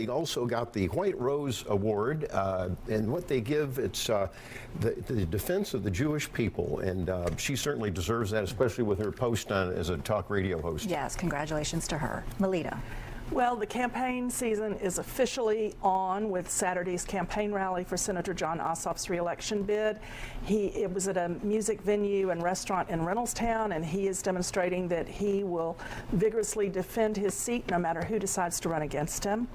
He also got the White Rose Award, and what they give, it's the defense of the Jewish people, and she certainly deserves that, especially with her post on as a talk radio host. Yes, congratulations to her. Melita. Well, the campaign season is officially on with Saturday's campaign rally for Senator John Ossoff's reelection bid. It was at a music venue and restaurant in Reynoldstown, and he is demonstrating that he will vigorously defend his seat no matter who decides to run against him.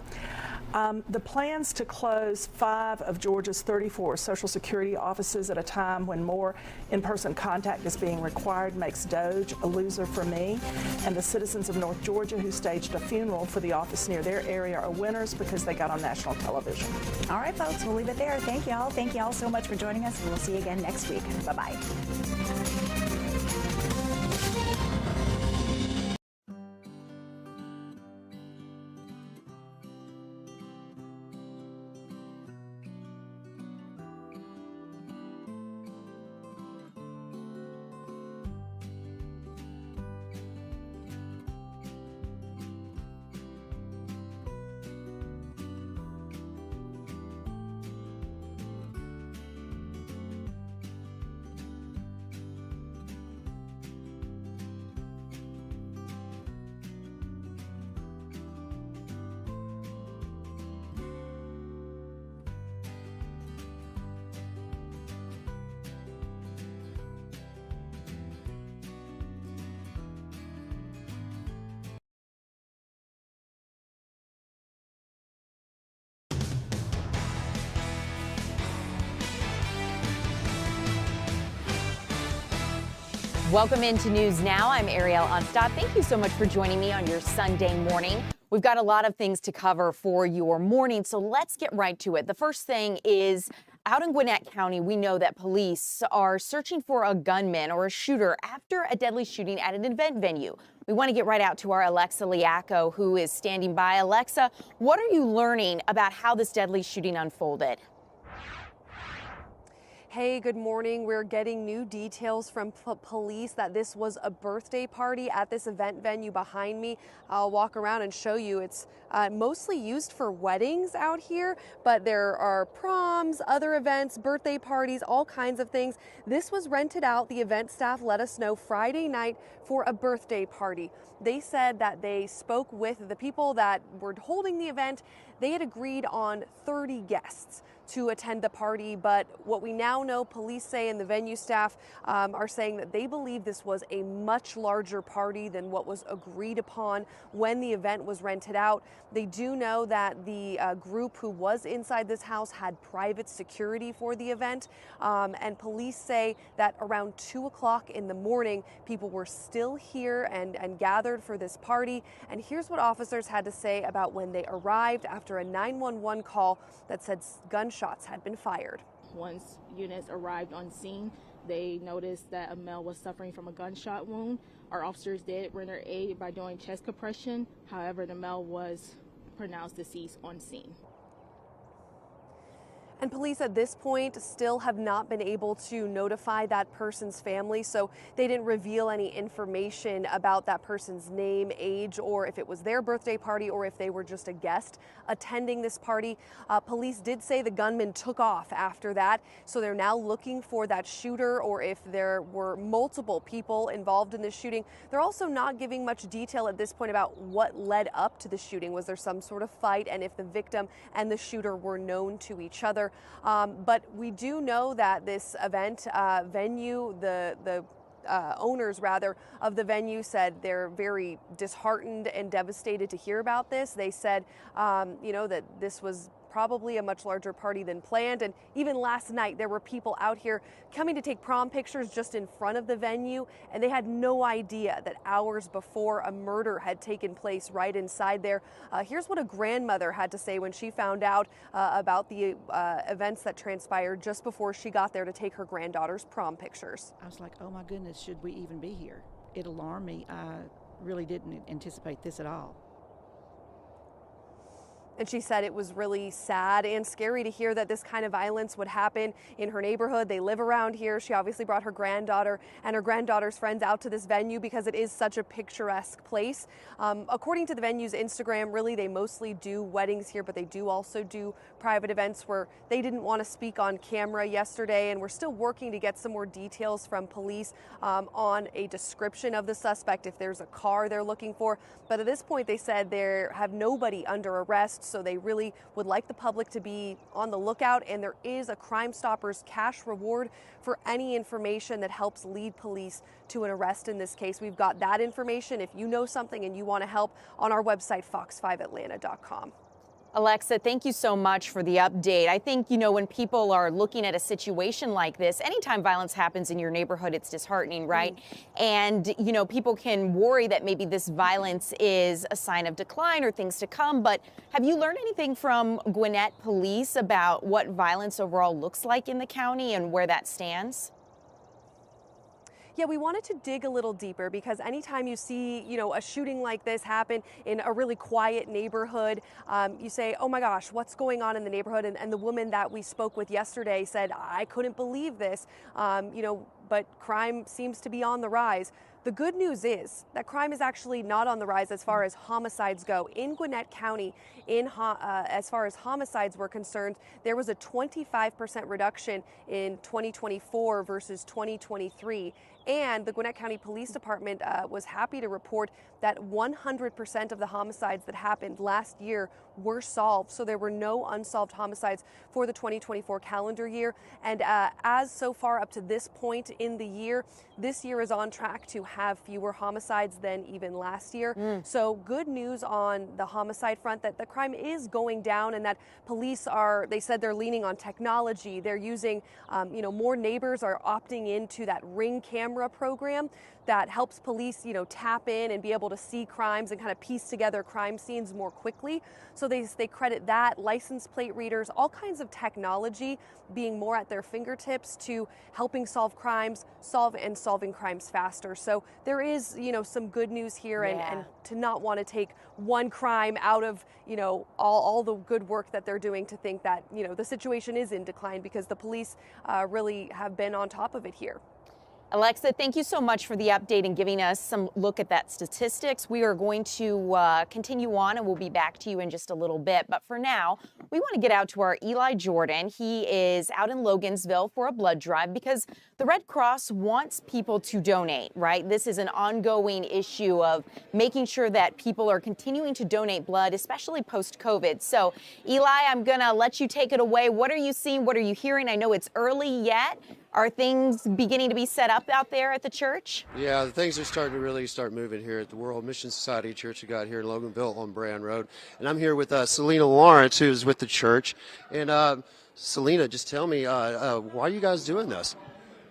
The plans to close 5 of Georgia's 34 Social Security offices at a time when more in-person contact is being required makes Doge a loser for me. And the citizens of North Georgia who staged a funeral for the office near their area are winners because they got on national television. All right, folks, we'll leave it there. Thank y'all. Thank y'all so much for joining us. We'll see you again next week. Bye-bye. Welcome into News Now. I'm Ariel Onstad. Thank you so much for joining me on your Sunday morning. We've got a lot of things to cover for your morning, so let's get right to it. The first thing is, out in Gwinnett County, we know that police are searching for a gunman or a shooter after a deadly shooting at an event venue. We want to get right out to our Alexa Liaco, who is standing by. Alexa, what are you learning about how this deadly shooting unfolded? Hey, good morning. We're getting new details from police that this was a birthday party at this event venue behind me. I'll walk around and show you. It's mostly used for weddings out here, but there are proms, other events, birthday parties, all kinds of things. This was rented out. The event staff let us know Friday night for a birthday party. They said that they spoke with the people that were holding the event. They had agreed on 30 guests to attend the party, but what we now know, police say, and the venue staff are saying that they believe this was a much larger party than what was agreed upon when the event was rented out. They do know that the group who was inside this house had private security for the event, and police say that around 2 o'clock in the morning, people were still here and gathered for this party. And here's what officers had to say about when they arrived after a 911 call that said gunshots had been fired. Once units arrived on scene, they noticed that a male was suffering from a gunshot wound. Our officers did render aid by doing chest compression. However, the male was pronounced deceased on scene. And police at this point still have not been able to notify that person's family, so they didn't reveal any information about that person's name, age, or if it was their birthday party or if they were just a guest attending this party. Police did say the gunman took off after that, so they're now looking for that shooter or if there were multiple people involved in this shooting. They're also not giving much detail at this point about what led up to the shooting. Was there some sort of fight, and if the victim and the shooter were known to each other? But we do know that this event venue, the owners rather of the venue said they're very disheartened and devastated to hear about this. They said, that this was probably a much larger party than planned. And even last night, there were people out here coming to take prom pictures just in front of the venue, and they had no idea that hours before a murder had taken place right inside there. Here's what a grandmother had to say when she found out about the events that transpired just before she got there to take her granddaughter's prom pictures. I was like, oh my goodness, should we even be here? It alarmed me. I really didn't anticipate this at all. And she said it was really sad and scary to hear that this kind of violence would happen in her neighborhood. They live around here. She obviously brought her granddaughter and her granddaughter's friends out to this venue because it is such a picturesque place. According to the venue's Instagram, really they mostly do weddings here, but they do also do private events where they didn't want to speak on camera yesterday, and we're still working to get some more details from police on a description of the suspect, if there's a car they're looking for. But at this point, they said they have nobody under arrest, so they really would like the public to be on the lookout, and there is a Crime Stoppers cash reward for any information that helps lead police to an arrest in this case. We've got that information if you know something and you want to help on our website, fox5atlanta.com. Alexa, thank you so much for the update. I think, when people are looking at a situation like this, anytime violence happens in your neighborhood, it's disheartening, right? And, people can worry that maybe this violence is a sign of decline or things to come. But have you learned anything from Gwinnett Police about what violence overall looks like in the county and where that stands? Yeah, we wanted to dig a little deeper because anytime you see, a shooting like this happen in a really quiet neighborhood, you say, oh my gosh, what's going on in the neighborhood? And the woman that we spoke with yesterday said, I couldn't believe this, but crime seems to be on the rise. The good news is that crime is actually not on the rise as far as homicides go. In Gwinnett County, as far as homicides were concerned, there was a 25% reduction in 2024 versus 2023. And the Gwinnett County Police Department was happy to report that 100% of the homicides that happened last year were solved. So there were no unsolved homicides for the 2024 calendar year. And as so far up to this point in the year, this year is on track to have fewer homicides than even last year. So good news on the homicide front, that the crime is going down and that police they said they're leaning on technology. They're using, more neighbors are opting into that Ring camera program that helps police, tap in and be able to see crimes and kind of piece together crime scenes more quickly. So they credit that, license plate readers, all kinds of technology being more at their fingertips to helping solve crimes, solving crimes faster. So there is, some good news here, and to not want to take one crime out of, all the good work that they're doing to think that, the situation is in decline, because the police really have been on top of it here. Alexa, thank you so much for the update and giving us some look at that statistics. We are going to continue on, and we'll be back to you in just a little bit. But for now, we want to get out to our Eli Jordan. He is out in Loganville for a blood drive because the Red Cross wants people to donate, right? This is an ongoing issue of making sure that people are continuing to donate blood, especially post-COVID. So, Eli, I'm going to let you take it away. What are you seeing? What are you hearing? I know it's early yet. Are things beginning to be set up out there at the church? Yeah, things are starting to really start moving here at the World Mission Society Church of God here in Loganville on Brand Road. And I'm here with Selena Lawrence, who's with the church. And Selena, just tell me, why are you guys doing this?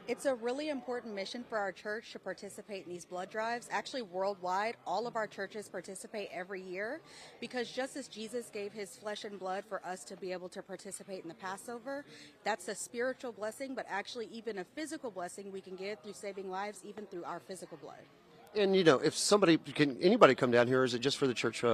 It's a really important mission for our church to participate in these blood drives. Actually, worldwide, all of our churches participate every year, because just as Jesus gave his flesh and blood for us to be able to participate in the Passover, that's a spiritual blessing, but actually even a physical blessing we can get through saving lives, even through our physical blood. And, if anybody come down here, or is it just for the church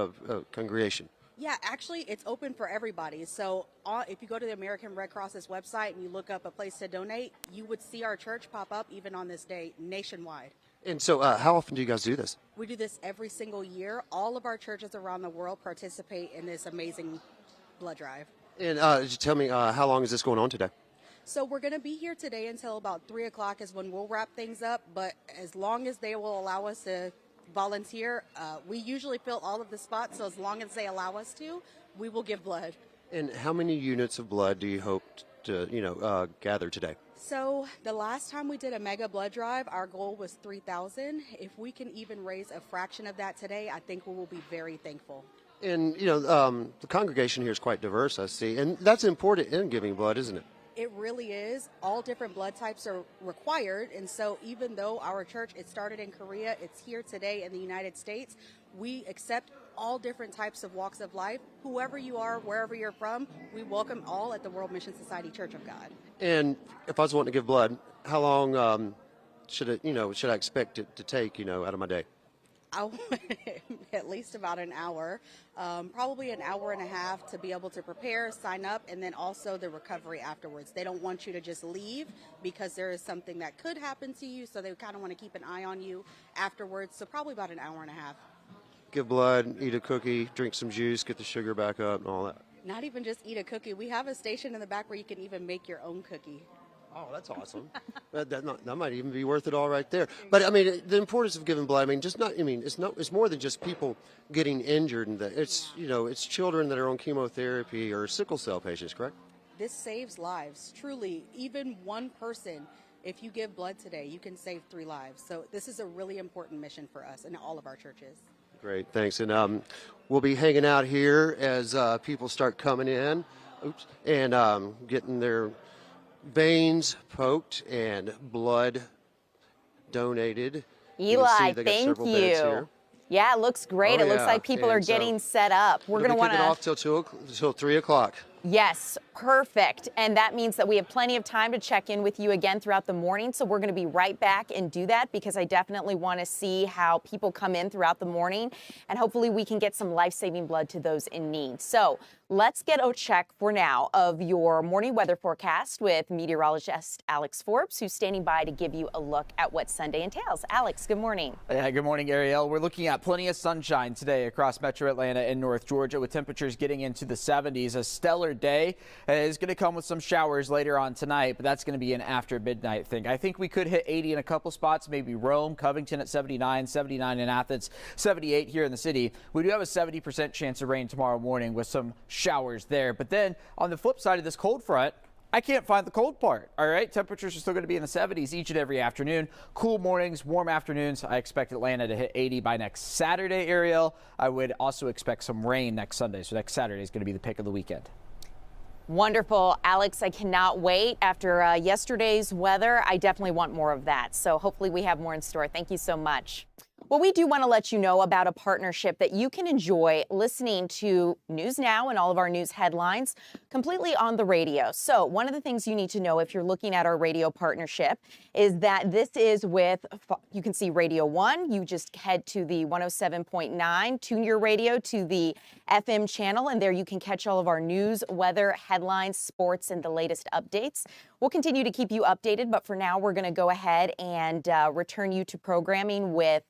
congregation? Yeah, actually, it's open for everybody. So if you go to the American Red Cross's website and you look up a place to donate, you would see our church pop up even on this day nationwide. And so how often do you guys do this? We do this every single year. All of our churches around the world participate in this amazing blood drive. And just tell me, how long is this going on today? So we're going to be here today until about 3 o'clock is when we'll wrap things up. But as long as they will allow us to volunteer, we usually fill all of the spots, so as long as they allow us to, we will give blood. And how many units of blood do you hope to gather today? So the last time we did a mega blood drive, our goal was 3,000. If we can even raise a fraction of that today, I think we will be very thankful. And the congregation here is quite diverse, I see, and that's important in giving blood, isn't it? It really is. All different blood types are required. And so even though our church, it started in Korea, it's here today in the United States, we accept all different types of walks of life. Whoever you are, wherever you're from, we welcome all at the World Mission Society Church of God. And if I was wanting to give blood, how long should I expect it to take, out of my day? At least about an hour, probably an hour and a half to be able to prepare, sign up, and then also the recovery afterwards. They don't want you to just leave because there is something that could happen to you, so they kind of want to keep an eye on you afterwards. So probably about an hour and a half. Give blood, eat a cookie, drink some juice, get the sugar back up, and all that. Not even just eat a cookie. We have a station in the back where you can even make your own cookie. Oh, that's awesome. that might even be worth it all right there. But I mean, the importance of giving blood. I mean, it's more than just people getting injured, and it's children that are on chemotherapy or sickle cell patients, correct? This saves lives, truly. Even one person, if you give blood today, you can save 3 lives. So this is a really important mission for us and all of our churches. Great, thanks. And we'll be hanging out here as people start coming in, and getting their veins poked and blood donated. Eli, thank you. Yeah, it looks great. It looks like people are getting set up. We're going to want to off till 3 o'clock. Yes, perfect. And that means that we have plenty of time to check in with you again throughout the morning. So we're going to be right back and do that, because I definitely want to see how people come in throughout the morning, and hopefully we can get some life-saving blood to those in need. So let's get a check for now of your morning weather forecast with meteorologist Alex Forbes, who's standing by to give you a look at what Sunday entails. Alex, good morning. Yeah, good morning, Ariel. We're looking at plenty of sunshine today across Metro Atlanta and North Georgia, with temperatures getting into the 70s. A stellar day is going to come with some showers later on tonight, but that's going to be an after midnight thing. I think we could hit 80 in a couple spots, maybe Rome, Covington at 79, 79 in Athens, 78 here in the city. We do have a 70% chance of rain tomorrow morning with some showers there. But then on the flip side of this cold front, I can't find the cold part. All right, temperatures are still going to be in the 70s each and every afternoon. Cool mornings, warm afternoons. I expect Atlanta to hit 80 by next Saturday, Ariel. I would also expect some rain next Sunday. So next Saturday is going to be the pick of the weekend. Wonderful, Alex. I cannot wait. After yesterday's weather, I definitely want more of that. So hopefully we have more in store. Thank you so much. Well, we do want to let you know about a partnership that you can enjoy listening to News Now and all of our news headlines completely on the radio. So one of the things you need to know if you're looking at our radio partnership is that this is with, you can see Radio 1. You just head to the 107.9, tune your radio to the FM channel, and there you can catch all of our news, weather, headlines, sports, and the latest updates. We'll continue to keep you updated, but for now, we're going to go ahead and return you to programming with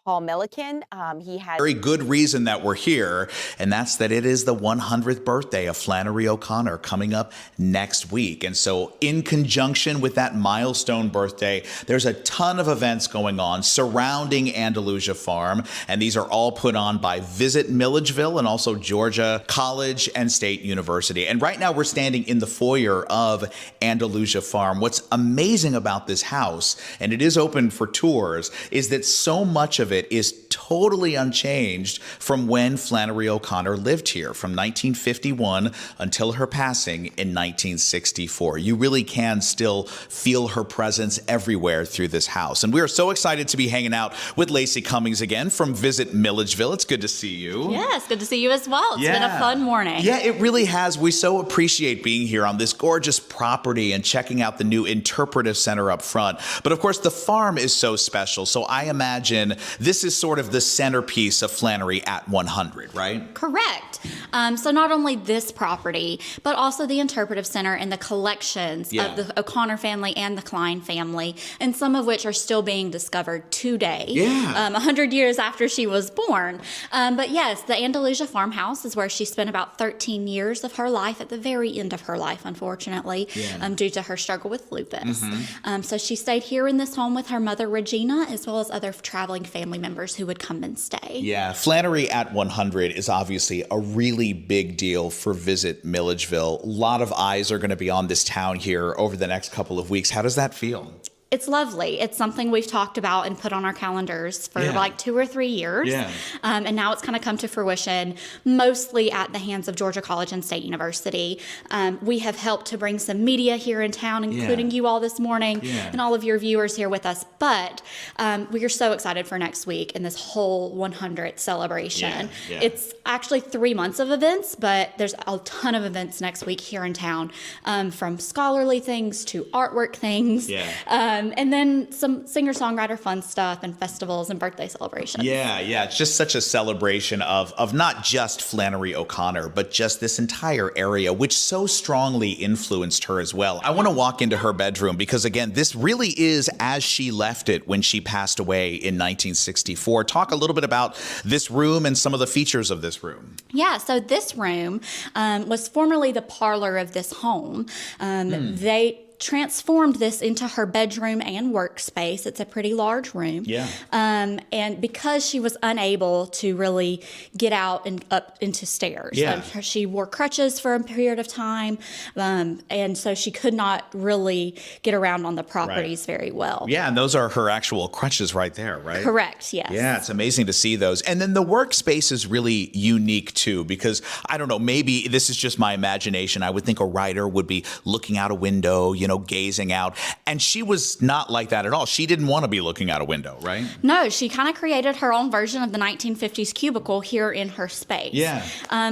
Paul Milliken. He has very good reason that we're here, and that's that it is the 100th birthday of Flannery O'Connor coming up next week. And so in conjunction with that milestone birthday, there's a ton of events going on surrounding Andalusia Farm, and these are all put on by Visit Milledgeville and also Georgia College and State University. And right now we're standing in the foyer of Andalusia Farm. What's amazing about this house, and it is open for tours, is that so much of it is totally unchanged from when Flannery O'Connor lived here, from 1951 until her passing in 1964. You really can still feel her presence everywhere through this house. And we are so excited to be hanging out with Lacey Cummings again from Visit Milledgeville. It's good to see you. Yes, good to see you as well. It's been a fun morning. Yeah, it really has. We so appreciate being here on this gorgeous property and checking out the new interpretive center up front. But of course, the farm is so special. So I imagine this is sort of the centerpiece of Flannery at 100, right? Correct. So not only this property, but also the interpretive center and the collections of the O'Connor family and the Klein family, and some of which are still being discovered today, 100 years after she was born. But yes, the Andalusia farmhouse is where she spent about 13 years of her life, at the very end of her life, unfortunately, due to her struggle with lupus. So she stayed here in this home with her mother, Regina, as well as other traveling family members who would come and stay. Yeah, Flannery at 100 is obviously a really big deal for Visit Milledgeville. A lot of eyes are going to be on this town here over the next couple of weeks. How does that feel? It's lovely. It's something we've talked about and put on our calendars for like 2 or 3 years. And now it's kind of come to fruition, mostly at the hands of Georgia College and State University. We have helped to bring some media here in town, including you all this morning and all of your viewers here with us. But we are so excited for next week and this whole 100th celebration. It's actually 3 months of events, but there's a ton of events next week here in town, from scholarly things to artwork things, and then some singer-songwriter fun stuff and festivals and birthday celebrations. Yeah. It's just such a celebration of not just Flannery O'Connor, but just this entire area, which so strongly influenced her as well. I want to walk into her bedroom because, again, this really is as she left it when she passed away in 1964. Talk a little bit about this room and some of the features of this room. Yeah, so this room was formerly the parlor of this home. They transformed this into her bedroom and workspace. It's a pretty large room. And because she was unable to really get out and up into stairs, she wore crutches for a period of time, and so she could not really get around on the properties very well. Yeah, and those are her actual crutches right there, right? Correct, yes. Yeah, it's amazing to see those. And then the workspace is really unique too, because I don't know, maybe this is just my imagination. I would think a writer would be looking out a window, gazing out. And she was not like that at all. She didn't want to be looking out a window, right? No, she kind of created her own version of the 1950s cubicle here in her space.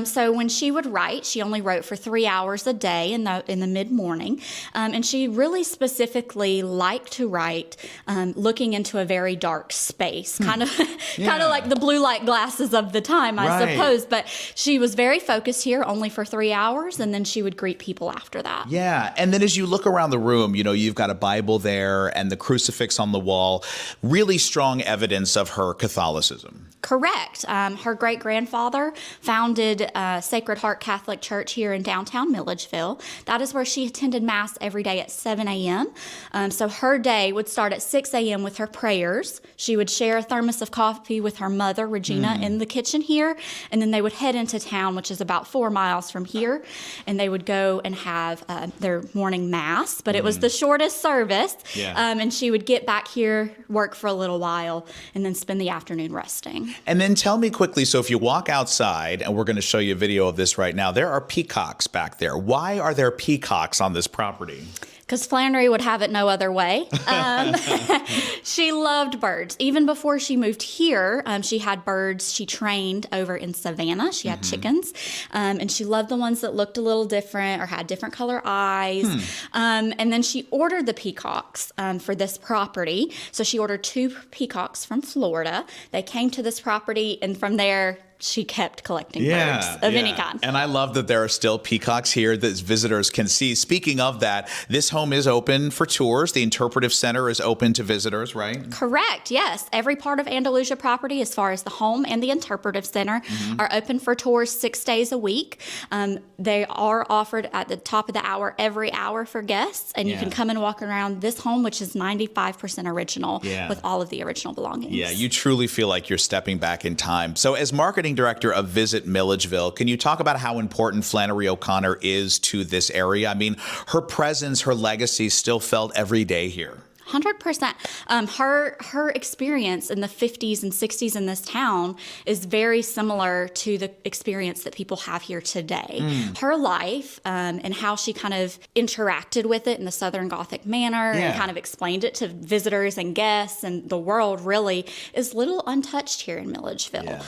So when she would write, she only wrote for 3 hours a day in the mid-morning. And she really specifically liked to write looking into a very dark space, kind of like the blue light glasses of the time, I suppose. But she was very focused here only for 3 hours, and then she would greet people after that. Yeah, and then as you look around the room, you've got a Bible there and the crucifix on the wall, really strong evidence of her Catholicism. Correct. Her great-grandfather founded Sacred Heart Catholic Church here in downtown Milledgeville. That is where she attended Mass every day at 7 a.m. So her day would start at 6 a.m. with her prayers. She would share a thermos of coffee with her mother, Regina, in the kitchen here, and then they would head into town, which is about 4 miles from here, and they would go and have their morning Mass, but it was the shortest service, and she would get back here, work for a little while, and then spend the afternoon resting. And then tell me quickly, so if you walk outside, and we're going to show you a video of this right now, there are peacocks back there. Why are there peacocks on this property? Because Flannery would have it no other way. She loved birds. Even before she moved here, she had birds she trained over in Savannah. She had chickens, and she loved the ones that looked a little different or had different color eyes. And then she ordered the peacocks for this property. So she ordered 2 peacocks from Florida. They came to this property, and from there, she kept collecting birds of any kind. And I love that there are still peacocks here that visitors can see. Speaking of that, this home is open for tours. The Interpretive Center is open to visitors, right? Correct, yes. Every part of Andalusia property, as far as the home and the Interpretive Center, are open for tours 6 days a week. They are offered at the top of the hour every hour for guests, and you can come and walk around this home, which is 95% original with all of the original belongings. Yeah, you truly feel like you're stepping back in time. So as marketing director of Visit Milledgeville, can you talk about how important Flannery O'Connor is to this area? I mean, her presence, her legacy still felt every day here. 100%. Her experience in the 50s and 60s in this town is very similar to the experience that people have here today. Her life and how she kind of interacted with it in the Southern Gothic manner and kind of explained it to visitors and guests and the world really is little untouched here in Milledgeville.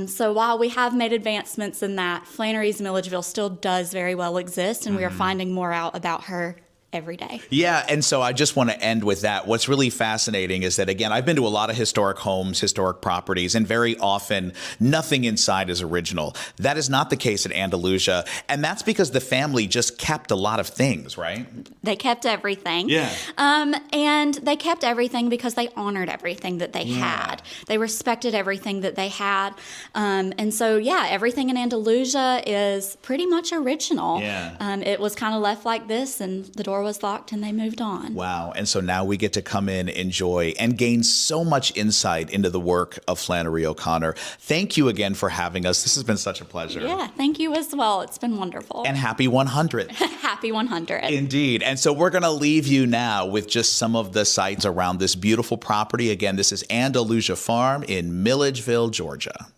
So while we have made advancements in that, Flannery's Milledgeville still does very well exist, and we are finding more out about her every day. Yeah, and so I just want to end with that. What's really fascinating is that, again, I've been to a lot of historic homes, historic properties, and very often nothing inside is original. That is not the case at Andalusia, and that's because the family just kept a lot of things, right? They kept everything. And they kept everything because they honored everything that they had. They respected everything that they had. And so, everything in Andalusia is pretty much original. It was kind of left like this, and the door was locked and they moved on. Wow. And so now we get to come in, enjoy, and gain so much insight into the work of Flannery O'Connor. Thank you again for having us. This has been such a pleasure. Yeah, thank you as well. It's been wonderful. And happy 100. Happy 100. Indeed. And so we're going to leave you now with just some of the sights around this beautiful property. Again, this is Andalusia Farm in Milledgeville, Georgia.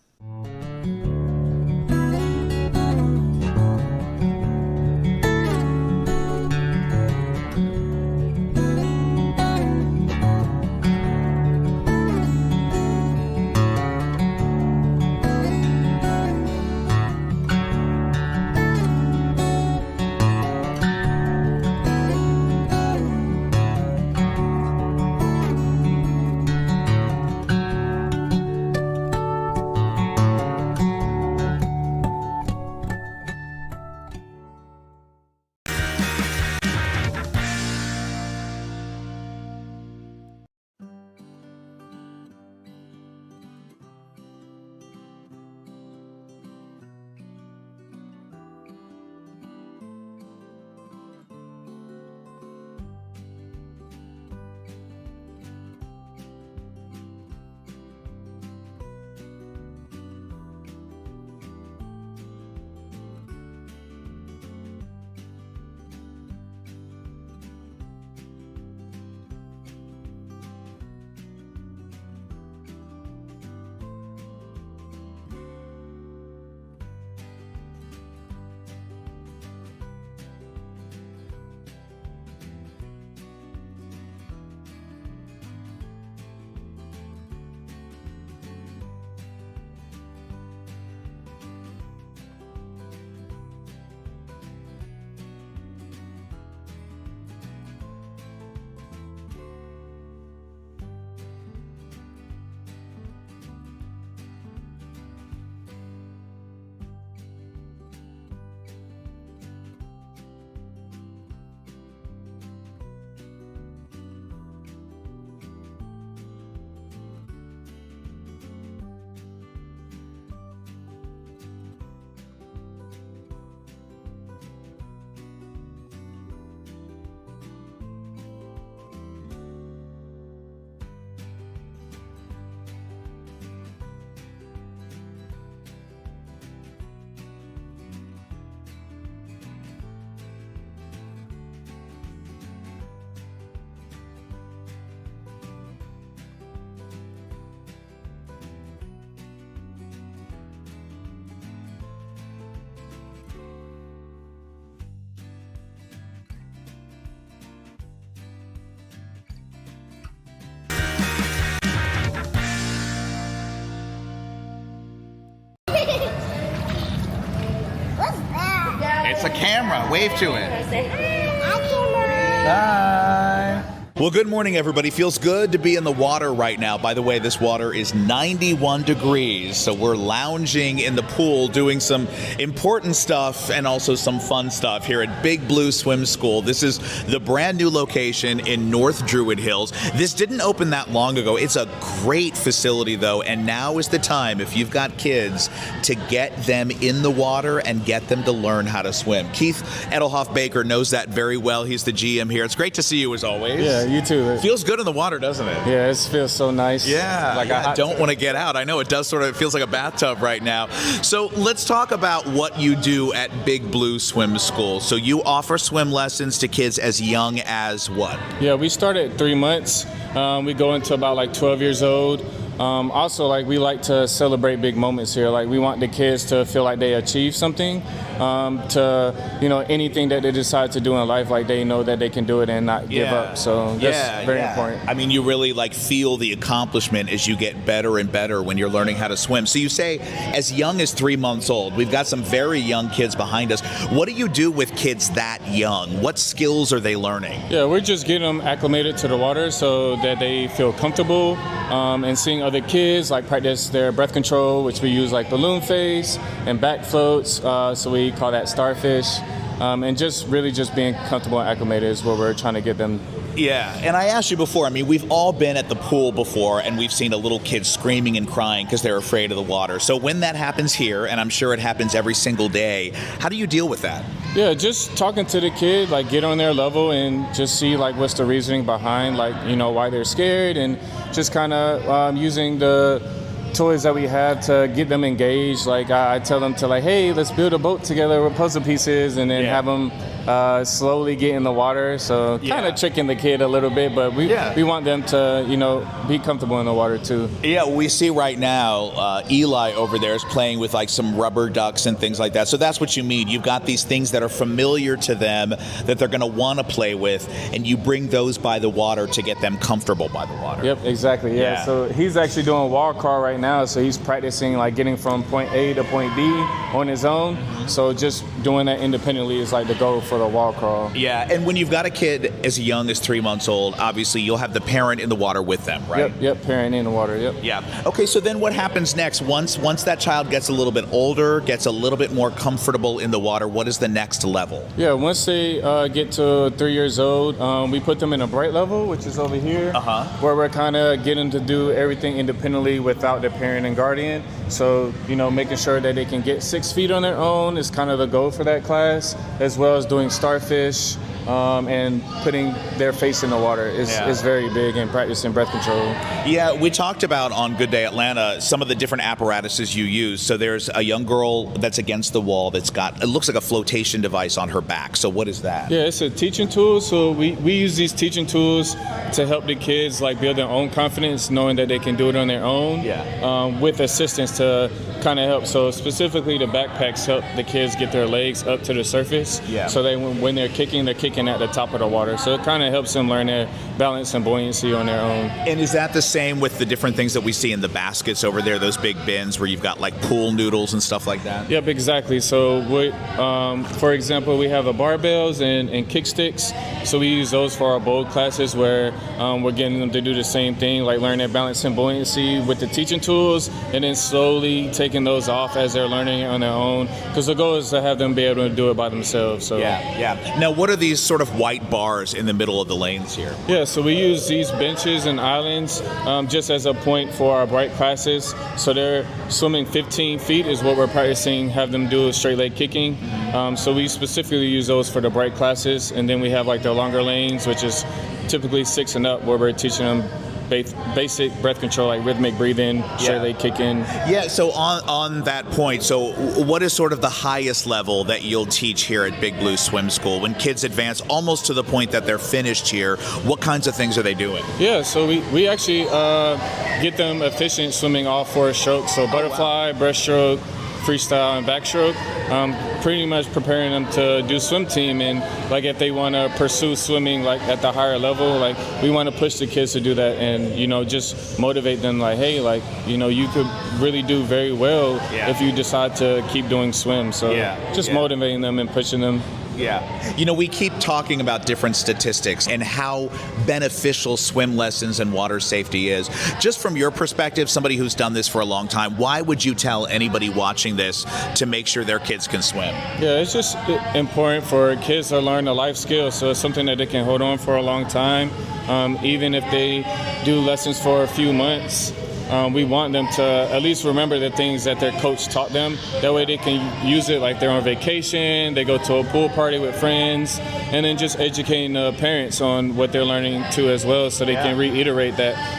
it's a camera. Wave to it. Say hi. Bye. Well, good morning, everybody. Feels good to be in the water right now. By the way, this water is 91 degrees, so we're lounging in the pool doing some important stuff and also some fun stuff here at Big Blue Swim School. This is the brand new location in North Druid Hills. This didn't open that long ago. It's a great facility, though, and now is the time, if you've got kids, to get them in the water and get them to learn how to swim. Keith Edelhoff-Baker knows that very well. He's the GM here. It's great to see you, as always. Yeah, you too. It feels good in the water, doesn't it? Yeah, it feels so nice. Yeah, like I don't want to get out. I know it does it feels like a bathtub right now. So let's talk about what you do at Big Blue Swim School. So you offer swim lessons to kids as young as what? Yeah, we start at 3 months. We go into about like 12 years old. Also, like, we like to celebrate big moments here. Like, we want the kids to feel like they achieve something, to, you know, anything that they decide to do in life, like, they know that they can do it and not give up. So that's very important. I mean, you really like feel the accomplishment as you get better and better when you're learning how to swim. So you say as young as 3 months old. We've got some very young kids behind us. What do you do with kids that young? What skills are they learning? Yeah, we're just getting them acclimated to the water so that they feel comfortable, and seeing other kids like practice their breath control, which we use like balloon face and back floats, so we call that starfish, and just really just being comfortable and acclimated is what we're trying to get them. Yeah, and I asked you before, I mean, we've all been at the pool before and we've seen a little kid screaming and crying because they're afraid of the water. So when that happens here, and I'm sure it happens every single day, how do you deal with that? Yeah, just talking to the kid, like get on their level and just see like what's the reasoning behind, like, you know, why they're scared, and just kind of using the toys that we have to get them engaged. Like I tell them to like, hey, let's build a boat together with puzzle pieces, and then have them slowly get in the water. So kind of tricking the kid a little bit, but we want them to, you know, be comfortable in the water too. Yeah, we see right now Eli over there is playing with like some rubber ducks and things like that. So that's what you mean. You've got these things that are familiar to them that they're going to want to play with, and you bring those by the water to get them comfortable by the water. Yep, exactly. Yeah. So he's actually doing wall crawl right now. So he's practicing like getting from point A to point B on his own. So just doing that independently is like the goal for the wall crawl. Yeah, and when you've got a kid as young as 3 months old, obviously you'll have the parent in the water with them, right? Yep, parent in the water, yep. Yeah. Okay, so then what happens next? Once that child gets a little bit older, gets a little bit more comfortable in the water, what is the next level? Yeah, once they get to 3 years old, we put them in a bright level, which is over here, where we're kind of getting them to do everything independently without the parent and guardian. So, you know, making sure that they can get 6 feet on their own is kind of the goal for that class, as well as doing starfish, and putting their face in the water is very big, in practicing breath control. Yeah, we talked about on Good Day Atlanta some of the different apparatuses you use. So there's a young girl that's against the wall that's got, it looks like a flotation device on her back. So what is that? Yeah, it's a teaching tool. So we use these teaching tools to help the kids like build their own confidence, knowing that they can do it on their own, with assistance to kind of help. So specifically the backpacks help the kids get their legs up to the surface. So they, when they're kicking at the top of the water. So it kind of helps them learn their balance and buoyancy on their own. And is that the same with the different things that we see in the baskets over there, those big bins where you've got like pool noodles and stuff like that? Yep, exactly. So for example, we have the barbells and kick sticks. So we use those for our bold classes where we're getting them to do the same thing, like learn their balance and buoyancy with the teaching tools, and then slowly taking those off as they're learning it on their own. Because the goal is to have them be able to do it by themselves. So Now, what are these sort of white bars in the middle of the lanes here? Yeah, so we use these benches and islands just as a point for our bright classes. So they're swimming 15 feet is what we're practicing, have them do straight leg kicking. So we specifically use those for the bright classes. And then we have like the longer lanes, which is typically 6 and up, where we're teaching them basic breath control, like rhythmic breathing, straight leg kicking. Yeah, so on that point, so what is sort of the highest level that you'll teach here at Big Blue Swim School? When kids advance almost to the point that they're finished here, what kinds of things are they doing? Yeah, so we actually get them efficient swimming all 4 strokes. So butterfly, breaststroke, freestyle and backstroke, pretty much preparing them to do swim team. And like if they want to pursue swimming like at the higher level, like we want to push the kids to do that and, you know, just motivate them like, hey, like, you know, you could really do very well if you decide to keep doing swim. So just motivating them and pushing them. Yeah. You know, we keep talking about different statistics and how beneficial swim lessons and water safety is. Just from your perspective, somebody who's done this for a long time, why would you tell anybody watching this to make sure their kids can swim? Yeah, it's just important for kids to learn a life skill. So it's something that they can hold on for a long time. Even if they do lessons for a few months, we want them to at least remember the things that their coach taught them. That way they can use it like they're on vacation, they go to a pool party with friends, and then just educating the parents on what they're learning too as well, so they can reiterate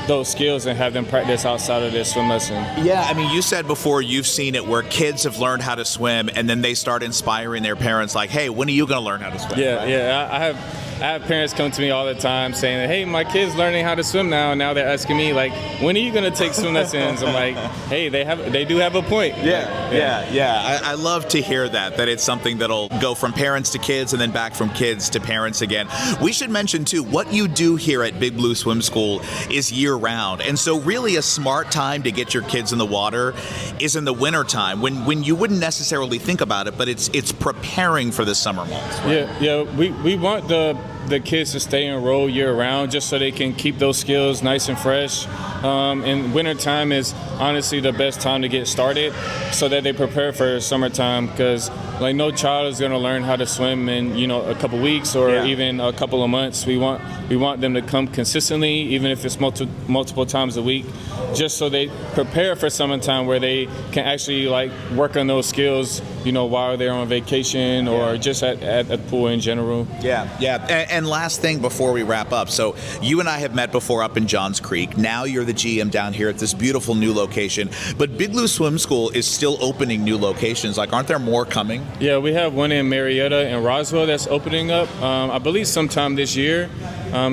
those skills and have them practice outside of their swim lesson. Yeah, I mean, you said before you've seen it where kids have learned how to swim and then they start inspiring their parents like, hey, when are you going to learn how to swim? Yeah, right? yeah, I have parents come to me all the time saying, hey, my kid's learning how to swim now, and now they're asking me, like, when are you going to take swim lessons? I'm like, hey, they do have a point. Yeah. I love to hear that it's something that'll go from parents to kids and then back from kids to parents again. We should mention, too, what you do here at Big Blue Swim School is year-round, and so really a smart time to get your kids in the water is in the wintertime, when you wouldn't necessarily think about it, but it's preparing for the summer months. Right? Yeah, we want the kids to stay enrolled year-round just so they can keep those skills nice and fresh. And wintertime is honestly the best time to get started so that they prepare for summertime, because like no child is going to learn how to swim in, you know, a couple weeks or even a couple of months. We want them to come consistently, even if it's multiple times a week, just so they prepare for summertime where they can actually like work on those skills, you know, while they're on vacation or just at the pool in general. Yeah. And last thing before we wrap up. So you and I have met before up in Johns Creek. Now you're the GM down here at this beautiful new location. But Big Blue Swim School is still opening new locations. Like, aren't there more coming? Yeah, we have one in Marietta and Roswell that's opening up, I believe sometime this year.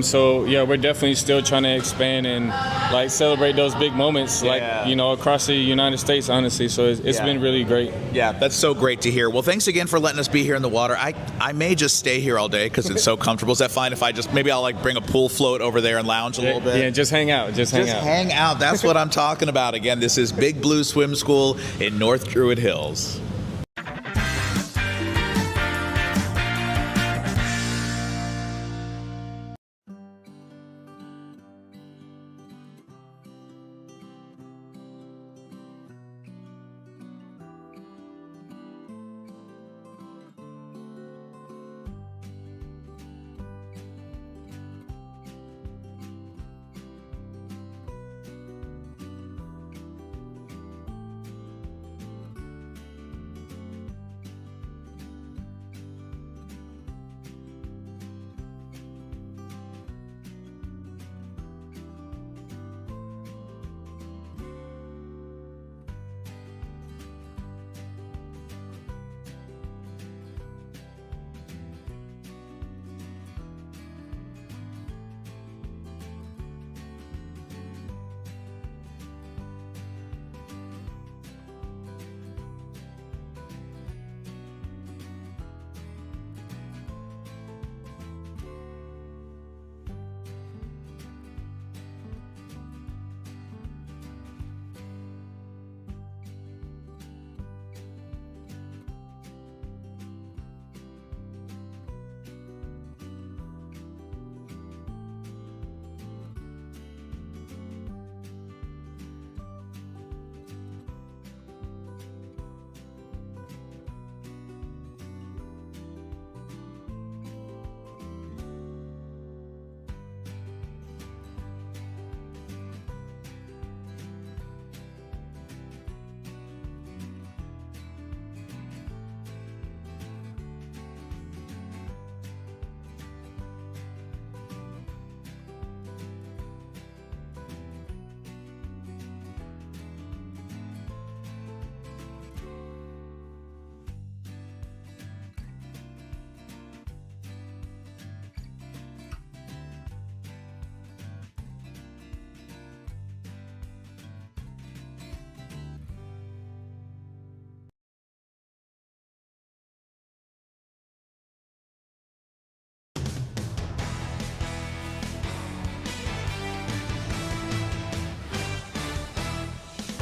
So yeah, we're definitely still trying to expand and like celebrate those big moments, like, you know, across the United States, honestly. So it's been really great. Yeah, that's so great to hear. Well, thanks again for letting us be here in the water. I may just stay here all day because it's so comfortable. Is that fine if maybe I'll like bring a pool float over there and lounge a little bit? Yeah, just hang out. Just hang out. That's what I'm talking about. Again, this is Big Blue Swim School in North Druid Hills.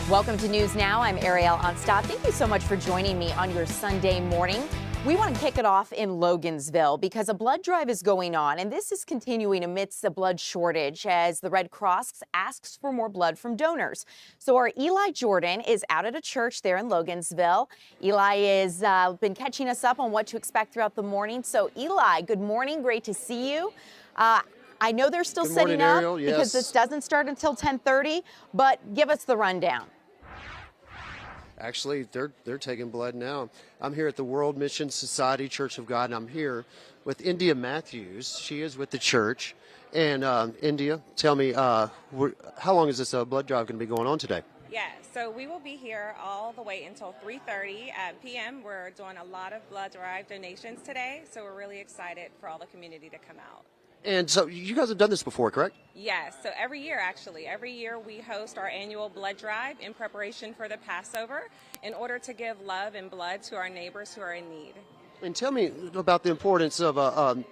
Welcome to News Now. I'm Ariel Onstad. Thank you so much for joining me on your Sunday morning. We want to kick it off in Loganville because a blood drive is going on, and this is continuing amidst the blood shortage as the Red Cross asks for more blood from donors. So our Eli Jordan is out at a church there in Loganville. Eli has been catching us up on what to expect throughout the morning. So Eli, good morning. Great to see you. I know they're still setting up Ariel. Yes. because this doesn't start until 10:30, but give us the rundown. Actually, they're taking blood now. I'm here at the World Mission Society Church of God, and I'm here with India Matthews. She is with the church. And India, tell me, how long is this blood drive going to be going on today? Yeah, so we will be here all the way until 3:30 p.m. We're doing a lot of blood drive donations today, so we're really excited for all the community to come out. And so you guys have done this before, correct? Yes, so every year we host our annual blood drive in preparation for the Passover in order to give love and blood to our neighbors who are in need. And tell me about the importance of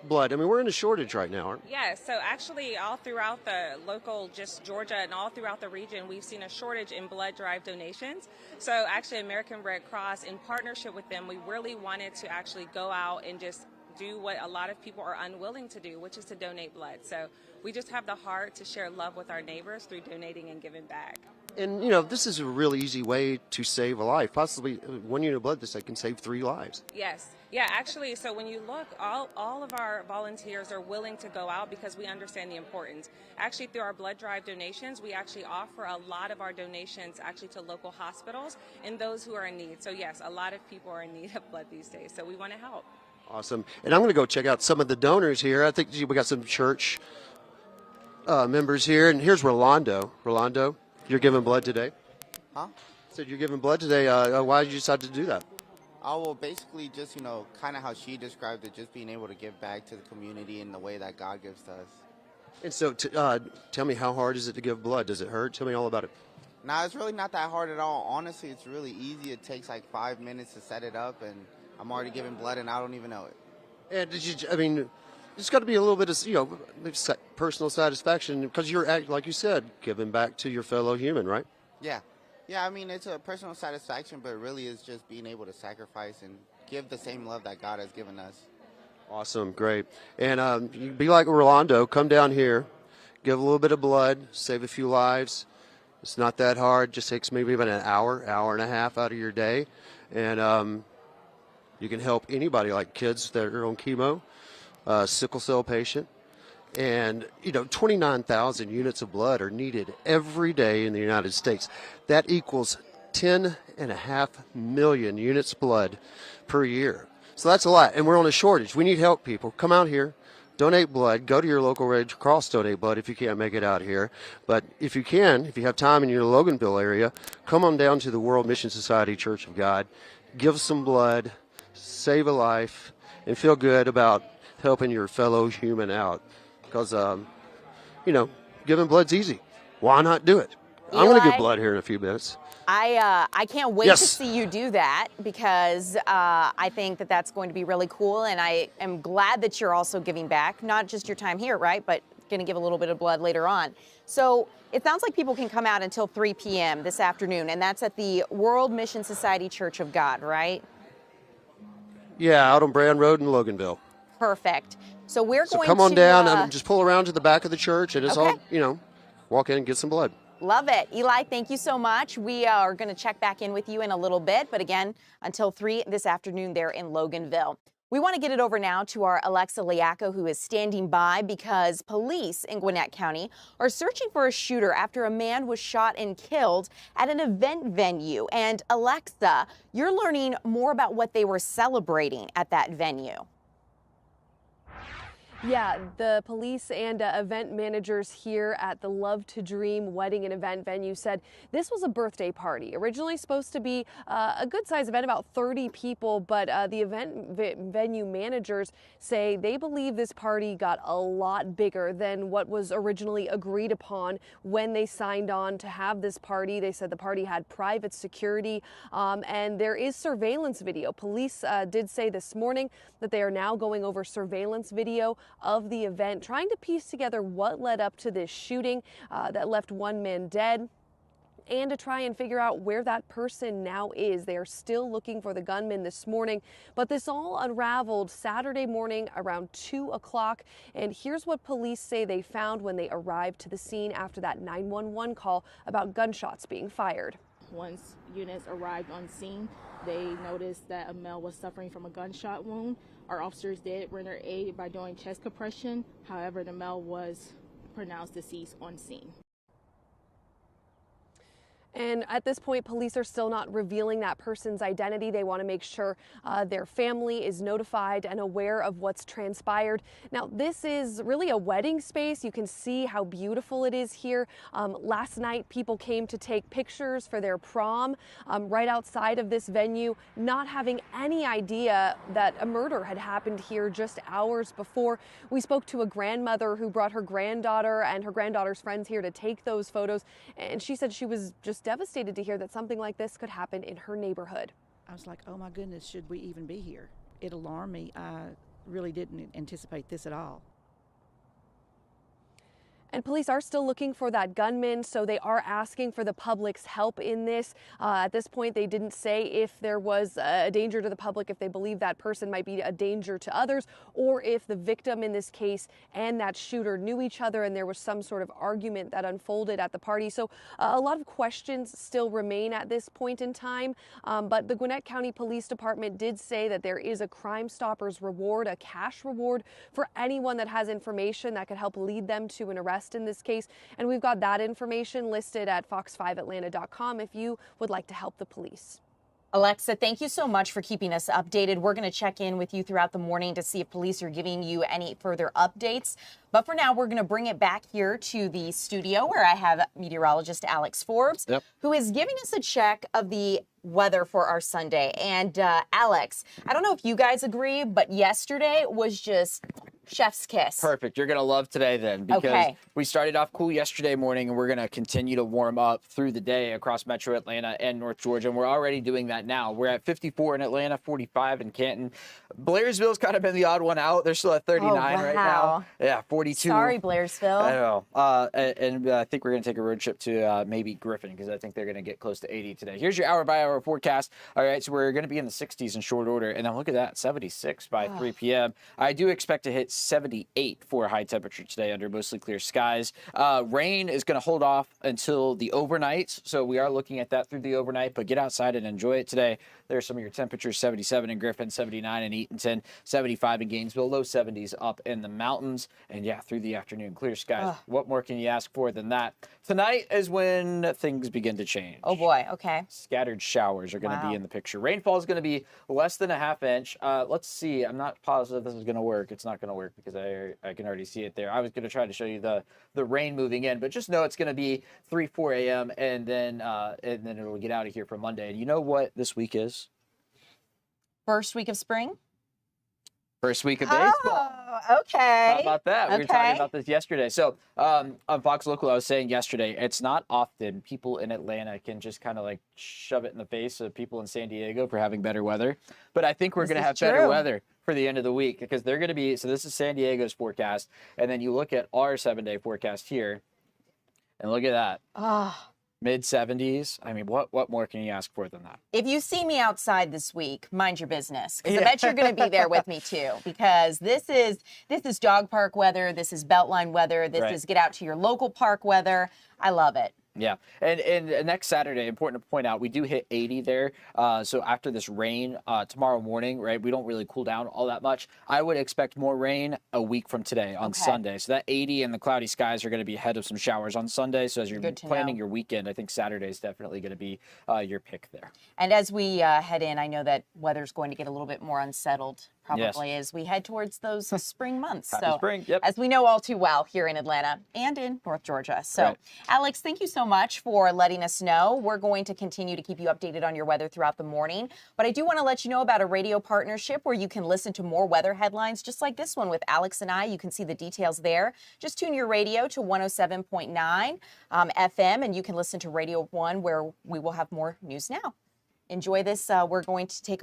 blood. I mean, we're in a shortage right now, aren't we? Yes, so actually all throughout the local, just Georgia and all throughout the region, we've seen a shortage in blood drive donations. So actually American Red Cross, in partnership with them, we really wanted to actually go out and just do what a lot of people are unwilling to do, which is to donate blood. So we just have the heart to share love with our neighbors through donating and giving back. And, you know, this is a really easy way to save a life. Possibly 1 unit of blood this can save 3 lives. Yes. Yeah, actually, so when you look, all of our volunteers are willing to go out because we understand the importance. Actually, through our blood drive donations, we actually offer a lot of our donations actually to local hospitals and those who are in need. So, yes, a lot of people are in need of blood these days, so we want to help. Awesome. And I'm going to go check out some of the donors here. I think we got some church members here. And here's Rolando. Rolando, you're giving blood today? Huh? Said you're giving blood today. Why did you decide to do that? Oh, well, basically just, kind of how she described it, just being able to give back to the community in the way that God gives to us. And so tell me, how hard is it to give blood? Does it hurt? Tell me all about it. Nah, it's really not that hard at all. Honestly, it's really easy. It takes like 5 minutes to set it up, and I'm already giving blood, and I don't even know it. And it's got to be a little bit of, personal satisfaction because you're, like you said, giving back to your fellow human, right? Yeah. Yeah, I mean, it's a personal satisfaction, but it really is just being able to sacrifice and give the same love that God has given us. Awesome. Great. And you be like Rolando. Come down here, give a little bit of blood, save a few lives. It's not that hard. Just takes maybe about an hour and a half out of your day. And you can help anybody, like kids that are on chemo, sickle cell patient. And, 29,000 units of blood are needed every day in the United States. That equals 10.5 million units of blood per year. So that's a lot. And we're on a shortage. We need help, people. Come out here, donate blood. Go to your local Red Cross, donate blood if you can't make it out here. But if you can, if you have time in your Loganville area, come on down to the World Mission Society Church of God. Give some blood, save a life, and feel good about helping your fellow human out. Because, giving blood's easy. Why not do it? Eli, I'm going to give blood here in a few minutes. I can't wait Yes. to see you do that because I think that that's going to be really cool. And I am glad that you're also giving back, not just your time here, right, but going to give a little bit of blood later on. So it sounds like people can come out until 3 p.m. this afternoon, and that's at the World Mission Society Church of God, right? Yeah, out on Brand Road in Loganville. Perfect. So we're So going come on to down and just pull around to the back of the church, and it's Okay. all, walk in and get some blood. Love it. Eli, thank you so much. We are going to check back in with you in a little bit, but again, until 3 this afternoon there in Loganville. We want to get it over now to our Alexa Liaco, who is standing by because police in Gwinnett County are searching for a shooter after a man was shot and killed at an event venue. And Alexa, you're learning more about what they were celebrating at that venue. Yeah, the police and event managers here at the Love to Dream wedding and event venue said this was a birthday party. Originally supposed to be a good size event, about 30 people, but the event venue managers say they believe this party got a lot bigger than what was originally agreed upon when they signed on to have this party. They said the party had private security and there is surveillance video. Police did say this morning that they are now going over surveillance video of the event, trying to piece together what led up to this shooting that left one man dead and to try and figure out where that person now is. They are still looking for the gunman this morning, but this all unraveled Saturday morning around 2 o'clock. And here's what police say they found when they arrived to the scene after that 911 call about gunshots being fired. Once units arrived on scene, they noticed that a male was suffering from a gunshot wound. Our officers did render aid by doing chest compression. However, the male was pronounced deceased on scene. And at this point, police are still not revealing that person's identity. They want to make sure their family is notified and aware of what's transpired. Now, this is really a wedding space. You can see how beautiful it is here. Last night, people came to take pictures for their prom right outside of this venue, not having any idea that a murder had happened here just hours before. We spoke to a grandmother who brought her granddaughter and her granddaughter's friends here to take those photos, and she said she was just devastated to hear that something like this could happen in her neighborhood. I was like, oh my goodness, should we even be here? It alarmed me. I really didn't anticipate this at all. And police are still looking for that gunman, so they are asking for the public's help in this. At this point, they didn't say if there was a danger to the public, if they believe that person might be a danger to others, or if the victim in this case and that shooter knew each other and there was some sort of argument that unfolded at the party. So a lot of questions still remain at this point in time. But the Gwinnett County Police Department did say that there is a Crime Stoppers reward, a cash reward for anyone that has information that could help lead them to an arrest in this case, and we've got that information listed at fox5atlanta.com if you would like to help the police. Alexa, thank you so much for keeping us updated. We're going to check in with you throughout the morning to see if police are giving you any further updates. But for now, we're going to bring it back here to the studio where I have meteorologist Alex Forbes, who is giving us a check of the weather for our Sunday. And Alex, I don't know if you guys agree, but yesterday was just chef's kiss. Perfect. You're going to love today then, because we started off cool yesterday morning and we're going to continue to warm up through the day across Metro Atlanta and North Georgia. And we're already doing that now. We're at 54 in Atlanta, 45 in Canton. Blairsville's kind of been the odd one out. They're still at 39 right now. Yeah, 42. Sorry, Blairsville. I know. And I think we're going to take a road trip to maybe Griffin, because I think they're going to get close to 80 today. Here's your hour-by-hour forecast. All right, so we're going to be in the 60s in short order. And then look at that, 76 by 3 p.m. I do expect to hit 78 for a high temperature today under mostly clear skies. Rain is going to hold off until the overnight, so we are looking at that through the overnight, but get outside and enjoy it today. There's some of your temperatures: 77 in Griffin, 79 in Eatonton, 75 in Gainesville, low 70s up in the mountains. And yeah, through the afternoon, clear skies. What more can you ask for than that? Tonight is when things begin to change. Oh boy, okay. Scattered showers are going to be in the picture. Rainfall is going to be less than a half inch. Let's see. I'm not positive this is going to work. It's not going to work because I can already see it there. I was going to try to show you the rain moving in, but just know it's going to be 4 a.m. and then it'll get out of here for Monday. And you know what this week is? First week of spring? First week of baseball. Oh, okay. How about that? We were talking about this yesterday. So on Fox Local, I was saying yesterday, it's not often people in Atlanta can just kind of like shove it in the face of people in San Diego for having better weather. But I think we're going to have better weather for the end of the week, because they're going to be, so this is San Diego's forecast. And then you look at our 7-day forecast here and look at that. Mid 70s. I mean, what more can you ask for than that? If you see me outside this week, mind your business, because I bet you're going to be there with me too, because this is dog park weather, this is Beltline weather, this is get out to your local park weather. I love it. Yeah, and next Saturday, important to point out, we do hit 80 there. So after this rain tomorrow morning, right, we don't really cool down all that much. I would expect more rain a week from today on Sunday. So that 80 and the cloudy skies are going to be ahead of some showers on Sunday. So as you're planning your weekend, I think Saturday is definitely going to be your pick there. And as we head in, I know that weather's going to get a little bit more unsettled probably as we head towards those spring months. Happy spring, as we know all too well here in Atlanta and in North Georgia. So Alex, thank you so much for letting us know. We're going to continue to keep you updated on your weather throughout the morning. But I do want to let you know about a radio partnership where you can listen to more weather headlines just like this one with Alex and I. You can see the details there. Just tune your radio to 107.9 FM, and you can listen to Radio 1 where we will have more news now. Enjoy this. We're going to take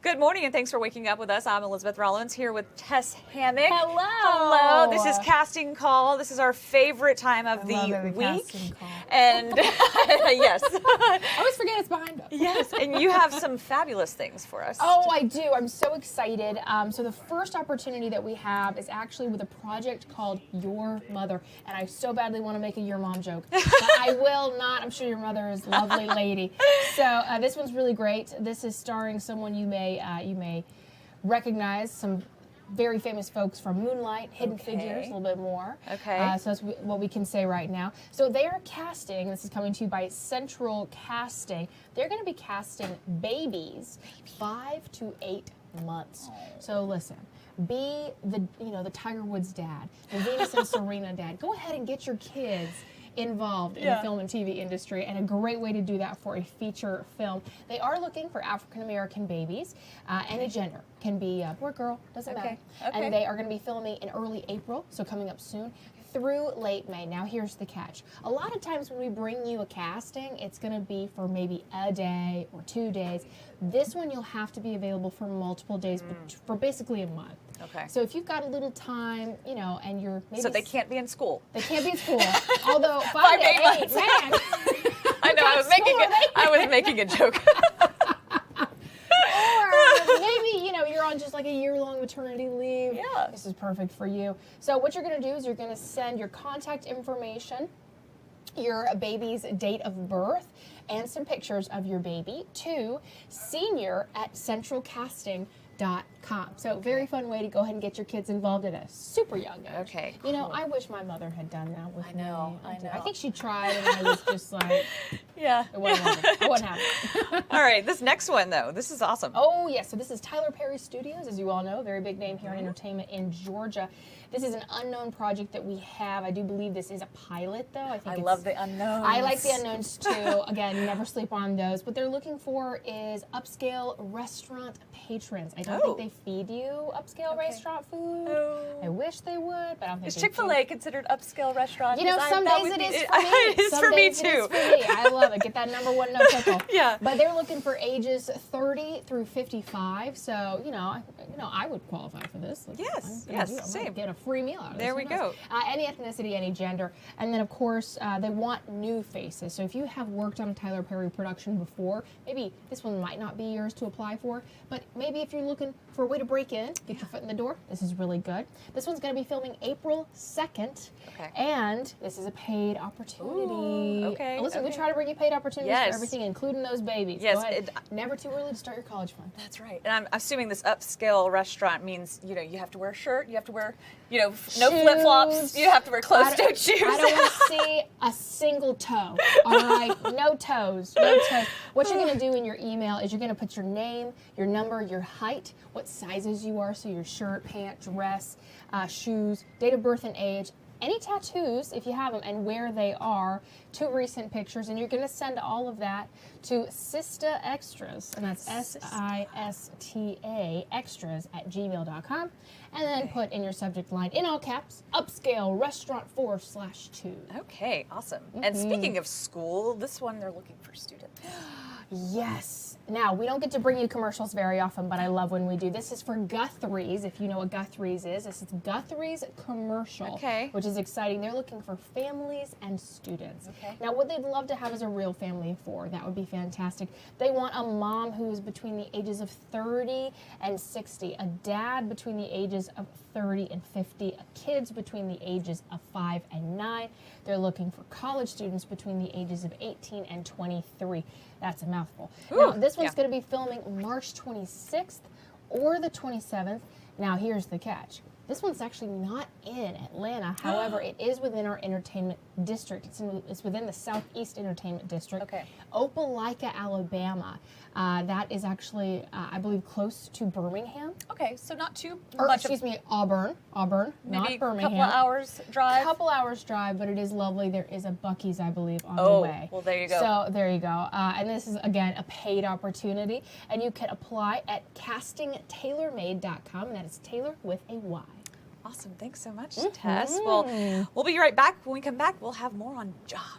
Good morning, and thanks for waking up with us. I'm Elizabeth Rollins here with Tess Hammock. Hello. Hello. This is Casting Call. This is our favorite time of the week. Casting call. And yes. I always forget it's behind us. Yes, and you have some fabulous things for us. Oh, I do. I'm so excited. So the first opportunity that we have is actually with a project called Your Mother. And I so badly want to make a Your Mom joke. But I will not. I'm sure your mother is a lovely lady. So this one's really great. This is starring someone you may recognize, some very famous folks from Moonlight, Hidden Figures, a little bit more. Okay. So that's what we can say right now. So they are casting, this is coming to you by Central Casting, they're going to be casting babies 5 to 8 months. So listen, be the Tiger Woods dad, the Venus and Serena dad. Go ahead and get your kids involved in the film and TV industry, and a great way to do that for a feature film. They are looking for African American babies, and a gender. Can be boy, girl, doesn't matter. And they are going to be filming in early April, so coming up soon, through late May. Now here's the catch. A lot of times when we bring you a casting, it's going to be for maybe a day or 2 days. This one you'll have to be available for multiple days, but for basically a month. Okay. So if you've got a little time, and you're maybe... So they can't be in school. They can't be in school. Although 5 to 8, months. man. I know, I was making a joke. Or maybe, you're on just like a year-long maternity leave. Yeah. This is perfect for you. So what you're going to do is you're going to send your contact information, your baby's date of birth, and some pictures of your baby to senior@centralcasting.com. So very fun way to go ahead and get your kids involved at a super young age. Okay, I wish my mother had done that with me. I know. I think she tried, and I was just like, yeah. It wasn't happening. All right, this next one, though, this is awesome. Oh, yes. So this is Tyler Perry Studios, as you all know, very big name here in entertainment in Georgia. This is an unknown project that we have. I do believe this is a pilot, though. I love the unknowns. I like the unknowns, too. Again, never sleep on those. What they're looking for is upscale restaurant patrons. I don't think they feed you upscale restaurant food. I wish they would, but I don't think Is they Chick-fil-A considered upscale restaurant? Some days it is for me. It is for me, too. I love it. Get that number one no pickle. Yeah. But they're looking for ages 30 through 55. So, I would qualify for this. Yes, same. Get a free meal out of this. There we go. Any ethnicity, any gender. And then, of course, they want new faces. So if you have worked on a Tyler Perry production before, maybe this one might not be yours to apply for, but maybe if you're looking for a way to break in, get your foot in the door, this is really good. This one's going to be filming April 2nd, and this is a paid opportunity. Ooh, okay. Listen, we try to bring you paid opportunities for everything, including those babies. Yes. Go ahead. Never too early to start your college fund. That's right. And I'm assuming this upscale restaurant means, you have to wear a shirt, you have to wear, no flip-flops, you have to wear closed-toed shoes. I don't want to see a single toe, all right? No toes, no toes. What you're going to do in your email is you're going to put your name, your number, your height, what sizes you are, so your shirt, pant, dress, shoes, date of birth and age, any tattoos, if you have them, and where they are, 2 recent pictures, and you're going to send all of that to Sista Extras, and that's SISTA extras@gmail.com, and then put in your subject line, in all caps, upscale restaurant 4/2. Okay, awesome. And speaking of school, this one, they're looking for students. Yes. Now, we don't get to bring you commercials very often, but I love when we do. This is for Guthrie's, if you know what Guthrie's is. This is Guthrie's commercial, which is exciting. They're looking for families and students. Now, what they'd love to have is a real family of 4. That would be fantastic. They want a mom who is between the ages of 30 and 60, a dad between the ages of 30 and 50, kids between the ages of 5 and 9. They're looking for college students between the ages of 18 and 23. That's a mouthful. Now, this one's going to be filming March 26th or the 27th. Now, here's the catch. This one's actually not in Atlanta. However, it is within our entertainment district. It's within the Southeast Entertainment District. Opelika, Alabama. That is actually, I believe, close to Birmingham. Okay, so not too much. Excuse me, Auburn, maybe not Birmingham. a couple hours drive. Couple hours drive, but it is lovely. There is a Buc-ee's, I believe, on the way. Well, there you go. So there you go. And this is, again, a paid opportunity. And you can apply at castingtailormade.com, and that is Taylor with a Y. Awesome. Thanks so much, Tess. Well, we'll be right back. When we come back, we'll have more on jobs.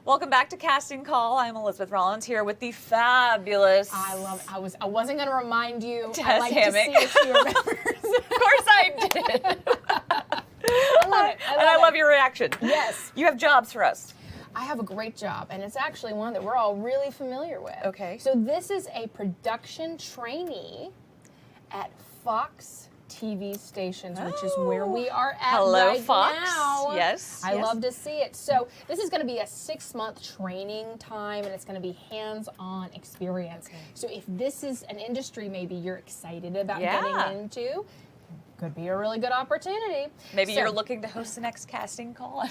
Welcome back to Casting Call. I'm Elizabeth Rollins here with the fabulous. I wasn't going to remind you. Tess I like Hammock. to see if she remembers. Of course I did. I love it. And I love your reaction. Yes. You have jobs for us. I have a great job, and it's actually one that we're all really familiar with. Okay. So this is a production trainee at Fox TV stations, which is where we are at Hello, right Fox. now. Yes. I love to see it. So this is going to be a 6-month training time, and it's going to be hands-on experience. So if this is an industry maybe you're excited about getting into, could be a really good opportunity. Maybe So- you're looking to host the next Casting Call.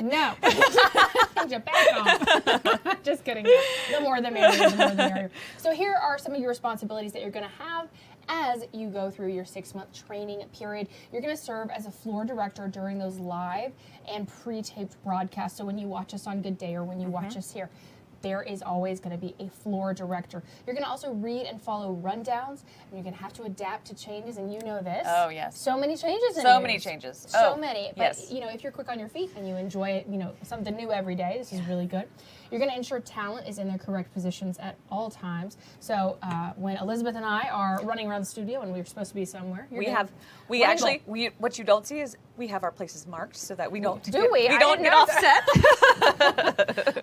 No. Back off. Just kidding. The more the merrier, the more the merrier. So here are some of your responsibilities that you're going to have as you go through your 6-month training period. You're going to serve as a floor director during those live and pre-taped broadcasts. So when you watch us on Good Day or when you watch us here, there is always going to be a floor director. You're going to also read and follow rundowns, and you're going to have to adapt to changes, and you know this. Oh, yes. So many changes in So news. many changes. So Oh, many. But, yes. you know, if you're quick on your feet and you enjoy, something new every day, this is really good. You're going to ensure talent is in their correct positions at all times. So when Elizabeth and I are running around the studio and we're supposed to be somewhere, what you don't see is we have our places marked so that we don't we don't get offset.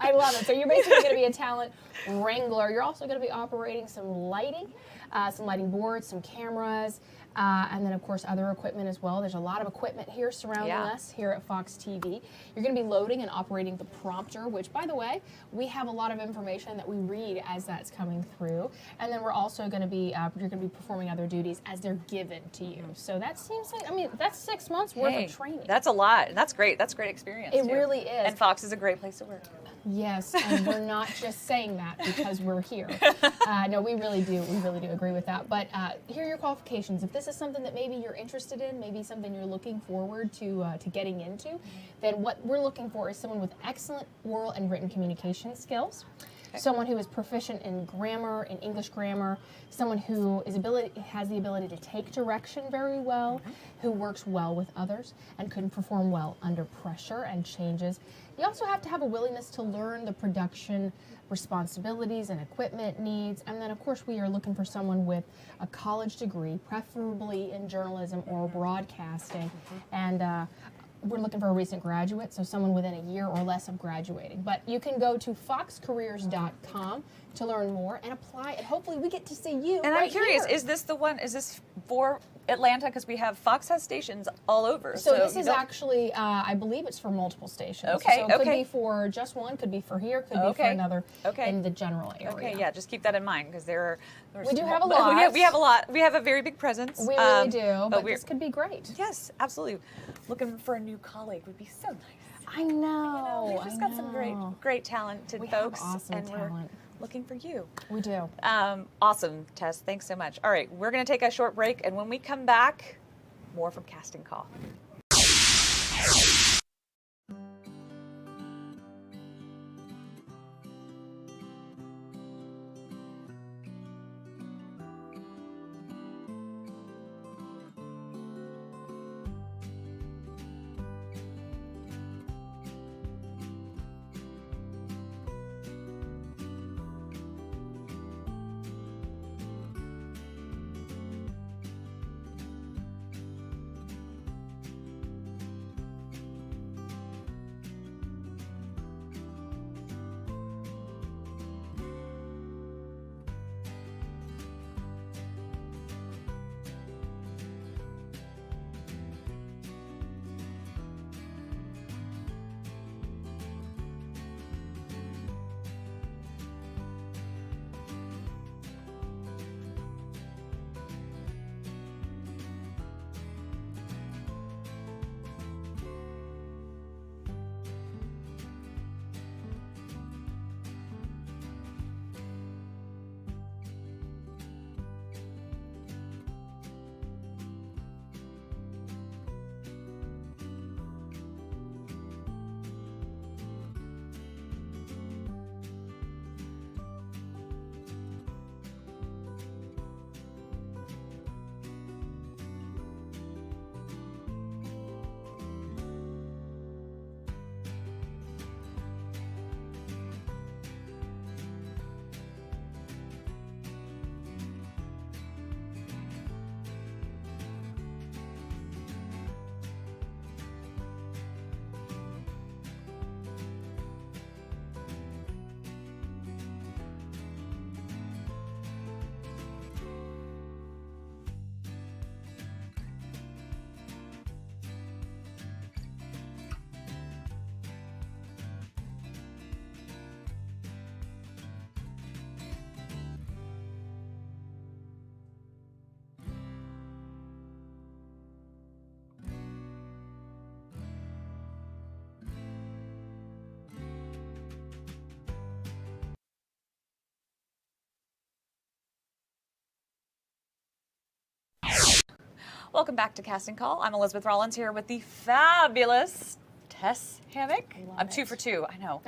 I love it. So you're basically going to be a talent wrangler. You're also going to be operating some lighting boards, some cameras, and then, of course, other equipment as well. There's a lot of equipment here surrounding us here at Fox TV. You're going to be loading and operating the prompter, which, by the way, we have a lot of information that we read as that's coming through. And then we're also going to be, you're going to be performing other duties as they're given to you. So that seems like, that's 6 months worth of training. That's a lot. And that's great. That's great experience. It too. really is. And Fox is a great place to work. Yes, and we're not just saying that because we're here. No, we really do. We really do agree with that. But here are your qualifications. If this is something that maybe you're interested in, maybe something you're looking forward to getting into, then what we're looking for is someone with excellent oral and written communication skills. Someone who is proficient in grammar, in English grammar, someone who has the ability to take direction very well, who works well with others, and can perform well under pressure and changes. You also have to have a willingness to learn the production responsibilities and equipment needs. And then, of course, we are looking for someone with a college degree, preferably in journalism or broadcasting. And we're looking for a recent graduate, so someone within a year or less of graduating. But you can go to foxcareers.com to learn more and apply, and hopefully we get to see you. And right I'm curious, here. is this for Atlanta? Because Fox has stations all over. So this is actually, I believe it's for multiple stations. Okay, So it could be for just one, could be for here, could be for another in the general area. Okay, yeah, just keep that in mind because We do have a lot. We have a lot. We have a very big presence. We really do, but this could be great. Yes, absolutely. Looking for a new colleague would be so nice. I know. We've just got some great talented folks, have awesome and talent. we're looking for you. We do. Awesome, Tess. Thanks so much. All right, we're going to take a short break, and when we come back, more from Casting Call. Welcome back to Casting Call. I'm Elizabeth Rollins here with the fabulous Tess Hammock. I'm 2 for 2, I know.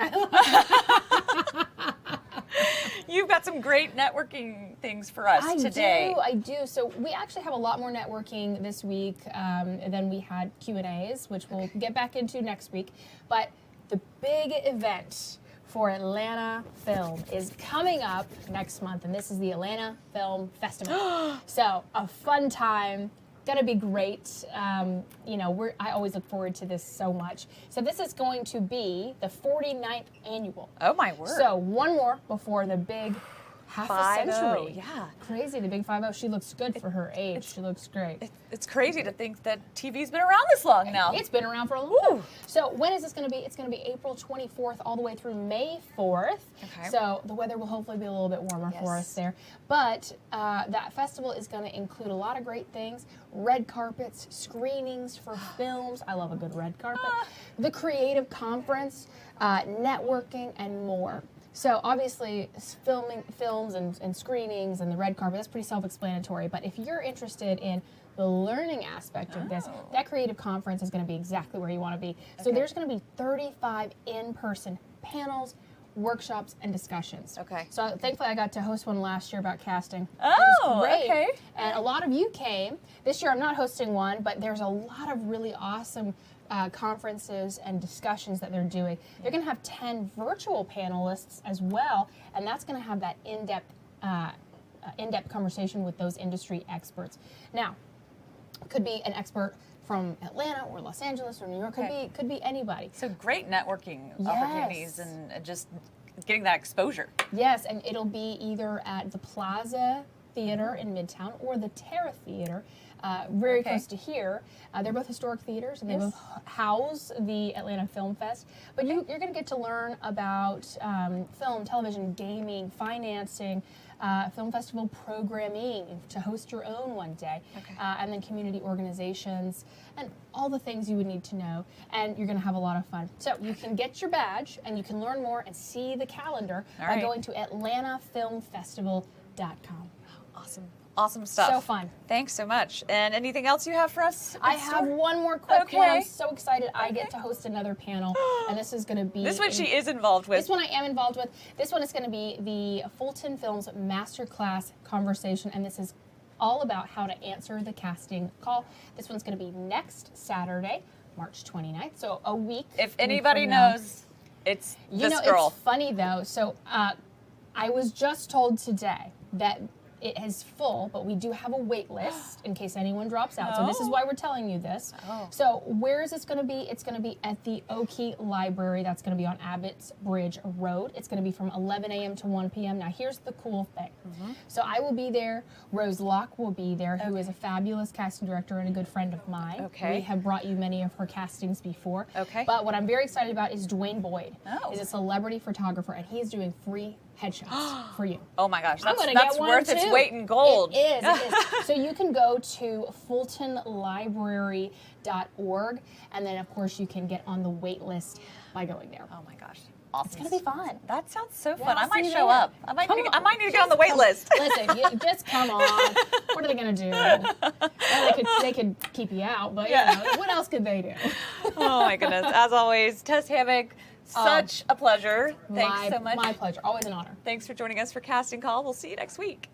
You've got some great networking things for us today. I do. So we actually have a lot more networking this week than we had Q&As, which we'll get back into next week. But the big event for Atlanta Film is coming up next month, and this is the Atlanta Film Festival. So a fun time. Gonna be great. You know, I always look forward to this so much. So this is going to be the 49th annual. Oh my word. So one more before the big half a century. Yeah. Crazy, the big 5-0. She looks good for her age. She looks great. It's crazy to think that TV's been around this long now. It's been around for a long time. So when is this going to be? It's going to be April 24th all the way through May 4th. Okay. So the weather will hopefully be a little bit warmer for us there. But that festival is going to include a lot of great things. Red carpets, screenings for films. I love a good red carpet. The creative conference, networking, and more. So obviously, filming films and screenings and the red carpet, that's pretty self-explanatory. But if you're interested in the learning aspect of this, that creative conference is going to be exactly where you want to be. So there's going to be 35 in-person panels, workshops, and discussions. Okay. So thankfully, I got to host one last year about casting. Oh, it was great. okay. And a lot of you came. This year, I'm not hosting one, but there's a lot of really awesome conferences and discussions that they're doing. They're going to have 10 virtual panelists as well, and that's going to have that in-depth conversation with those industry experts. Now, could be an expert from Atlanta or Los Angeles or New York. Could be anybody. So great networking opportunities and just getting that exposure. Yes, and it'll be either at the Plaza Theater in Midtown or the Terra Theater, very close to here. They're both historic theaters, and they both house the Atlanta Film Fest. But you're going to get to learn about film, television, gaming, financing, film festival programming to host your own one day, and then community organizations, and all the things you would need to know. And you're going to have a lot of fun. So you can get your badge, and you can learn more and see the calendar by going to atlantafilmfestival.com. Awesome. Awesome stuff. So fun. Thanks so much. And anything else you have for us? I have one more quick one. I'm so excited. I get to host another panel, and this is going to be... This one she is involved with. This one I am involved with. This one is going to be the Fulton Films Masterclass Conversation, and this is all about how to answer the casting call. This one's going to be next Saturday, March 29th, so a week. If anybody knows, it's this girl. It's funny, though. So I was just told today that it is full, but we do have a wait list in case anyone drops out. So this is why we're telling you this. So where is this going to be? It's going to be at the Oakey Library. That's going to be on Abbott's Bridge Road. It's going to be from 11 a.m. to 1 p.m. Now, here's the cool thing. So I will be there. Rose Locke will be there, who is a fabulous casting director and a good friend of mine. We have brought you many of her castings before. But what I'm very excited about is Dwayne Boyd. Is a celebrity photographer, and he is doing free headshots for you. Oh my gosh, that's worth its weight in gold. It is. So you can go to fultonlibrary.org, and then of course you can get on the wait list by going there. Oh my gosh. Awesome. It's going to be fun. That sounds so fun. I might show up. I might need to get on the wait list. Listen, just come on. What are they going to do? Well, they could keep you out, but you know, what else could they do? Oh my goodness. As always, Tess Hammock, such a pleasure. Thanks so much. My pleasure. Always an honor. Thanks for joining us for Casting Call. We'll see you next week.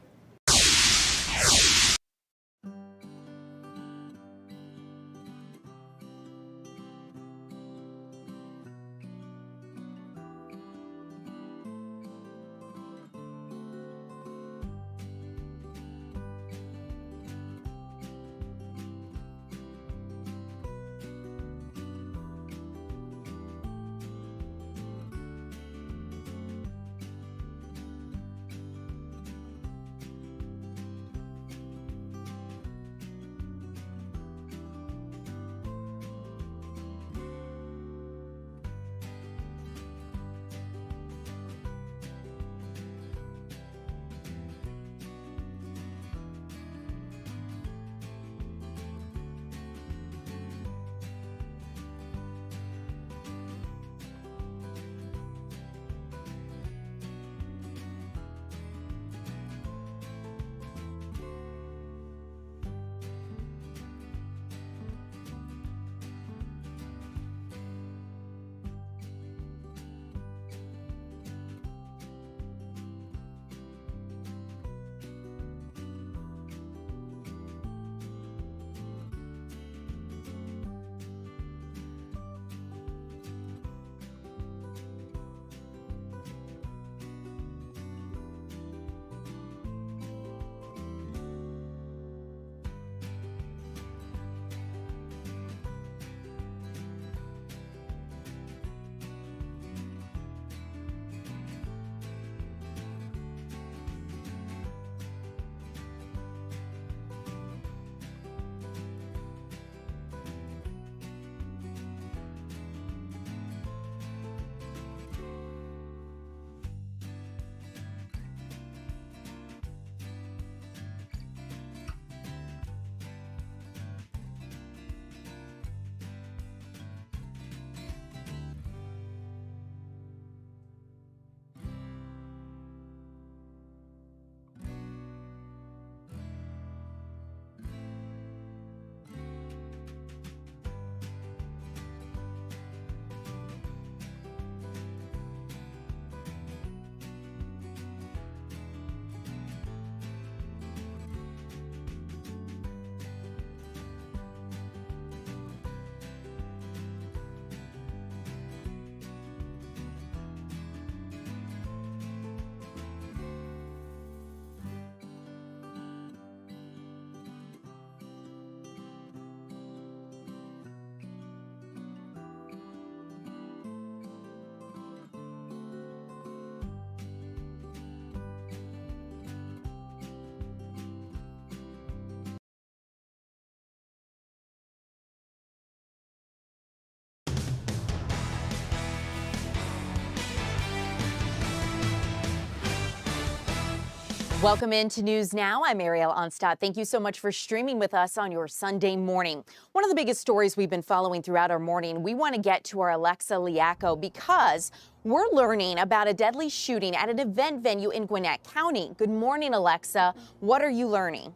Welcome into News Now. I'm Ariel Onstadt. Thank you so much for streaming with us on your Sunday morning. One of the biggest stories we've been following throughout our morning, we want to get to our Alexa Liacco because we're learning about a deadly shooting at an event venue in Gwinnett County. Good morning, Alexa. What are you learning?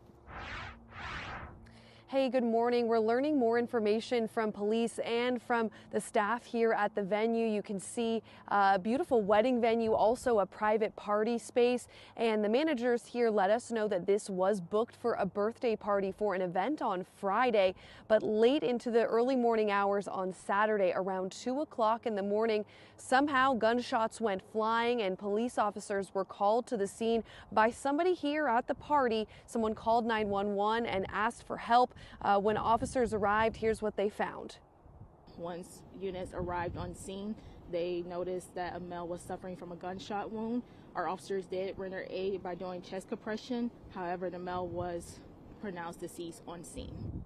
Hey, good morning. We're learning more information from police and from the staff here at the venue. You can see a beautiful wedding venue, also a private party space. And the managers here let us know that this was booked for a birthday party for an event on Friday. But late into the early morning hours on Saturday, around 2 o'clock in the morning, somehow gunshots went flying and police officers were called to the scene by somebody here at the party. Someone called 911 and asked for help. When officers arrived, here's what they found. Once units arrived on scene, they noticed that a male was suffering from a gunshot wound. Our officers did render aid by doing chest compression. However, the male was pronounced deceased on scene.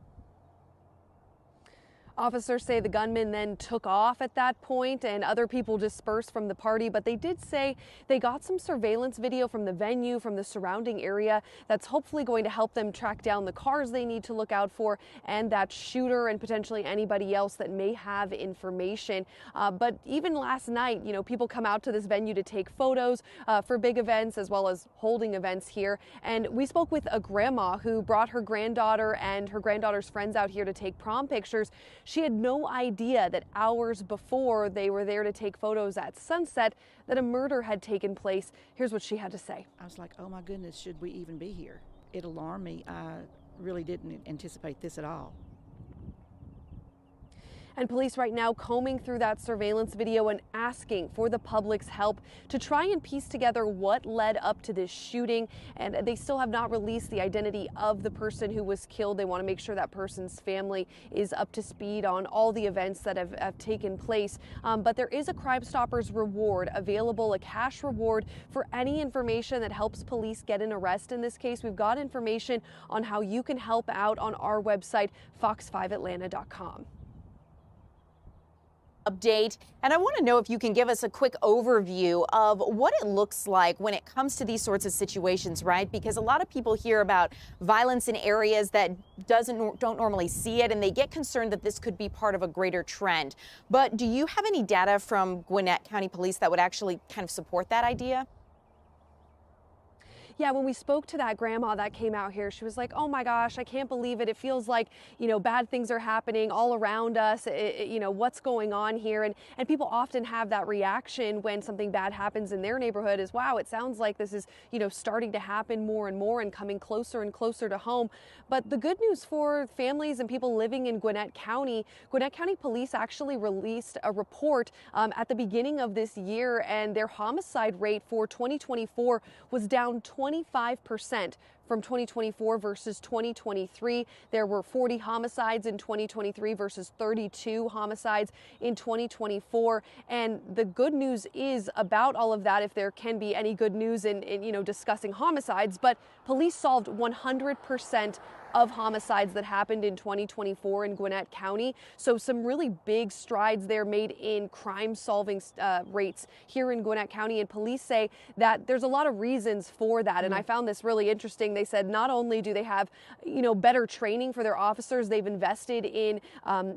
Officers say the gunman then took off at that point and other people dispersed from the party, but they did say they got some surveillance video from the venue, from the surrounding area, that's hopefully going to help them track down the cars they need to look out for and that shooter and potentially anybody else that may have information. But even last night, you know, people come out to this venue to take photos for big events as well as holding events here. And we spoke with a grandma who brought her granddaughter and her granddaughter's friends out here to take prom pictures. She had no idea that hours before they were there to take photos at sunset that a murder had taken place. Here's what she had to say. I was like, oh my goodness, should we even be here? It alarmed me. I really didn't anticipate this at all. And police right now combing through that surveillance video and asking for the public's help to try and piece together what led up to this shooting. And they still have not released the identity of the person who was killed. They want to make sure that person's family is up to speed on all the events that have taken place. But there is a Crime Stoppers reward available, a cash reward for any information that helps police get an arrest in this case. We've got information on how you can help out on our website, fox5atlanta.com. Update, and I want to know if you can give us a quick overview of what it looks like when it comes to these sorts of situations, right? Because a lot of people hear about violence in areas that don't normally see it, and they get concerned that this could be part of a greater trend. But do you have any data from Gwinnett County Police that would actually kind of support that idea? Yeah, when we spoke to that grandma that came out here, she was like, oh my gosh, I can't believe it. It feels like, you know, bad things are happening all around us. You know, what's going on here? And people often have that reaction when something bad happens in their neighborhood is, wow, it sounds like this is, you know, starting to happen more and more and coming closer and closer to home. But the good news for families and people living in Gwinnett County Police actually released a report at the beginning of this year, and their homicide rate for 2024 was down 25% from 2024 versus 2023. There were 40 homicides in 2023 versus 32 homicides in 2024. And the good news is about all of that, if there can be any good news in you know, discussing homicides, but police solved 100% of homicides that happened in 2024 in Gwinnett County. So some really big strides there made in crime solving rates here in Gwinnett County. And police say that there's a lot of reasons for that. And I found this really interesting. They said not only do they have, you know, better training for their officers, they've invested in,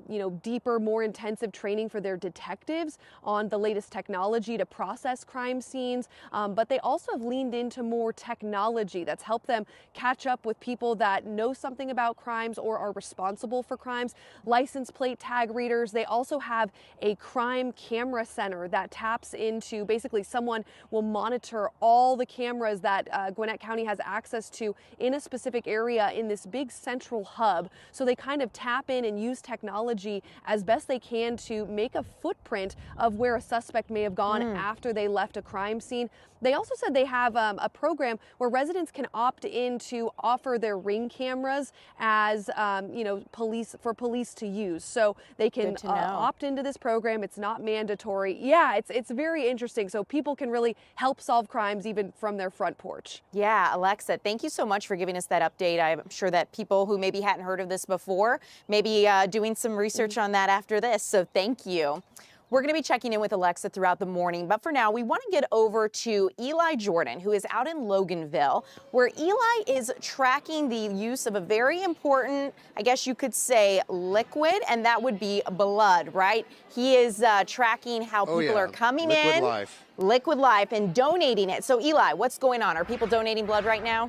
you know, deeper, more intensive training for their detectives on the latest technology to process crime scenes. But they also have leaned into more technology that's helped them catch up with people that know something about crimes or are responsible for crimes. License plate tag readers. They also have a crime camera center that taps into, basically someone will monitor all the cameras that Gwinnett County has access to in a specific area in this big central hub. So they kind of tap in and use technology as best they can to make a footprint of where a suspect may have gone after they left a crime scene. They also said they have a program where residents can opt in to offer their Ring cameras as, you know, police to use. So they can opt into this program. It's not mandatory. Yeah, it's very interesting. So people can really help solve crimes even from their front porch. Yeah, Alexa, thank you so much for giving us that update. I'm sure that people who maybe hadn't heard of this before may be doing some research on that after this. So thank you. We're going to be checking in with Alexa throughout the morning, but for now, we want to get over to Eli Jordan, who is out in Loganville, where Eli is tracking the use of a very important, I guess you could say, liquid, and that would be blood, right? He is tracking how people are coming in. Liquid Life, and donating it. So, Eli, what's going on? Are people donating blood right now?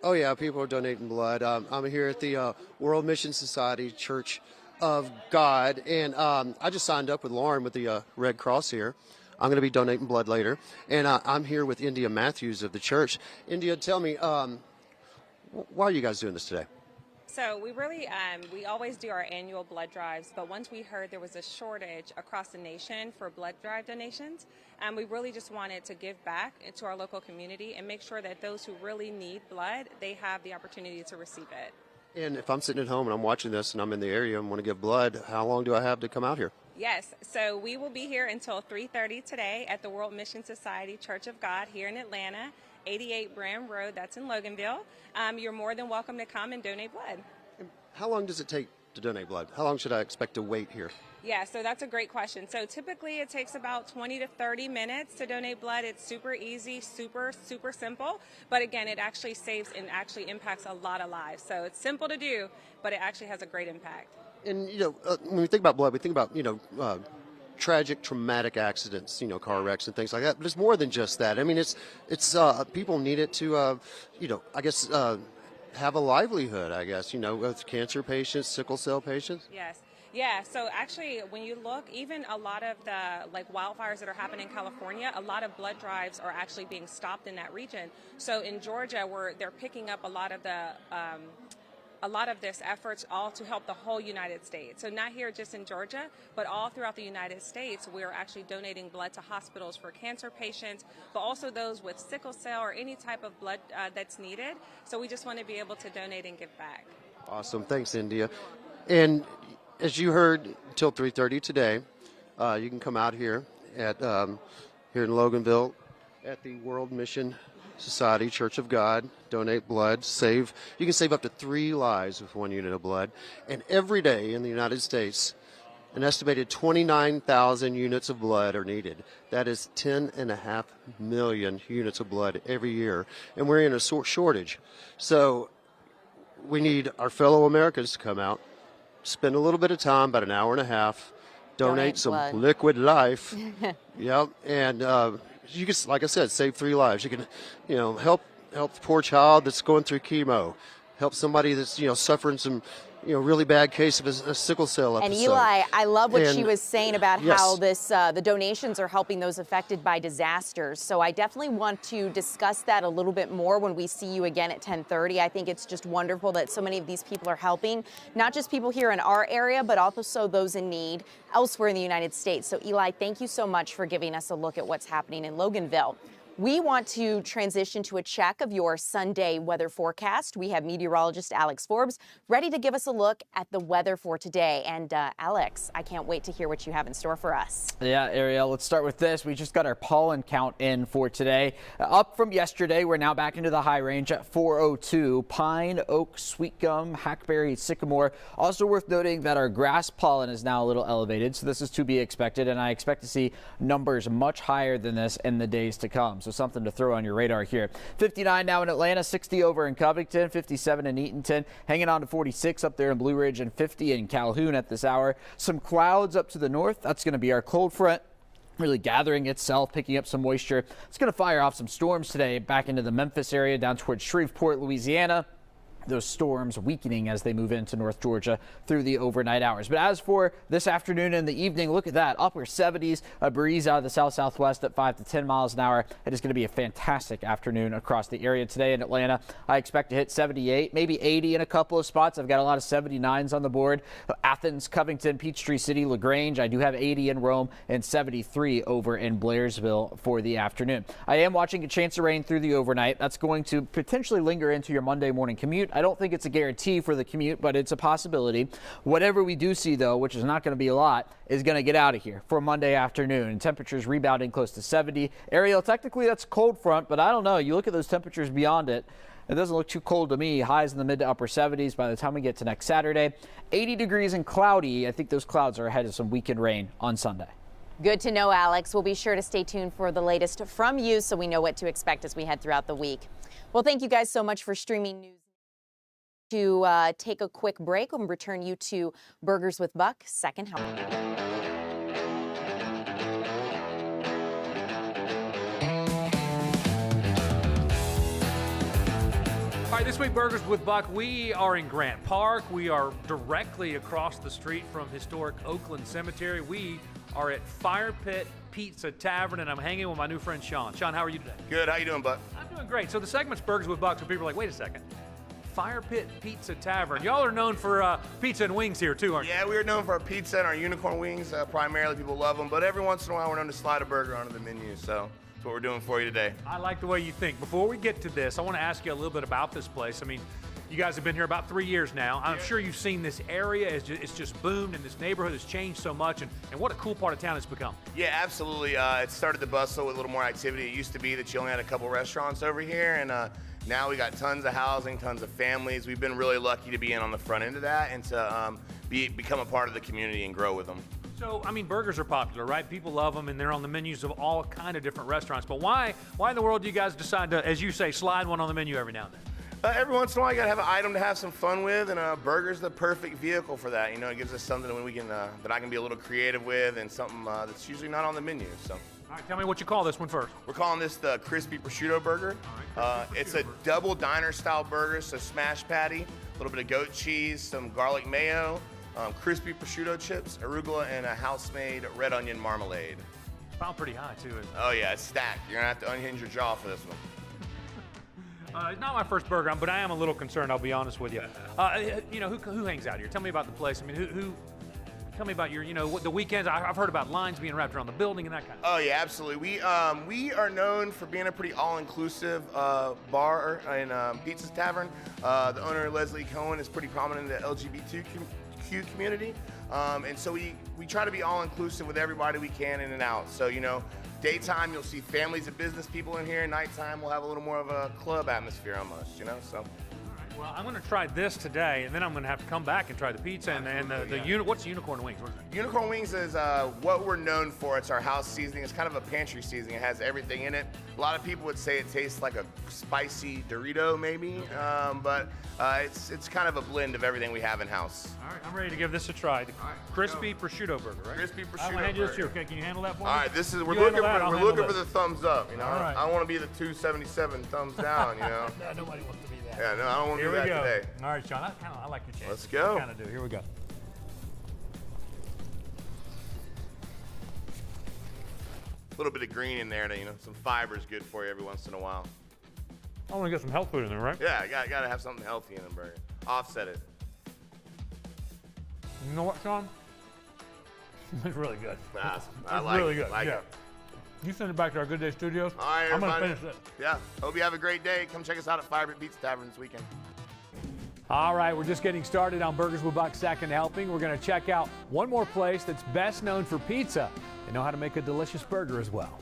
Oh, yeah, people are donating blood. I'm here at the World Mission Society Church of God, and I just signed up with Lauren with the Red Cross here. I'm going to be donating blood later, and I'm here with India Matthews of the church. India, tell me, why are you guys doing this today? So we really, we always do our annual blood drives, but once we heard there was a shortage across the nation for blood drive donations, we really just wanted to give back to our local community and make sure that those who really need blood, they have the opportunity to receive it. And if I'm sitting at home and I'm watching this and I'm in the area and want to give blood, how long do I have to come out here? Yes, so we will be here until 3:30 today at the World Mission Society Church of God here in Atlanta, 88 Brand Road, that's in Loganville. You're more than welcome to come and donate blood. How long does it take to donate blood? How long should I expect to wait here? Yeah, so that's a great question. So typically it takes about 20 to 30 minutes to donate blood. It's super easy, super simple. But again, it actually saves and actually impacts a lot of lives. So it's simple to do, but it actually has a great impact. And, when we think about blood, we think about, tragic, traumatic accidents, car wrecks and things like that. But it's more than just that. I mean, it's people need it to, have a livelihood, I guess, with cancer patients, sickle cell patients. Yes. Yeah, so actually, when you look, even a lot of the wildfires that are happening in California, a lot of blood drives are actually being stopped in that region. So in Georgia, they're picking up a lot of this efforts all to help the whole United States. So not here just in Georgia, but all throughout the United States, we're actually donating blood to hospitals for cancer patients, but also those with sickle cell or any type of blood that's needed. So we just want to be able to donate and give back. Awesome. Thanks, India. And as you heard, until 3:30 today, you can come out here at here in Loganville at the World Mission Society Church of God, donate blood, save. You can save up to 3 lives with 1 unit of blood. And every day in the United States, an estimated 29,000 units of blood are needed. That is 10.5 million units of blood every year. And we're in a shortage. So we need our fellow Americans to come out, spend a little bit of time, about an hour and a half, donate some blood. Liquid Life. Yep. And you can, like I said, save 3 lives. You can, help the poor child that's going through chemo, help somebody that's, suffering some, really bad case of a sickle cell episode. And Eli, I love what she was saying about how the donations are helping those affected by disasters. So I definitely want to discuss that a little bit more when we see you again at 10:30. I think it's just wonderful that so many of these people are helping, not just people here in our area, but also those in need elsewhere in the United States. So Eli, thank you so much for giving us a look at what's happening in Loganville. We want to transition to a check of your Sunday weather forecast. We have meteorologist Alex Forbes ready to give us a look at the weather for today. And Alex, I can't wait to hear what you have in store for us. Yeah, Ariel, let's start with this. We just got our pollen count in for today. Up from yesterday, we're now back into the high range at 402. Pine, oak, sweet gum, hackberry, sycamore. Also worth noting that our grass pollen is now a little elevated, so this is to be expected, and I expect to see numbers much higher than this in the days to come. So something to throw on your radar here. 59 now in Atlanta, 60 over in Covington, 57 in Eatonton, hanging on to 46 up there in Blue Ridge, and 50 in Calhoun at this hour. Some clouds up to the north. That's going to be our cold front, really gathering itself, picking up some moisture. It's going to fire off some storms today back into the Memphis area down towards Shreveport, Louisiana. Those storms weakening as they move into North Georgia through the overnight hours. But as for this afternoon and the evening, look at that. Upper 70s, a breeze out of the south-southwest at 5 to 10 miles an hour. It is going to be a fantastic afternoon across the area today in Atlanta. I expect to hit 78, maybe 80 in a couple of spots. I've got a lot of 79s on the board. Athens, Covington, Peachtree City, LaGrange. I do have 80 in Rome and 73 over in Blairsville for the afternoon. I am watching a chance of rain through the overnight. That's going to potentially linger into your Monday morning commute. I don't think it's a guarantee for the commute, but it's a possibility. Whatever we do see, though, which is not going to be a lot, is going to get out of here for Monday afternoon. Temperatures rebounding close to 70. Ariel, technically that's a cold front, but I don't know. You look at those temperatures beyond it, It doesn't look too cold to me. Highs in the mid to upper 70s by the time we get to next Saturday. 80 degrees and cloudy. I think those clouds are ahead of some weekend rain on Sunday. Good to know, Alex. We'll be sure to stay tuned for the latest from you so we know what to expect as we head throughout the week. Well, thank you guys so much for streaming news. To take a quick break and return you to Burgers with Buck, second helping. All right, this week, Burgers with Buck, we are in Grant Park. We are directly across the street from historic Oakland Cemetery. We are at Fire Pit Pizza Tavern, and I'm hanging with my new friend, Sean. Sean, how are you today? Good. How you doing, Buck? I'm doing great. So the segment's Burgers with Buck, so people are like, wait a second. Fire Pit Pizza Tavern. Y'all are known for pizza and wings here, too, aren't you? Yeah, we are known for our pizza and our unicorn wings. Primarily, people love them, but every once in a while, we're known to slide a burger onto the menu, so that's what we're doing for you today. I like the way you think. Before we get to this, I want to ask you a little bit about this place. I mean, you guys have been here about 3 years now. I'm sure you've seen this area. It's just boomed, and this neighborhood has changed so much, and what a cool part of town it's become. Yeah, absolutely. It started to bustle with a little more activity. It used to be that you only had a couple restaurants over here, and now we got tons of housing, tons of families. We've been really lucky to be in on the front end of that and to become a part of the community and grow with them. So, I mean, burgers are popular, right? People love them, and they're on the menus of all kind of different restaurants. But why in the world do you guys decide to, as you say, slide one on the menu every now and then? Every once in a while, you gotta have an item to have some fun with, and burger's the perfect vehicle for that. You know, it gives us something that we can that I can be a little creative with, and something that's usually not on the menu. So. All right, tell me what you call this one first. We're calling this the crispy prosciutto burger. It's a double diner style burger, so smash patty, a little bit of goat cheese, some garlic mayo, crispy prosciutto chips, arugula, and a house-made red onion marmalade. Found pretty high too, isn't it? Oh yeah, it's stacked. You're gonna have to unhinge your jaw for this one. It's not my first burger, but I am a little concerned, I'll be honest with you. You know, who hangs out here? Tell me about the place. I mean, who tell me about your, you know, the weekends. I've heard about lines being wrapped around the building and that kind of stuff. Oh yeah, absolutely. We are known for being a pretty all-inclusive bar and pizza tavern. The owner, Leslie Cohen, is pretty prominent in the LGBTQ community. And so we try to be all-inclusive with everybody we can in and out. So, you know, daytime, you'll see families and business people in here. Nighttime, we'll have a little more of a club atmosphere almost, you know, so. Well, I'm going to try this today, and then I'm going to have to come back and try the pizza what's unicorn wings? What is it? Unicorn wings is what we're known for. It's our house seasoning. It's kind of a pantry seasoning. It has everything in it. A lot of people would say it tastes like a spicy Dorito, maybe, but it's kind of a blend of everything we have in house. All right, I'm ready to give this a try. The crispy prosciutto burger, right? Crispy prosciutto I'm going to hand you this here. Okay, can you handle that for me? All right, we're looking for the thumbs up. You know, all right. I want to be the 277 thumbs down. You know. No, nobody wants to be that. Yeah, no, I don't want to do that today. All right, Sean, I like your chance. Let's go. Kind of do. Here we go. A little bit of green in there, you know, some fiber is good for you every once in a while. I want to get some health food in there, right? Yeah, got to have something healthy in the burger. Offset it. You know what, Sean? It's really good. I like really it. good. Like yeah. it. You send it back to our Good Day Studios. All right, I'm going to everybody. finish it. Yeah. Hope you have a great day. Come check us out at Fire Pit Pizza Tavern this weekend. All right, we're just getting started on Burgers with Buck's Second Helping. We're going to check out one more place that's best known for pizza. They know how to make a delicious burger as well.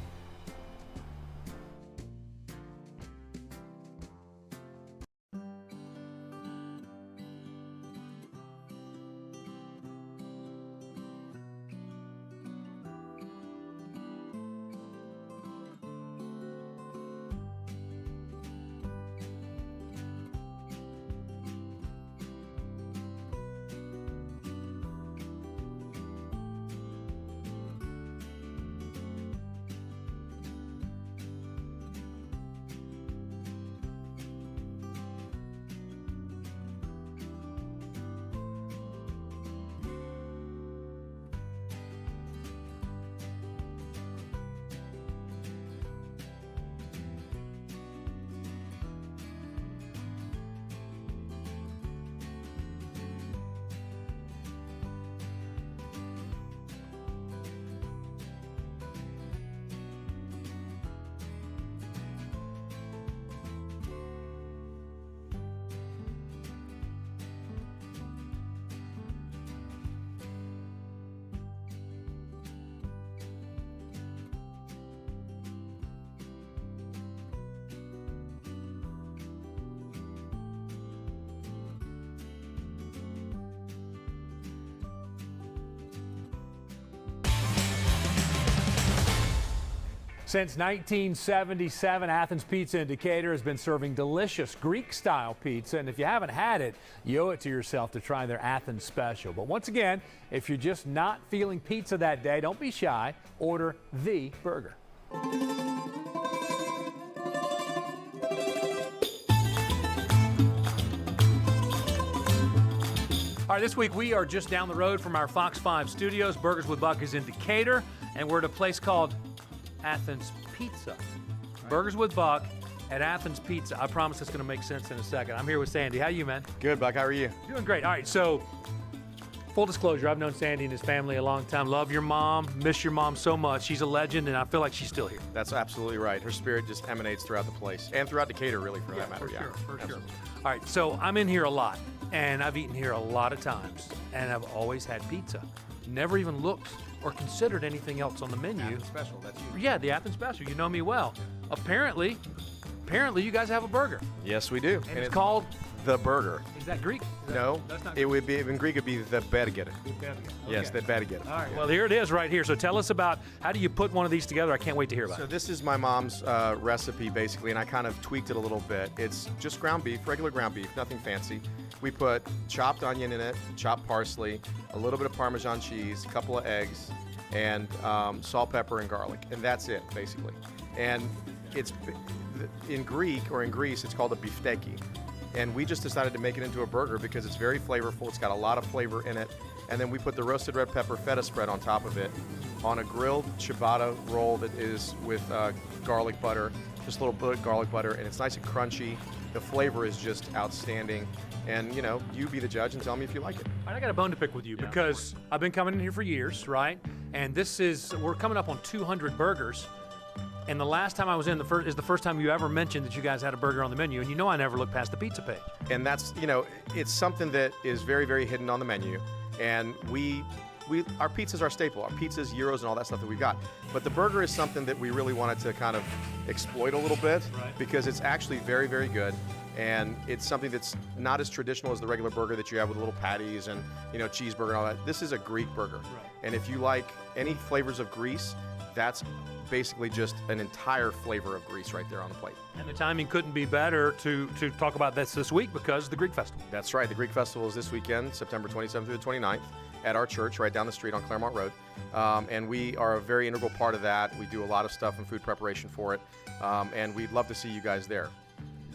Since 1977, Athens Pizza in Decatur has been serving delicious Greek-style pizza, and if you haven't had it, you owe it to yourself to try their Athens special. But once again, if you're just not feeling pizza that day, don't be shy. Order the burger. All right, this week we are just down the road from our Fox 5 studios. Burgers with Buck is in Decatur, and we're at a place called Athens Pizza. Right. Burgers with Buck at Athens Pizza. I promise it's going to make sense in a second. I'm here with Sandy. How are you, man? Good, Buck. How are you? Doing great. All right, so full disclosure, I've known Sandy and his family a long time. Love your mom. Miss your mom so much. She's a legend, and I feel like she's still here. That's absolutely right. Her spirit just emanates throughout the place, and throughout Decatur, really, for that matter. For sure. All right, so I'm in here a lot, and I've eaten here a lot of times, and I've always had pizza. Never even looked or considered anything else on the menu. Athens special, that's you. Yeah, the Athens special. You know me well. Apparently you guys have a burger. Yes, we do. And it's called the burger. Is that Greek? No, that's not it would be in Greek. It'd be the burger. Okay. Yes, the burger. All right. Well, here it is right here. So tell us about how do you put one of these together? I can't wait to hear about So it. this is my mom's recipe, basically, and I kind of tweaked it a little bit. It's just ground beef, regular ground beef, nothing fancy. We put chopped onion in it, chopped parsley, a little bit of Parmesan cheese, a couple of eggs, and salt, pepper, and garlic, and that's it, basically. And it's in Greek or in Greece, it's called a beefsteaki. And we just decided to make it into a burger because it's very flavorful. It's got a lot of flavor in it. And then we put the roasted red pepper feta spread on top of it on a grilled ciabatta roll that is with garlic butter, just a little bit of garlic butter, and it's nice and crunchy. The flavor is just outstanding. And, you know, you be the judge and tell me if you like it. All right, I got a bone to pick with you because I've been coming in here for years, right? And we're coming up on 200 burgers. And the last time I was in, is the first time you ever mentioned that you guys had a burger on the menu. And you know I never look past the pizza page. And that's, you know, it's something that is very, very hidden on the menu. And our pizza's our staple. Our pizzas, gyros, and all that stuff that we've got. But the burger is something that we really wanted to kind of exploit a little bit because it's actually very, very good. And it's something that's not as traditional as the regular burger that you have with little patties and, you know, cheeseburger and all that. This is a Greek burger. Right. And if you like any flavors of Greece, that's basically just an entire flavor of Greece right there on the plate. And the timing couldn't be better to talk about this week because of the Greek Festival. That's right. The Greek Festival is this weekend, September 27th through the 29th, at our church right down the street on Claremont Road. And we are a very integral part of that. We do a lot of stuff in food preparation for it. And we'd love to see you guys there.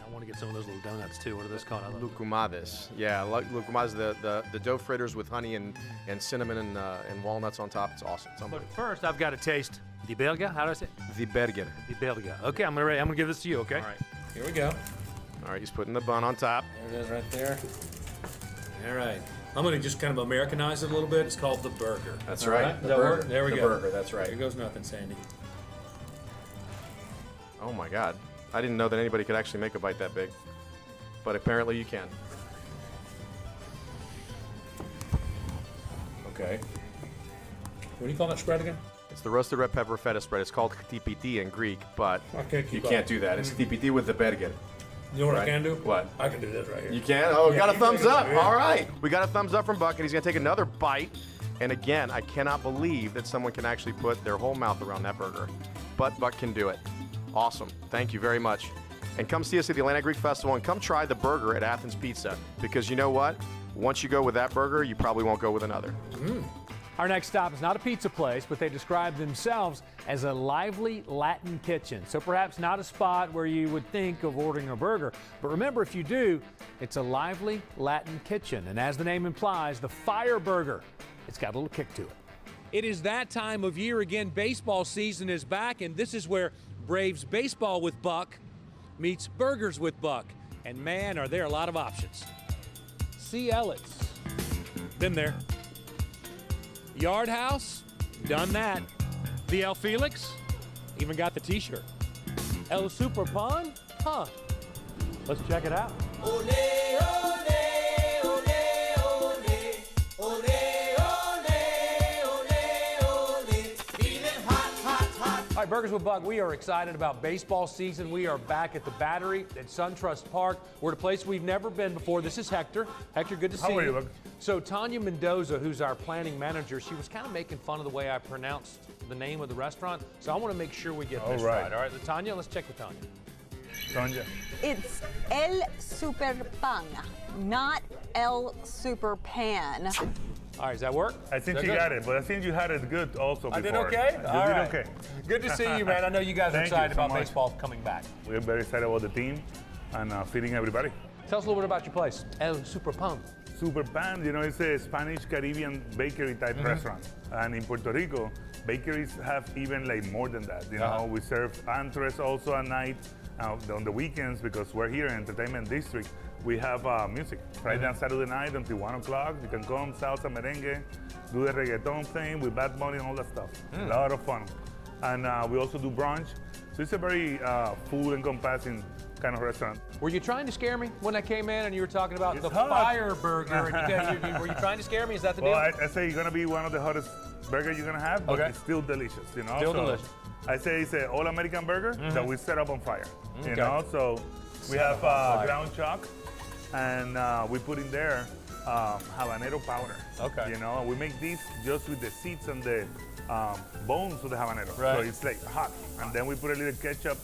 I want to get some of those little donuts too. What are those called? Lukumades. Yeah, lukumades, the dough fritters with honey and cinnamon and walnuts on top. It's awesome. It's but first, I've got to taste the burger. How do I say it? The burger. The burger. Okay, I'm gonna give this to you. Okay. All right. Here we go. All right, he's putting the bun on top. There it is, right there. All right. I'm gonna just kind of Americanize it a little bit. It's called the burger. That's right. Does that work? There we go. The burger. That's right. Here goes nothing, Sandy. Oh my God. I didn't know that anybody could actually make a bite that big, but apparently you can. Okay. What do you call that spread again? It's the roasted red pepper feta spread. It's called chtipiti in Greek, but you can't do that. It's chtipiti with the burger. You know what I can do? What? I can do this right here. You can? Oh, we got a thumbs up. Yeah. All right. We got a thumbs up from Buck, and he's going to take another bite. And again, I cannot believe that someone can actually put their whole mouth around that burger. But Buck can do it. Awesome. Thank you very much. And come see us at the Atlanta Greek Festival and come try the burger at Athens Pizza. Because you know what? Once you go with that burger, you probably won't go with another. Our next stop is not a pizza place, but they describe themselves as a lively Latin kitchen. So perhaps not a spot where you would think of ordering a burger. But remember, if you do, it's a lively Latin kitchen. And as the name implies, the fire burger, it's got a little kick to it. It is that time of year again. Baseball season is back, and this is where Braves baseball with Buck meets burgers with Buck. And man, are there a lot of options. C. Elliot's, been there. Yard House, done that. The El Felix, even got the t-shirt. El Super Pond, huh? Let's check it out. Ole, ole, ole, ole, ole, ole, ole, ole. Feeling hot, hot, hot. All right, Burgers with Buck, we are excited about baseball season. We are back at the Battery at SunTrust Park. We're at a place we've never been before. This is Hector. Hector, good to see you. How are you, Buck? So Tanya Mendoza, who's our planning manager, she was kind of making fun of the way I pronounced the name of the restaurant. So I want to make sure we get this right. All right, Tanya, let's check with Tanya. Tanya. It's El Super Pan, not El Super Pan. All right, does that work? I think you got it, but I think you had it good also before. I did okay? You All did right. okay. Good to see you, man. I know you guys are excited about baseball coming back. We're very excited about the team and feeding everybody. Tell us a little bit about your place, El Super Pan. Super Pan, you know, it's a Spanish Caribbean bakery type restaurant. And in Puerto Rico, bakeries have even like more than that. You know, we serve entrees also at night, on the weekends, because we're here in Entertainment District. We have music Friday and Saturday night until 1 o'clock. You can come, salsa, merengue, do the reggaeton thing with Bad Bunny and all that stuff. A lot of fun. And we also do brunch. So it's a very food encompassing kind of restaurant. Were you trying to scare me when I came in and you were talking about the fire burger? And were you trying to scare me? Is that the deal? Well, I say it's going to be one of the hottest burgers you're going to have, but it's still delicious. You know? Still delicious. I say it's an all-American burger that we set up on fire. Okay. You know, so we have ground chuck, and we put in there habanero powder. Okay. You know, we make these just with the seeds and the bones of the habanero. Right. So it's like hot. And then we put a little ketchup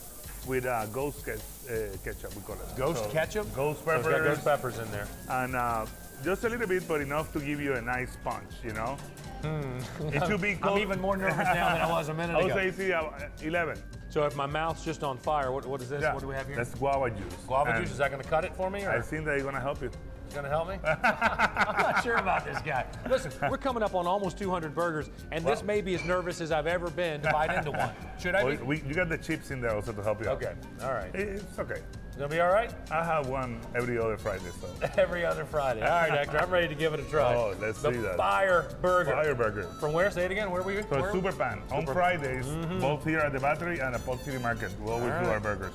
with ghost ketchup, we call it. Ghost ketchup? Ghost So peppers. it's got ghost peppers in there. And just a little bit, but enough to give you a nice punch, you know? It should be cold. I'm even more nervous now than I was a minute ago. I would say it's 11. So if my mouth's just on fire, what is this? Yeah. What do we have here? That's guava juice. Guava And juice, is that going to cut it for me? Or? I think that it's going to help you. It's going to help me? I'm not sure about this guy. Listen, we're coming up on almost 200 burgers, and this may be as nervous as I've ever been to bite into one. Should I be? You got the chips in there also to help you out. Okay, all right. It's okay. It's going to be all right? I have one every other Friday, so. Every other Friday. All right, Hector, I'm ready to give it a try. Oh, let's see that. The Fire Burger. Fire Burger. From where? Say it again. Where were you? So Super Pan. On Fridays, both here at the Battery and at Polk City Market. We always do our burgers.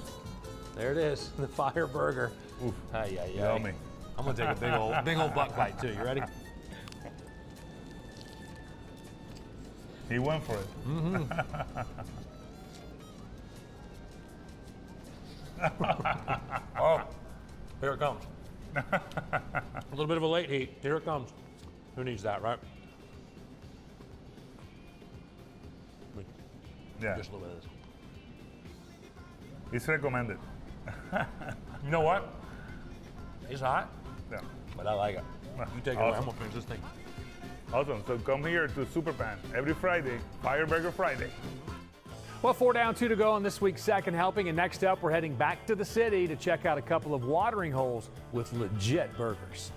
There it is, the Fire Burger. Oof. Yummy. I'm gonna take a big old buck bite too. You ready? He went for it. Oh, here it comes. A little bit of a late heat. Here it comes. Who needs that, right? Yeah. Just a little bit of this. It's recommended. You know what? It's hot. Yeah. But I like it. You take it away. I'm gonna finish this thing. Awesome. So come here to Super Pan every Friday, Fire Burger Friday. Well, 4 down, 2 to go on this week's second helping. And next up, we're heading back to the city to check out a couple of watering holes with legit burgers.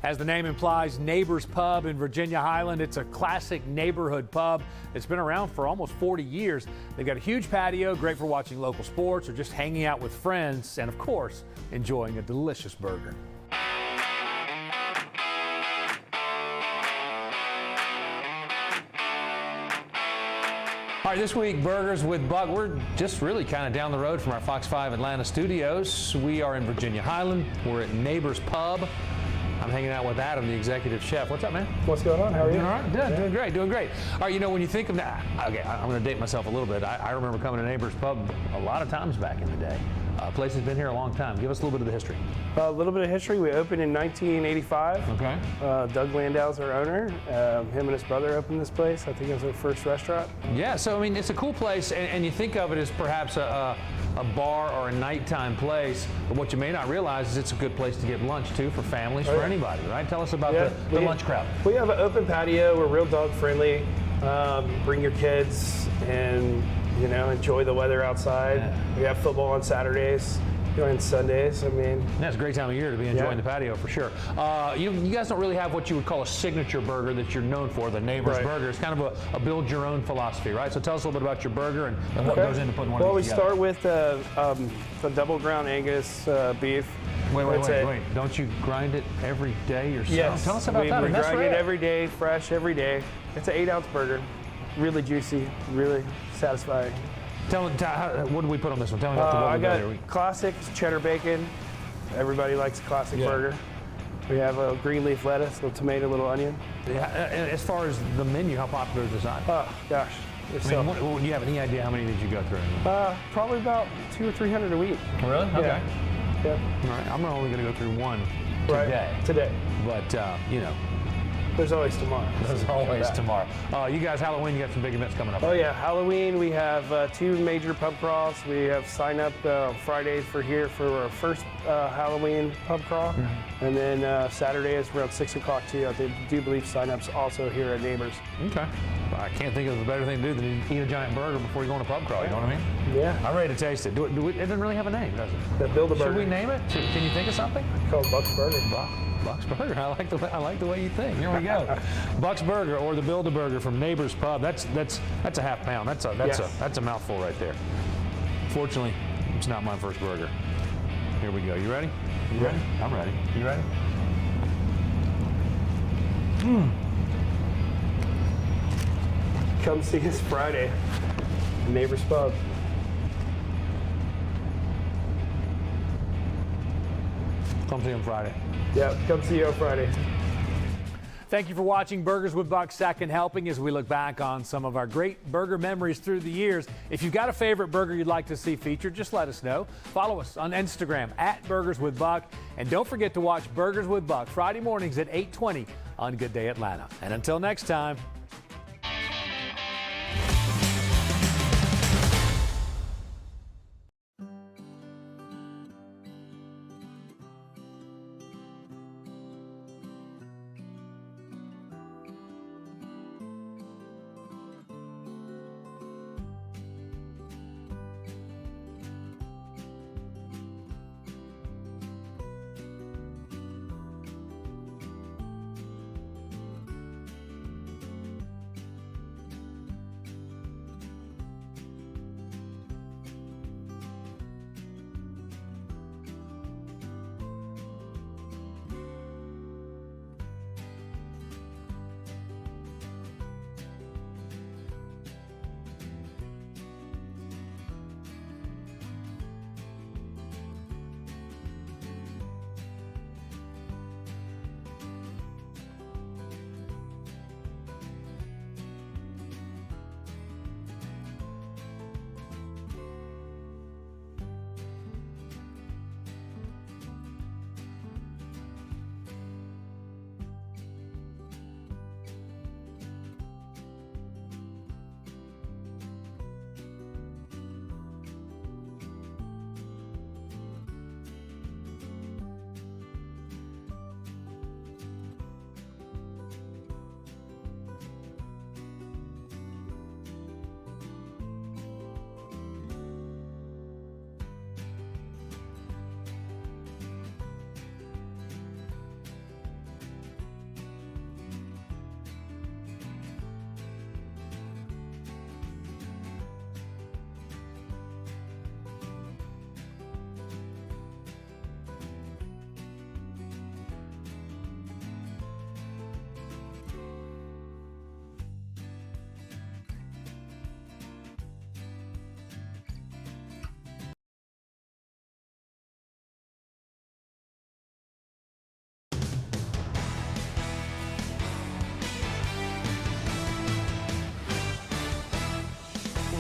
As the name implies, Neighbors Pub in Virginia Highland. It's a classic neighborhood pub. It's been around for almost 40 years. They've got a huge patio, great for watching local sports or just hanging out with friends, and of course, enjoying a delicious burger. All right, this week, Burgers with Buck. We're just really kind of down the road from our Fox 5 Atlanta studios. We are in Virginia Highland. We're at Neighbors Pub. I'm hanging out with Adam, the executive chef. What's up, man? What's going on? How are you? Doing all right? Doing great, doing great. All right, you know, when you think of that, okay, I'm going to date myself a little bit. I remember coming to Neighbors Pub a lot of times back in the day. Place has been here a long time. Give us a little bit of the history. A little bit of history. We opened in 1985. Okay. Doug Landau's our owner. Him and his brother opened this place. I think it was their first restaurant. Yeah, so I mean, it's a cool place, and you think of it as perhaps a bar or a nighttime place, but what you may not realize is it's a good place to get lunch too for families, for anybody, right? Tell us about the lunch crowd. We have an open patio. We're real dog friendly. Bring your kids and enjoy the weather outside. Yeah. We have football on Saturdays, on Sundays. I mean, that's a great time of year to be enjoying the patio for sure. You guys don't really have what you would call a signature burger that you're known for, the Neighbors Burger. It's kind of a build your own philosophy, right? So tell us a little bit about your burger and what goes into putting one of these together. Well, we start with the double ground Angus beef. Wait. Don't you grind it every day yourself? Yes. Tell us about that. We grind it every day, fresh every day. It's an 8-ounce burger. Really juicy, really satisfying. What do we put on this one? Tell me about the one. I got classic cheddar bacon. Everybody likes a classic burger. We have a green leaf lettuce, a little tomato, a little onion. Yeah, as far as the menu, how popular is this on? Oh, gosh. Do you have any idea how many did you go through? Probably about 200 or 300 a week. Really? Okay. Yeah. All right. I'm only going to go through one today. But, there's always tomorrow. There's always tomorrow. You guys, Halloween, you got some big events coming up. Oh, yeah. Halloween, we have 2 major pub crawls. We have sign up Friday for our first Halloween pub crawl. Mm-hmm. And then Saturday is around 6 o'clock, too. I do believe sign-ups also here at Neighbors. Okay. I can't think of a better thing to do than eat a giant burger before you go on a pub crawl. You know what I mean? Yeah. I'm ready to taste it. It doesn't really have a name, does it? The Build-A-Burger. Should we name it? Can you think of something? Called Buck's Burger. Buck's Burger. I like the way you think. Here we go. Buck's Burger or the Build-A-Burger from Neighbors Pub. That's a half pound. That's a mouthful right there. Fortunately, it's not my first burger. Here we go. You ready? You ready? I'm ready. You ready? Come see us Friday at Neighbors Pub. Come see him Friday. Yeah, come see you on Friday. Thank you for watching Burgers with Buck Second Helping as we look back on some of our great burger memories through the years. If you've got a favorite burger you'd like to see featured, just let us know. Follow us on Instagram at Burgers with Buck. And don't forget to watch Burgers with Buck Friday mornings at 8:20 on Good Day Atlanta. And until next time.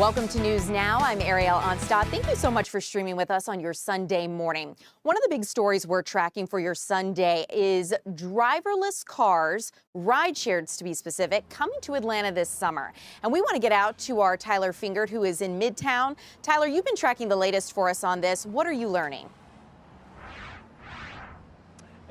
Welcome to News Now. I'm Ariel Onstadt. Thank you so much for streaming with us on your Sunday morning. One of the big stories we're tracking for your Sunday is driverless cars, ride-shared to be specific, coming to Atlanta this summer. And we want to get out to our Tyler Fingert, who is in Midtown. Tyler, you've been tracking the latest for us on this. What are you learning?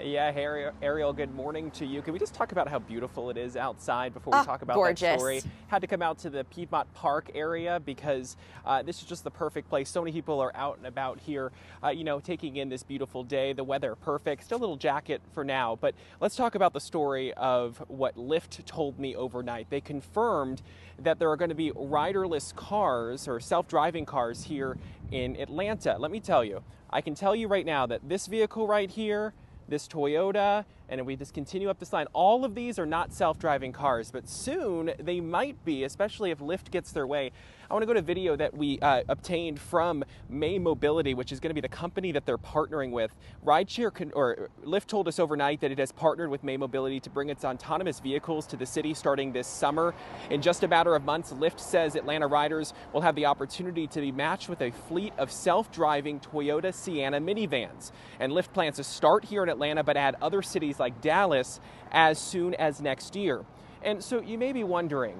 Yeah, hey, Ariel, good morning to you. Can we just talk about how beautiful it is outside before we talk about gorgeous. that story? Had to come out to the Piedmont Park area because this is just the perfect place. So many people are out and about here, you know, taking in this beautiful day. The weather perfect, still a little jacket for now. But let's talk about the story of what Lyft told me overnight. They confirmed that there are going to be riderless cars or self-driving cars here in Atlanta. Let me tell you, I can tell you right now that this vehicle right here, this Toyota, and we just continue up this line, all of these are not self-driving cars, but soon they might be, especially if Lyft gets their way. I want to go to video that we obtained from May Mobility, which is going to be the company that they're partnering with. Lyft told us overnight that it has partnered with May Mobility to bring its autonomous vehicles to the city starting this summer. In just a matter of months, Lyft says Atlanta riders will have the opportunity to be matched with a fleet of self-driving Toyota Sienna minivans. And Lyft plans to start here in Atlanta, but add other cities like Dallas as soon as next year. And so you may be wondering,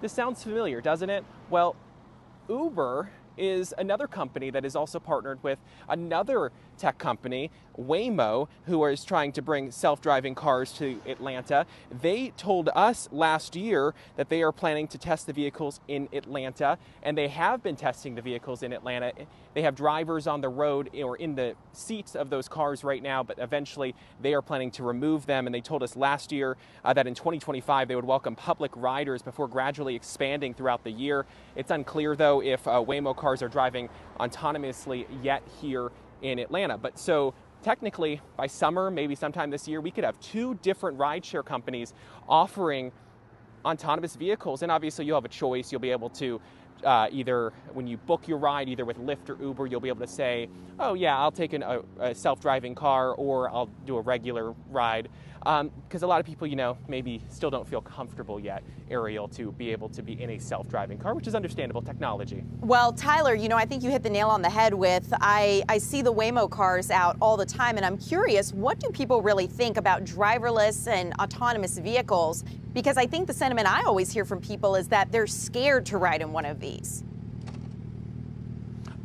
this sounds familiar, doesn't it? Well, Uber is another company that is also partnered with another tech company, Waymo, who is trying to bring self-driving cars to Atlanta. They told us last year that they are planning to test the vehicles in Atlanta, and they have been testing the vehicles in Atlanta. They have drivers on the road or in the seats of those cars right now, but eventually they are planning to remove them. And they told us last year that in 2025 they would welcome public riders before gradually expanding throughout the year. It's unclear, though, if Waymo cars are driving autonomously yet here in Atlanta. But so technically by summer, maybe sometime this year, we could have 2 different rideshare companies offering autonomous vehicles. And obviously you'll have a choice. You'll be able to either when you book your ride, either with Lyft or Uber, you'll be able to say, oh yeah, I'll take a self-driving car, or I'll do a regular ride. Because a lot of people, you know, maybe still don't feel comfortable yet, Ariel, to be able to be in a self-driving car, which is understandable technology. Well, Tyler, you know, I think you hit the nail on the head with, I see the Waymo cars out all the time, and I'm curious, what do people really think about driverless and autonomous vehicles? Because I think the sentiment I always hear from people is that they're scared to ride in one of these.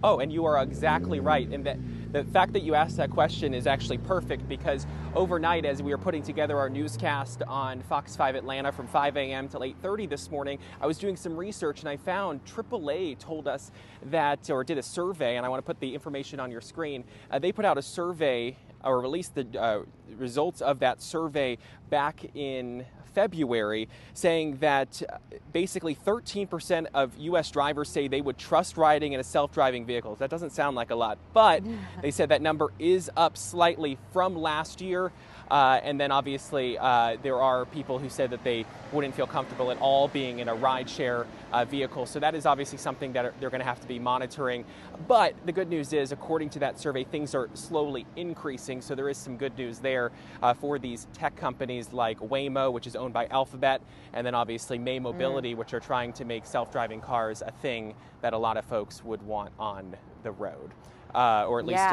Oh, and you are exactly right. And the fact that you asked that question is actually perfect, because overnight, as we were putting together our newscast on Fox 5 Atlanta from 5 a.m. till 8:30 this morning, I was doing some research and I found AAA told us that, or did a survey, and I want to put the information on your screen. They put out a survey, or released the results of that survey back in February, saying that basically 13% of U.S. drivers say they would trust riding in a self-driving vehicle. That doesn't sound like a lot, but they said that number is up slightly from last year. And then obviously there are people who said that they wouldn't feel comfortable at all being in a rideshare vehicle. So that is obviously something that they're going to have to be monitoring. But the good news is, according to that survey, things are slowly increasing. So there is some good news there for these tech companies like Waymo, which is owned by Alphabet, and then obviously May Mobility, which are trying to make self-driving cars a thing that a lot of folks would want on the road. Or at least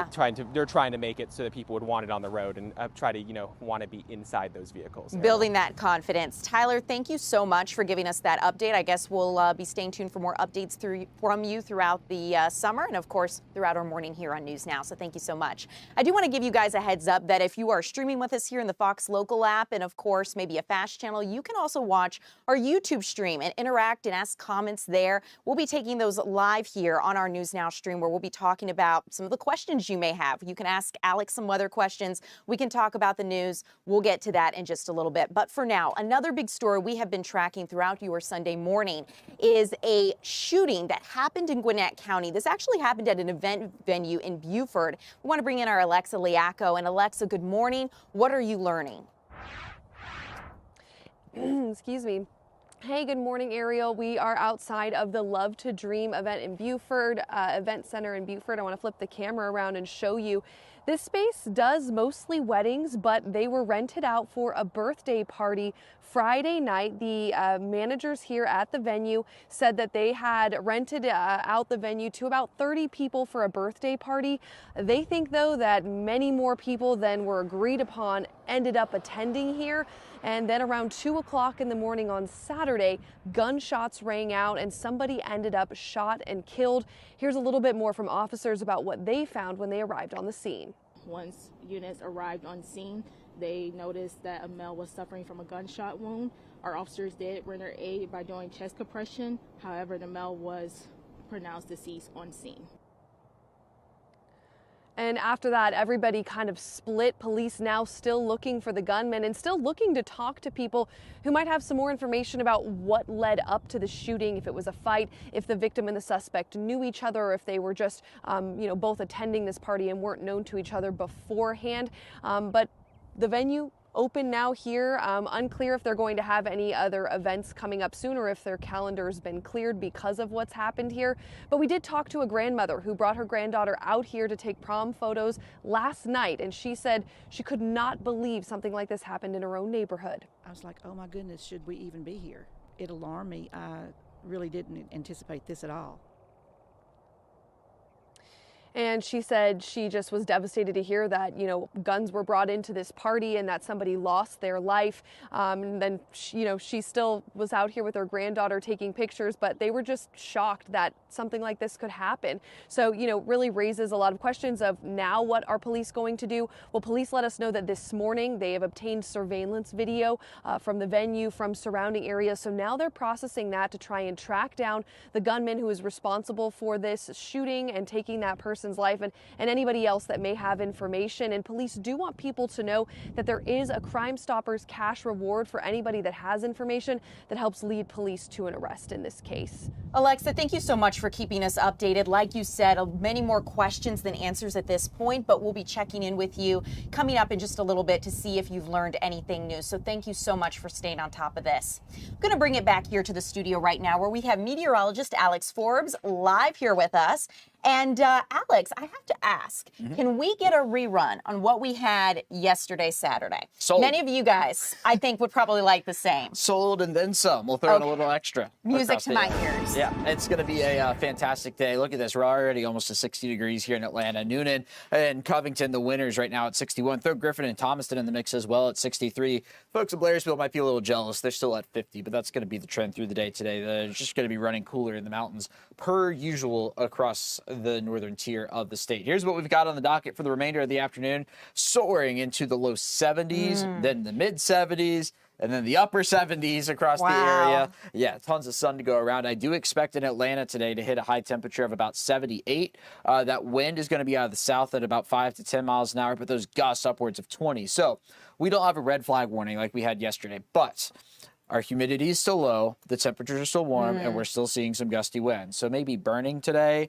they're trying to make it so that people would want it on the road and try to, you know, want to be inside those vehicles. Building that confidence. Tyler, thank you so much for giving us that update. I guess we'll be staying tuned for more updates from you throughout the summer, and of course throughout our morning here on News Now. So thank you so much. I do want to give you guys a heads up that if you are streaming with us here in the Fox Local app, and of course maybe a fast channel, you can also watch our YouTube stream and interact and ask comments there. We'll be taking those live here on our News Now stream, where we'll be talking about some of the questions you may have. You can ask Alex some weather questions. We can talk about the news. We'll get to that in just a little bit. But for now, another big story we have been tracking throughout your Sunday morning is a shooting that happened in Gwinnett County. This actually happened at an event venue in Buford. We want to bring in our Alexa Liaco. And Alexa, good morning. What are you learning? Excuse me. Hey, good morning, Ariel. We are outside of the Love to Dream event in Buford, event center in Buford. I want to flip the camera around and show you This space does mostly weddings, but they were rented out for a birthday party Friday night. The managers here at the venue said that they had rented out the venue to about 30 people for a birthday party. They think, though, that many more people than were agreed upon ended up attending here. And then around 2 o'clock in the morning on Saturday, gunshots rang out and somebody ended up shot and killed. Here's a little bit more from officers about what they found when they arrived on the scene. Once units arrived on scene, they noticed that a male was suffering from a gunshot wound. Our officers did render aid by doing chest compression. However, the male was pronounced deceased on scene. And after that, everybody kind of split. Police now still looking for the gunman and still looking to talk to people who might have some more information about what led up to the shooting, if it was a fight, if the victim and the suspect knew each other, or if they were just, both attending this party and weren't known to each other beforehand. But the venue open now here. Unclear if they're going to have any other events coming up soon or if their calendar's been cleared because of what's happened here. But we did talk to a grandmother who brought her granddaughter out here to take prom photos last night, and she said she could not believe something like this happened in her own neighborhood. I was like, oh my goodness, should we even be here? It alarmed me. I really didn't anticipate this at all. And she said she just was devastated to hear that, guns were brought into this party and that somebody lost their life. And then, she still was out here with her granddaughter taking pictures, but they were just shocked that something like this could happen. So, really raises a lot of questions of now what are police going to do? Well, police let us know that this morning they have obtained surveillance video from the venue, from surrounding areas. So now they're processing that to try and track down the gunman who is responsible for this shooting and taking that person's life, and anybody else that may have information. And police do want people to know that there is a Crime Stoppers cash reward for anybody that has information that helps lead police to an arrest in this case. Alexa, thank you so much for keeping us updated. Like you said, many more questions than answers at this point, but we'll be checking in with you coming up in just a little bit to see if you've learned anything new. So thank you so much for staying on top of this. I'm going to bring it back here to the studio right now where we have meteorologist Alex Forbes live here with us. And Alex, I have to ask, can we get a rerun on what we had yesterday, Saturday? Sold. Many of you guys, I think, would probably like the same. Sold and then some. We'll throw in a little extra. Music to my ears. Yeah, it's going to be a fantastic day. Look at this. We're already almost to 60 degrees here in Atlanta. Noonan and Covington, the winners right now at 61. Throw Griffin and Thomaston in the mix as well at 63. Folks in Blairsville might be a little jealous. They're still at 50, but that's going to be the trend through the day today. They're just going to be running cooler in the mountains per usual across the northern tier of the state. Here's what we've got on the docket for the remainder of the afternoon. Soaring into the low 70s, then the mid 70s, and then the upper 70s across the area. Yeah, tons of sun to go around. I do expect in Atlanta today to hit a high temperature of about 78. That wind is going to be out of the south at about 5 to 10 miles an hour, but those gusts upwards of 20. So we don't have a red flag warning like we had yesterday, but our humidity is still low, the temperatures are still warm, and we're still seeing some gusty winds. So maybe burning today.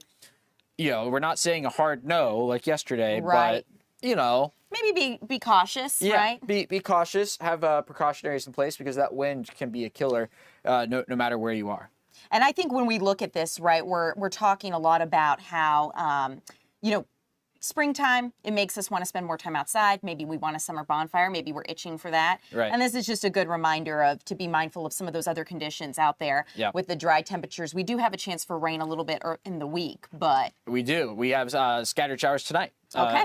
We're not saying a hard no like yesterday, but, maybe be cautious, right? Be cautious. Have precautionaries in place because that wind can be a killer no matter where you are. And I think when we look at this, right, we're talking a lot about how, springtime, it makes us want to spend more time outside. Maybe we want a summer bonfire. Maybe we're itching for that. Right. And this is just a good reminder to be mindful of some of those other conditions out there with the dry temperatures. We do have a chance for rain a little bit in the week, but... We do. We have scattered showers tonight.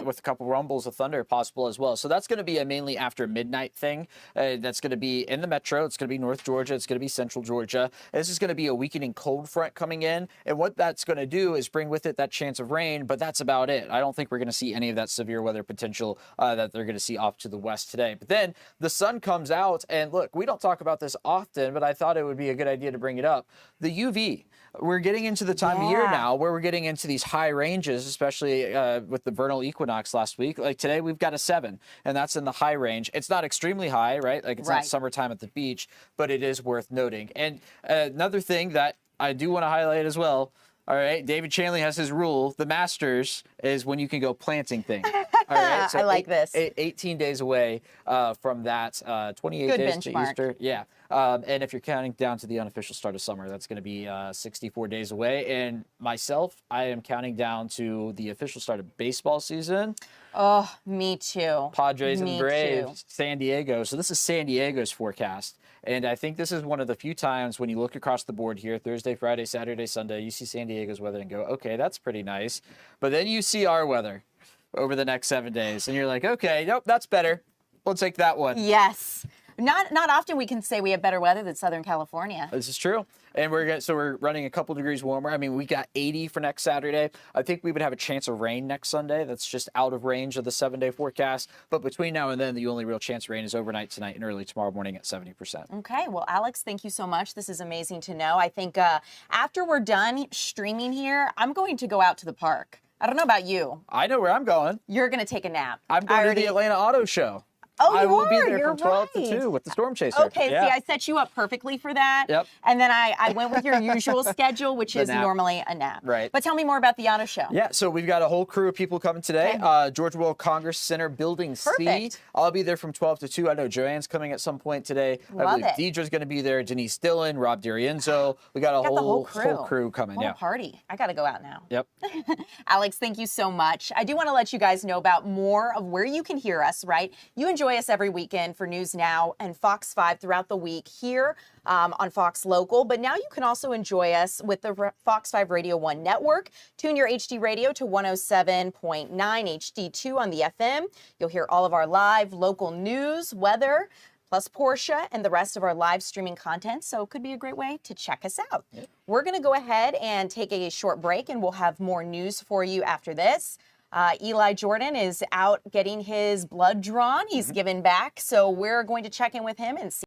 With a couple rumbles of thunder possible as well. So that's going to be a mainly after midnight thing. That's going to be in the metro. It's going to be North Georgia. It's going to be Central Georgia. This is going to be a weakening cold front coming in. And what that's going to do is bring with it that chance of rain, but that's about it. I don't think we're going to see any of that severe weather potential that they're going to see off to the west today. But then the sun comes out, and look, we don't talk about this often, but I thought it would be a good idea to bring it up. The UV. We're getting into the time of year now where we're getting into these high ranges, especially with the vernal equinox last week. Like today, we've got a 7, and that's in the high range. It's not extremely high, right? Like it's not summertime at the beach, but it is worth noting. And another thing that I do want to highlight as well. All right, David Chanley has his rule. The Masters is when you can go planting things. All right, so I like this. 18 days away from that. 28 Good days benchmark. to Easter. Yeah. And if you're counting down to the unofficial start of summer, that's going to be 64 days away. And myself, I am counting down to the official start of baseball season. Oh, me too. Padres and Me Braves, too. San Diego. So this is San Diego's forecast. And I think this is one of the few times when you look across the board here, Thursday, Friday, Saturday, Sunday, you see San Diego's weather and go, okay, that's pretty nice. But then you see our weather over the next 7 days. And you're like, okay, nope, that's better. We'll take that one. Yes. Not often we can say we have better weather than Southern California. This is true. And we're running a couple degrees warmer. I mean, we got 80 for next Saturday. I think we would have a chance of rain next Sunday. That's just out of range of the 7-day forecast. But between now and then, the only real chance of rain is overnight tonight and early tomorrow morning at 70%. Okay. Well, Alex, thank you so much. This is amazing to know. I think after we're done streaming here, I'm going to go out to the park. I don't know about you. I know where I'm going. You're going to take a nap. I'm going to the Atlanta Auto Show. Oh, I will be you're there from 12 right. to 2 with the Storm Chaser. Okay, Yeah. see, I set you up perfectly for that. Yep. And then I went with your usual schedule, which The is nap. normally a nap. Right. But tell me more about the auto show. Yeah, so we've got a whole crew of people coming today. Georgia World Congress Center, Building C. Perfect. I'll be there from 12 to 2. I know Joanne's coming at some point today. I Love believe it. Deidre's going to be there, Denise Dillon, Rob D'Arienzo. We got a Got the whole crew coming. What Yeah. a party. I got to go out now. Yep. Alex, thank you so much. I do want to let you guys know about more of where you can hear us, right? You enjoy us every weekend for News Now and Fox 5 throughout the week here on Fox Local. But now you can also enjoy us with the Fox 5 Radio 1 network. Tune your HD radio to 107.9 HD2 on the FM. You'll hear all of our live local news, weather, plus Portia and the rest of our live streaming content. So it could be a great way to check us out. Yep. We're going to go ahead and take a short break, and we'll have more news for you after this. Eli Jordan is out getting his blood drawn. He's given back. So we're going to check in with him and see.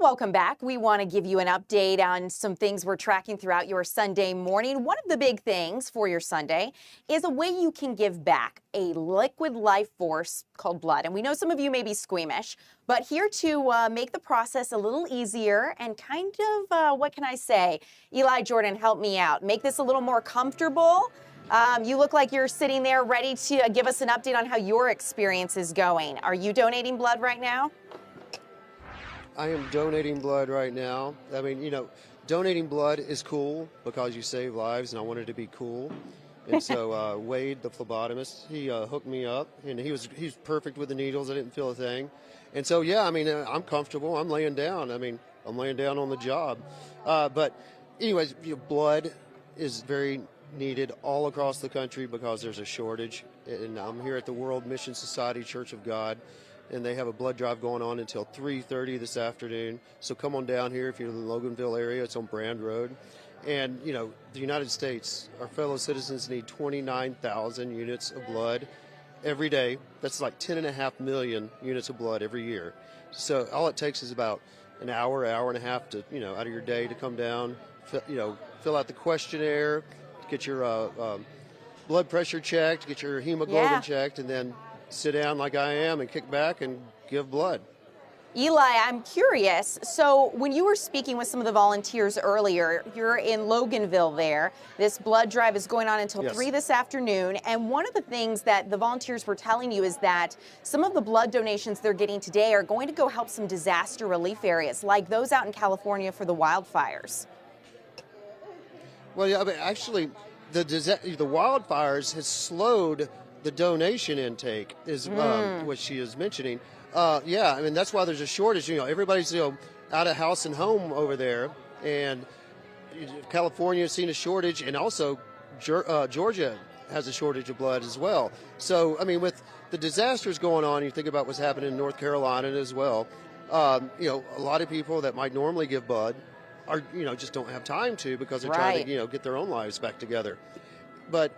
Welcome back. We want to give you an update on some things we're tracking throughout your Sunday morning. One of the big things for your Sunday is a way you can give back, a liquid life force called blood. And we know some of you may be squeamish, but here to make the process a little easier and kind of, what can I say? Eli Jordan, help me out. Make this a little more comfortable. You look like you're sitting there ready to give us an update on how your experience is going. Are you donating blood right now? I am donating blood right now. I mean, you know, donating blood is cool because you save lives, and I want it to be cool. And so Wade, the phlebotomist, he hooked me up, and he's perfect with the needles. I didn't feel a thing. And so, yeah, I mean, I'm comfortable. I'm laying down. I mean, I'm laying down on the job. But anyways, blood is very needed all across the country because there's a shortage. And I'm here at the World Mission Society Church of God, and they have a blood drive going on until 3:30 this afternoon. So come on down here if you're in the Loganville area. It's on Brand Road. And, you know, the United States, our fellow citizens need 29,000 units of blood every day. That's like 10.5 million units of blood every year. So all it takes is about an hour, hour and a half to, you know, out of your day to come down, fill out the questionnaire, get your blood pressure checked, get your hemoglobin checked, and then sit down like I am and kick back and give blood. Eli, I'm curious. So when you were speaking with some of the volunteers earlier, you're in Loganville there. This blood drive is going on until 3 this afternoon. And one of the things that the volunteers were telling you is that some of the blood donations they're getting today are going to go help some disaster relief areas, like those out in California for the wildfires. Well, yeah, but actually, the wildfires has slowed the donation intake, is what she is mentioning. Yeah, I mean, that's why there's a shortage. You know, everybody's, you know, out of house and home over there, and California has seen a shortage, and also Georgia has a shortage of blood as well. So, I mean, with the disasters going on, you think about what's happening in North Carolina as well. You know, a lot of people that might normally give blood are, you know, just don't have time to because they're trying to, you know, get their own lives back together. But,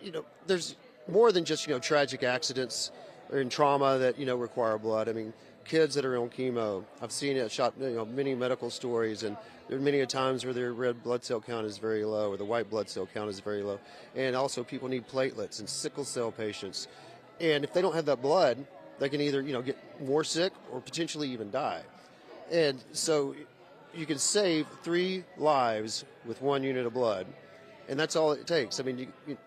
you know, there's more than just, you know, tragic accidents and trauma that, you know, require blood. I mean, kids that are on chemo, I've seen it shot, you know, many medical stories, and there are many times where their red blood cell count is very low or the white blood cell count is very low. And also people need platelets, and sickle cell patients. And if they don't have that blood, they can either, you know, get more sick or potentially even die. And so you can save 3 lives with 1 unit of blood, and that's all it takes. I mean, you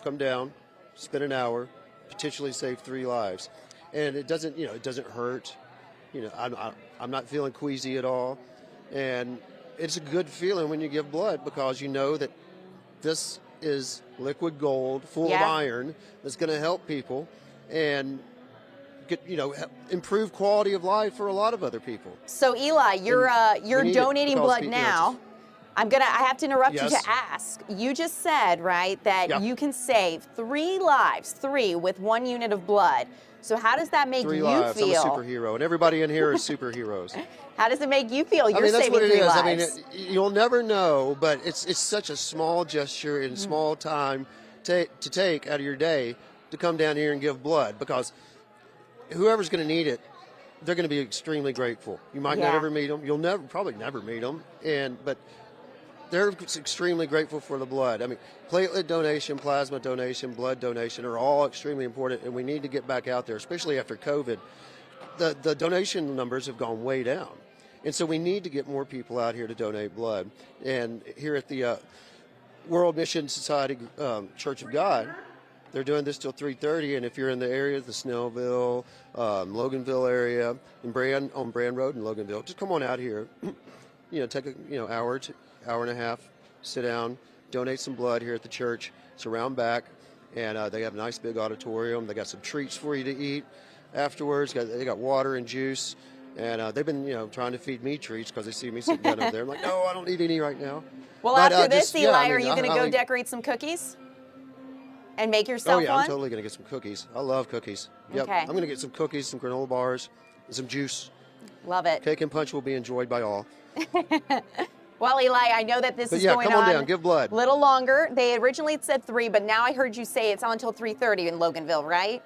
come down, spend an hour, potentially save 3 lives, and it doesn't, you know, it doesn't hurt. You know, I'm not feeling queasy at all, and it's a good feeling when you give blood because you know that this is liquid gold, full of iron, that's going to help people and get, you know, improve quality of life for a lot of other people. So Eli, you're donating blood now. I have to interrupt you to ask. You just said, right, that you can save 3 lives, 3 with 1 unit of blood. So how does that make 3 you lives. feel? I'm a superhero, and everybody in here is superheroes. How does it make you feel? You're that's saving what it 3 is. lives. I mean, you'll never know, but it's such a small gesture and small time to take out of your day to come down here and give blood, because whoever's going to need it, they're going to be extremely grateful. You might not ever meet them. You'll probably never meet them, but they're extremely grateful for the blood. I mean, platelet donation, plasma donation, blood donation are all extremely important, and we need to get back out there, especially after COVID. The donation numbers have gone way down, and so we need to get more people out here to donate blood. And here at the World Mission Society Church of God, they're doing this till 3:30, and if you're in the area, the Snellville, Loganville area, on Brand Road in Loganville, just come on out here. You know, take a hour and a half, sit down, donate some blood here at the church. It's around back, and they have a nice big auditorium. They got some treats for you to eat afterwards. They got water and juice, and they've been, you know, trying to feed me treats because they see me sitting down over there. I'm like, no, I don't need any right now. Well, after this, Eli, are you going to go decorate some cookies and make yourself one? Oh, yeah, I'm totally going to get some cookies. I love cookies. Yep. Okay. I'm going to get some cookies, some granola bars, and some juice. Love it. Cake and punch will be enjoyed by all. Well, Eli, I know that this is going come on down, give blood. A little longer. They originally said 3, but now I heard you say it's on until 3:30 in Loganville, right?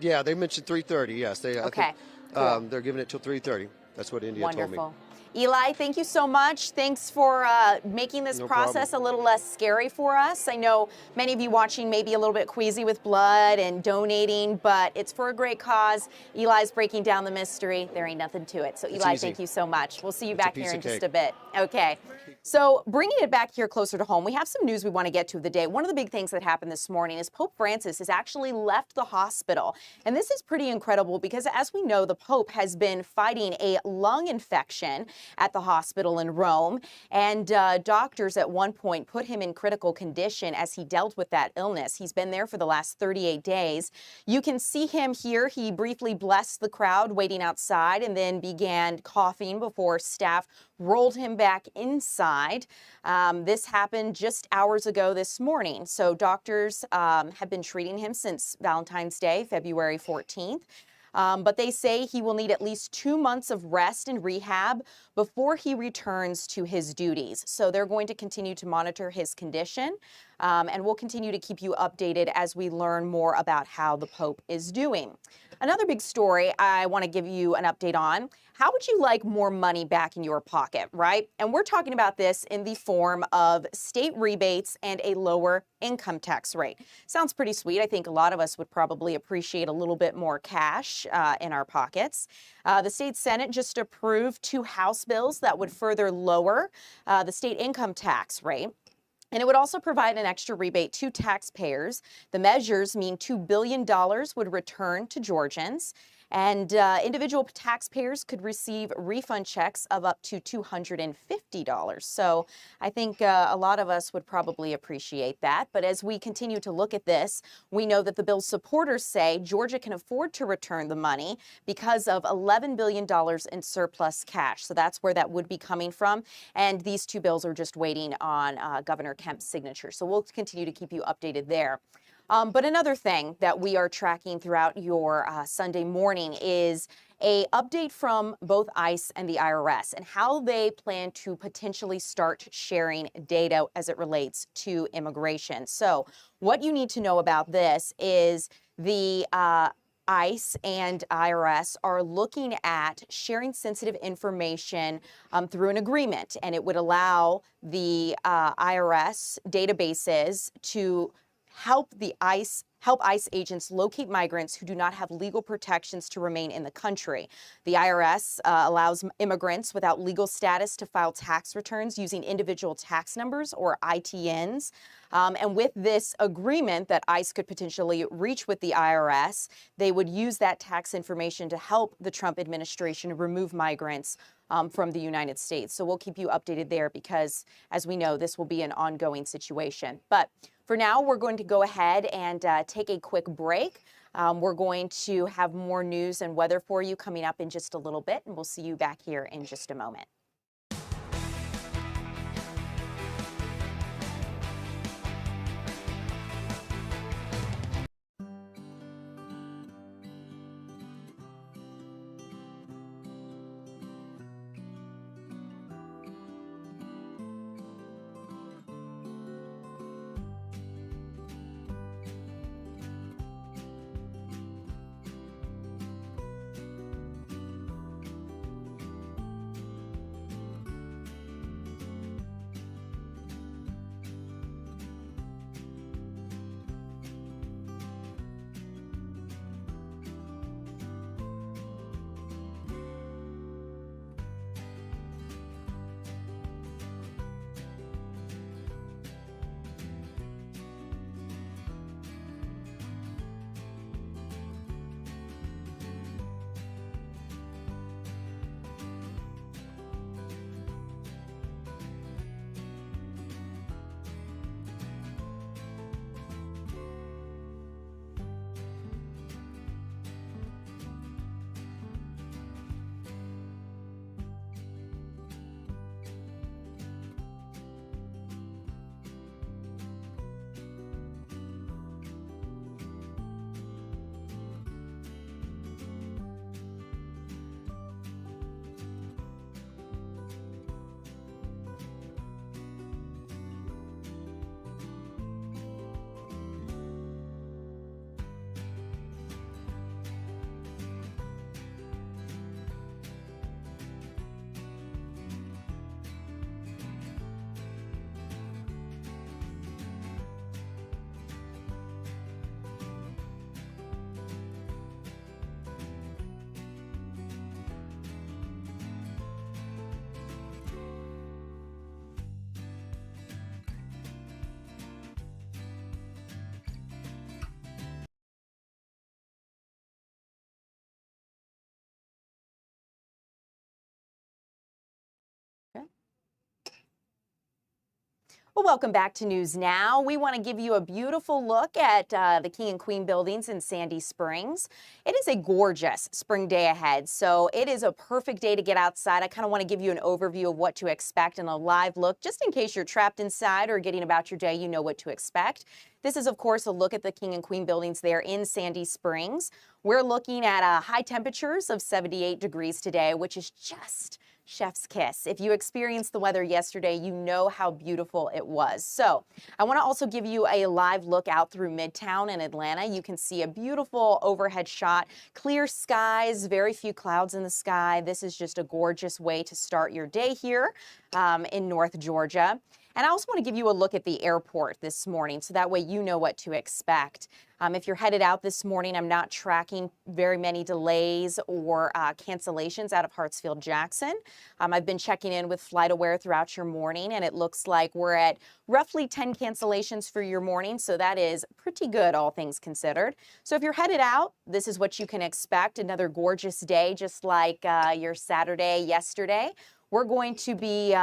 Yeah, they mentioned 3:30. Yes, Okay. I think, cool. They're giving it till 3:30. That's what India told me. Wonderful. Eli, thank you so much. Thanks for making this process a little less scary for us. I know many of you watching may be a little bit queasy with blood and donating, but it's for a great cause. Eli's breaking down the mystery. There ain't nothing to it. So Eli, thank you so much. We'll see you back here in just a bit. Okay. So bringing it back here closer to home, we have some news we want to get to of the day. One of the big things that happened this morning is Pope Francis has actually left the hospital. And this is pretty incredible because, as we know, the Pope has been fighting a lung infection. at the hospital in Rome. And doctors at one point put him in critical condition as he dealt with that illness. He's been there for the last 38 days. You can see him here. He briefly blessed the crowd waiting outside and then began coughing before staff rolled him back inside. This happened just hours ago this morning. So doctors have been treating him since Valentine's Day, February 14th. But they say he will need at least 2 months of rest and rehab before he returns to his duties. So they're going to continue to monitor his condition, and we'll continue to keep you updated as we learn more about how the Pope is doing. Another big story I want to give you an update on. How would you like more money back in your pocket, right? And we're talking about this in the form of state rebates and a lower income tax rate. Sounds pretty sweet. I think a lot of us would probably appreciate a little bit more cash in our pockets. The state Senate just approved 2 House bills that would further lower the state income tax rate. And it would also provide an extra rebate to taxpayers. The measures mean $2 billion would return to Georgians. And individual taxpayers could receive refund checks of up to $250. So I think a lot of us would probably appreciate that. But as we continue to look at this, we know that the bill's supporters say Georgia can afford to return the money because of $11 billion in surplus cash. So that's where that would be coming from. And these 2 bills are just waiting on Governor Kemp's signature. So we'll continue to keep you updated there. But another thing that we are tracking throughout your Sunday morning is an update from both ICE and the IRS and how they plan to potentially start sharing data as it relates to immigration. So what you need to know about this is the ICE and IRS are looking at sharing sensitive information through an agreement, and it would allow the IRS databases to help ICE agents locate migrants who do not have legal protections to remain in the country. The IRS allows immigrants without legal status to file tax returns using individual tax numbers or ITNs. And with this agreement that ICE could potentially reach with the IRS, they would use that tax information to help the Trump administration remove migrants from the United States. So we'll keep you updated there because, as we know, this will be an ongoing situation. But for now, we're going to go ahead and take a quick break. We're going to have more news and weather for you coming up in just a little bit, and we'll see you back here in just a moment. Well, welcome back to News Now. We want to give you a beautiful look at the King and Queen buildings in Sandy Springs. It is a gorgeous spring day ahead, so it is a perfect day to get outside. I kind of want to give you an overview of what to expect and a live look, just in case you're trapped inside or getting about your day, you know what to expect. This is, of course, a look at the King and Queen buildings there in Sandy Springs. We're looking at high temperatures of 78 degrees today, which is just chef's kiss. If you experienced the weather yesterday, you know how beautiful it was. So I want to also give you a live look out through Midtown in Atlanta. You can see a beautiful overhead shot, clear skies, very few clouds in the sky. This is just a gorgeous way to start your day here in North Georgia. And I also want to give you a look at the airport this morning, so that way you know what to expect. If you're headed out this morning, I'm not tracking very many delays or cancellations out of Hartsfield-Jackson. I've been checking in with FlightAware throughout your morning, and it looks like we're at roughly 10 cancellations for your morning, so that is pretty good, all things considered. So if you're headed out, this is what you can expect. Another gorgeous day, just like your Saturday yesterday. We're going to be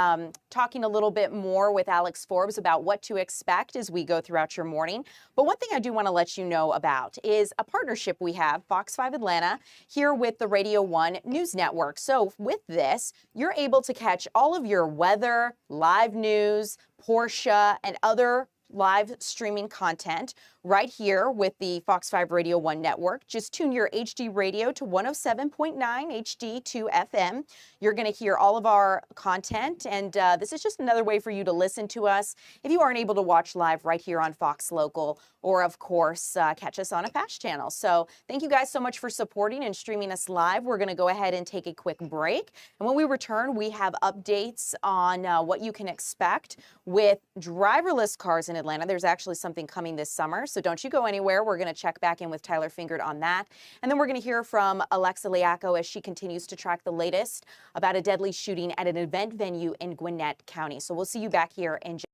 talking a little bit more with Alex Forbes about what to expect as we go throughout your morning. But one thing I do want to let you know about is a partnership we have, Fox 5 Atlanta, here with the Radio 1 News Network. So with this, you're able to catch all of your weather, live news, Porsche, and other live streaming content right here with the Fox 5 Radio 1 network. Just tune your HD radio to 107.9 HD to FM. You're going to hear all of our content, and this is just another way for you to listen to us if you aren't able to watch live right here on Fox Local, or of course catch us on a FAST channel. So thank you guys so much for supporting and streaming us live. We're going to go ahead and take a quick break, and when we return, we have updates on what you can expect with driverless cars in Atlanta. There's actually something coming this summer, so don't you go anywhere. We're going to check back in with Tyler Fingert on that. And then we're going to hear from Alexa Liaco as she continues to track the latest about a deadly shooting at an event venue in Gwinnett County. So we'll see you back here in just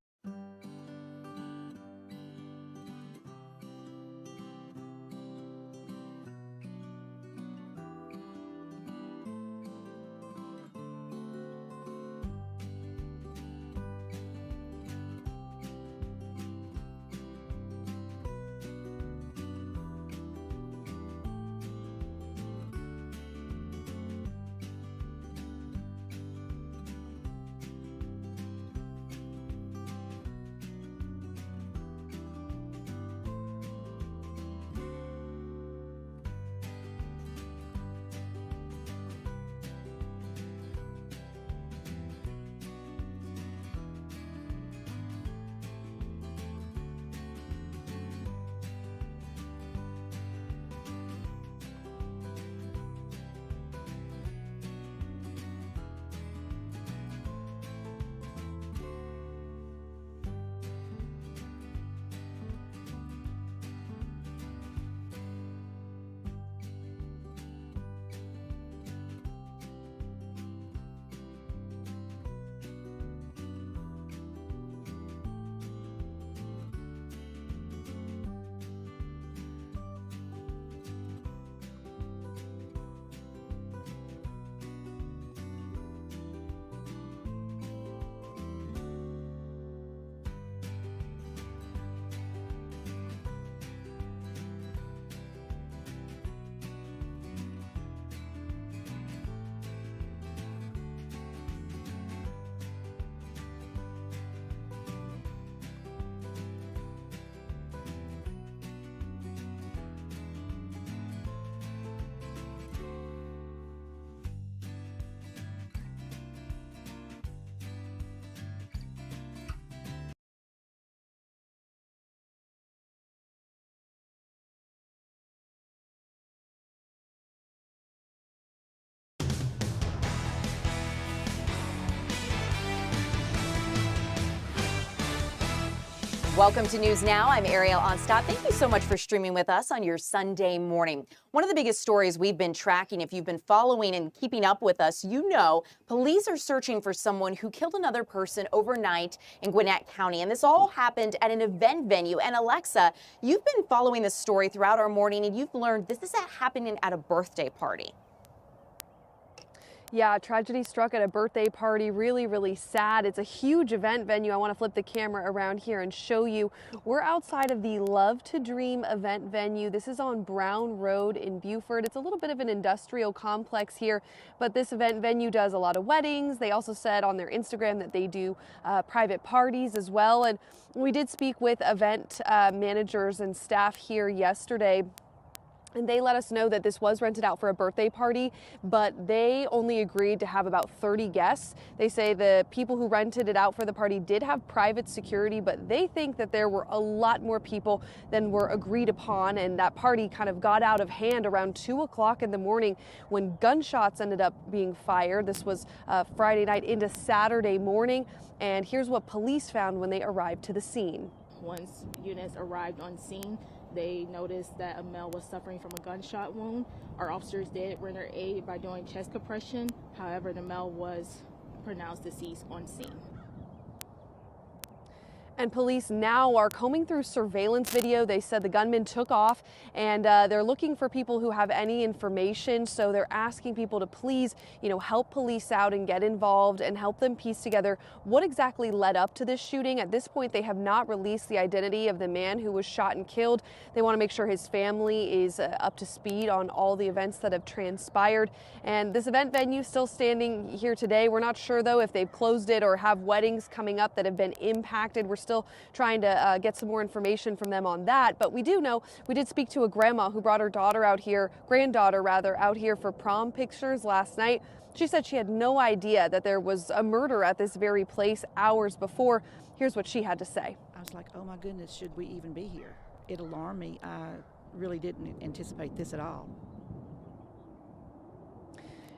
Welcome to News Now. I'm Ariel Onstadt. Thank you so much for streaming with us on your Sunday morning. One of the biggest stories we've been tracking, if you've been following and keeping up with us, you know police are searching for someone who killed another person overnight in Gwinnett County. And this all happened at an event venue. And Alexa, you've been following this story throughout our morning, and you've learned this is happening at a birthday party. Yeah, tragedy struck at a birthday party. Really, really sad. It's a huge event venue. I want to flip the camera around here and show you. We're outside of the Love to Dream event venue. This is on Brown Road in Beaufort. It's a little bit of an industrial complex here, but this event venue does a lot of weddings. They also said on their Instagram that they do private parties as well. And we did speak with event managers and staff here yesterday, and they let us know that this was rented out for a birthday party, but they only agreed to have about 30 guests. They say the people who rented it out for the party did have private security, but they think that there were a lot more people than were agreed upon, and that party kind of got out of hand around 2 o'clock in the morning when gunshots ended up being fired. This was Friday night into Saturday morning, and here's what police found when they arrived to the scene. Once units arrived on scene, they noticed that a male was suffering from a gunshot wound. Our officers did render aid by doing chest compression. However, the male was pronounced deceased on scene. And police now are combing through surveillance video. They said the gunman took off, and they're looking for people who have any information. So they're asking people to please, help police out and get involved and help them piece together what exactly led up to this shooting. At this point, they have not released the identity of the man who was shot and killed. They want to make sure his family is up to speed on all the events that have transpired. And this event venue still standing here today. We're not sure, though, if they've closed it or have weddings coming up that have been impacted. We're still trying to get some more information from them on that. But we do know, we did speak to a grandma who brought her granddaughter out here for prom pictures last night. She said she had no idea that there was a murder at this very place hours before. Here's what she had to say. I was like, oh my goodness, should we even be here? It alarmed me. I really didn't anticipate this at all.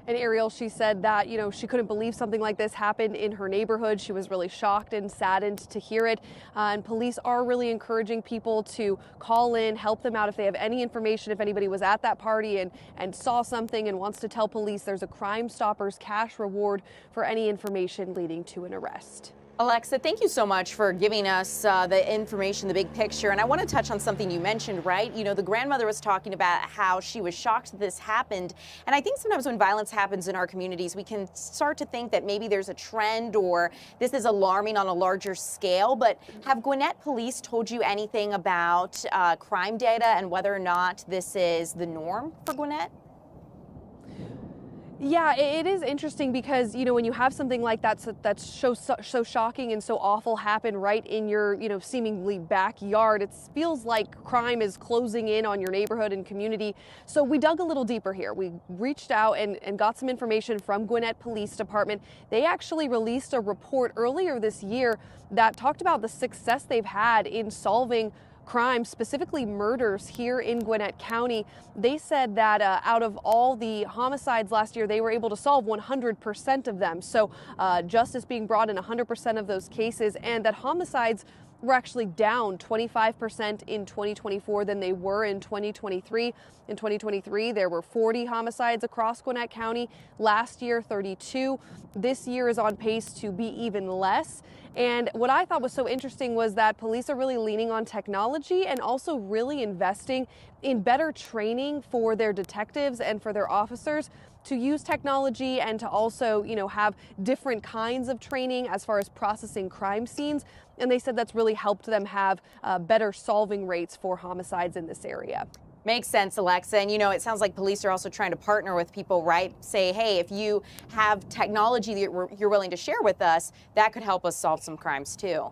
And Ariel, she said that, she couldn't believe something like this happened in her neighborhood. She was really shocked and saddened to hear it. And police are really encouraging people to call in, help them out if they have any information. If anybody was at that party and saw something and wants to tell police, there's a Crime Stoppers cash reward for any information leading to an arrest. Alexa, thank you so much for giving us the information, the big picture. And I want to touch on something you mentioned, right? The grandmother was talking about how she was shocked that this happened. And I think sometimes when violence happens in our communities, we can start to think that maybe there's a trend or this is alarming on a larger scale. But have Gwinnett police told you anything about crime data and whether or not this is the norm for Gwinnett? Yeah, it is interesting because, when you have something like that that's so shocking and so awful happen right in your, seemingly backyard, it feels like crime is closing in on your neighborhood and community. So we dug a little deeper here. We reached out and got some information from Gwinnett Police Department. They actually released a report earlier this year that talked about the success they've had in solving crime, specifically murders here in Gwinnett County. They said that out of all the homicides last year, they were able to solve 100% of them. So justice being brought in 100% of those cases, and that homicides were actually down 25% in 2024 than they were in 2023. In 2023, there were 40 homicides across Gwinnett County. Last year, 32. This year is on pace to be even less. And what I thought was so interesting was that police are really leaning on technology and also really investing in better training for their detectives and for their officers to use technology and to also, have different kinds of training as far as processing crime scenes. And they said that's really helped them have better solving rates for homicides in this area. Makes sense, Alexa. And, it sounds like police are also trying to partner with people, right? Say, hey, if you have technology that you're willing to share with us, that could help us solve some crimes, too.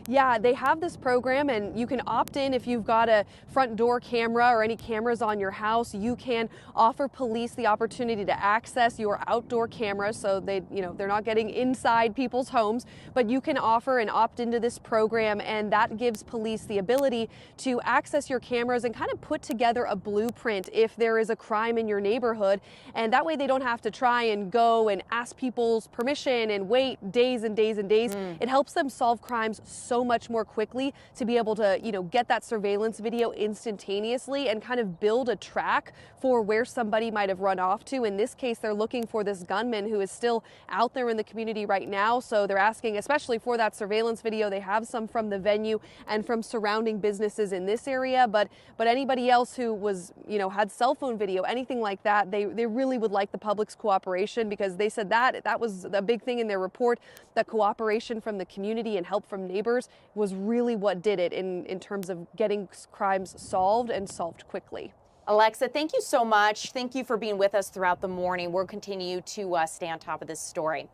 Yeah, they have this program, and you can opt in if you've got a front door camera or any cameras on your house. You can offer police the opportunity to access your outdoor cameras, so they're not getting inside people's homes, but you can offer and opt into this program, and that gives police the ability to access your cameras and kind of put together a blueprint if there is a crime in your neighborhood. And that way they don't have to try and go and ask people's permission and wait days and days and days. It helps them solve crimes so so much more quickly to be able to, get that surveillance video instantaneously and kind of build a track for where somebody might have run off to. In this case, they're looking for this gunman who is still out there in the community right now. So they're asking, especially for that surveillance video, they have some from the venue and from surrounding businesses in this area. But anybody else who was, had cell phone video, anything like that, they really would like the public's cooperation, because they said that was a big thing in their report, that cooperation from the community and help from neighbors was really what did it in terms of getting crimes solved and solved quickly. Alexa, thank you so much. Thank you for being with us throughout the morning. We'll continue to stay on top of this story.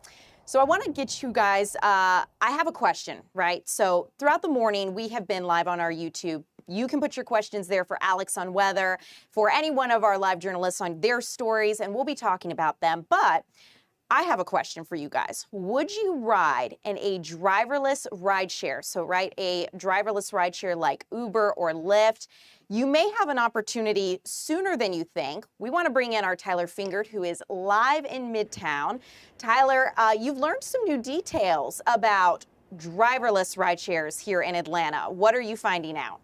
So I want to get you guys, I have a question, right? So throughout the morning, we have been live on our YouTube. You can put your questions there for Alex on weather, for any one of our live journalists on their stories, and we'll be talking about them. But I have a question for you guys. Would you ride in a driverless rideshare? So, right, a driverless rideshare like Uber or Lyft. You may have an opportunity sooner than you think. We want to bring in our Tyler Fingert, who is live in Midtown. Tyler, you've learned some new details about driverless rideshares here in Atlanta. What are you finding out?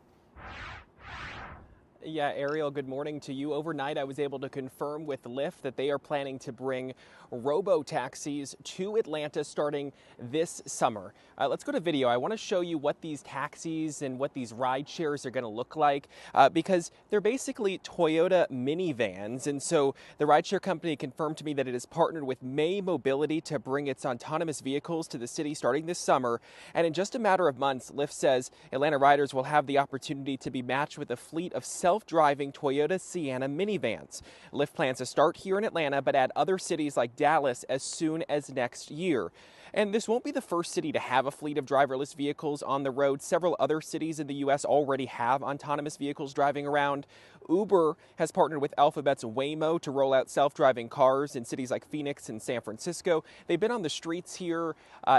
Yeah, Ariel, good morning to you. Overnight, I was able to confirm with Lyft that they are planning to bring robo-taxis to Atlanta starting this summer. Let's go to video. I want to show you what these taxis and what these ride shares are going to look like, because they're basically Toyota minivans. And so the rideshare company confirmed to me that it has partnered with May Mobility to bring its autonomous vehicles to the city starting this summer. And in just a matter of months, Lyft says Atlanta riders will have the opportunity to be matched with a fleet of self-driving Toyota Sienna minivans. Lyft plans to start here in Atlanta, but add other cities like Dallas as soon as next year. And this won't be the first city to have a fleet of driverless vehicles on the road. Several other cities in the U.S. already have autonomous vehicles driving around. Uber has partnered with Alphabet's Waymo to roll out self-driving cars in cities like Phoenix and San Francisco. They've been on the streets here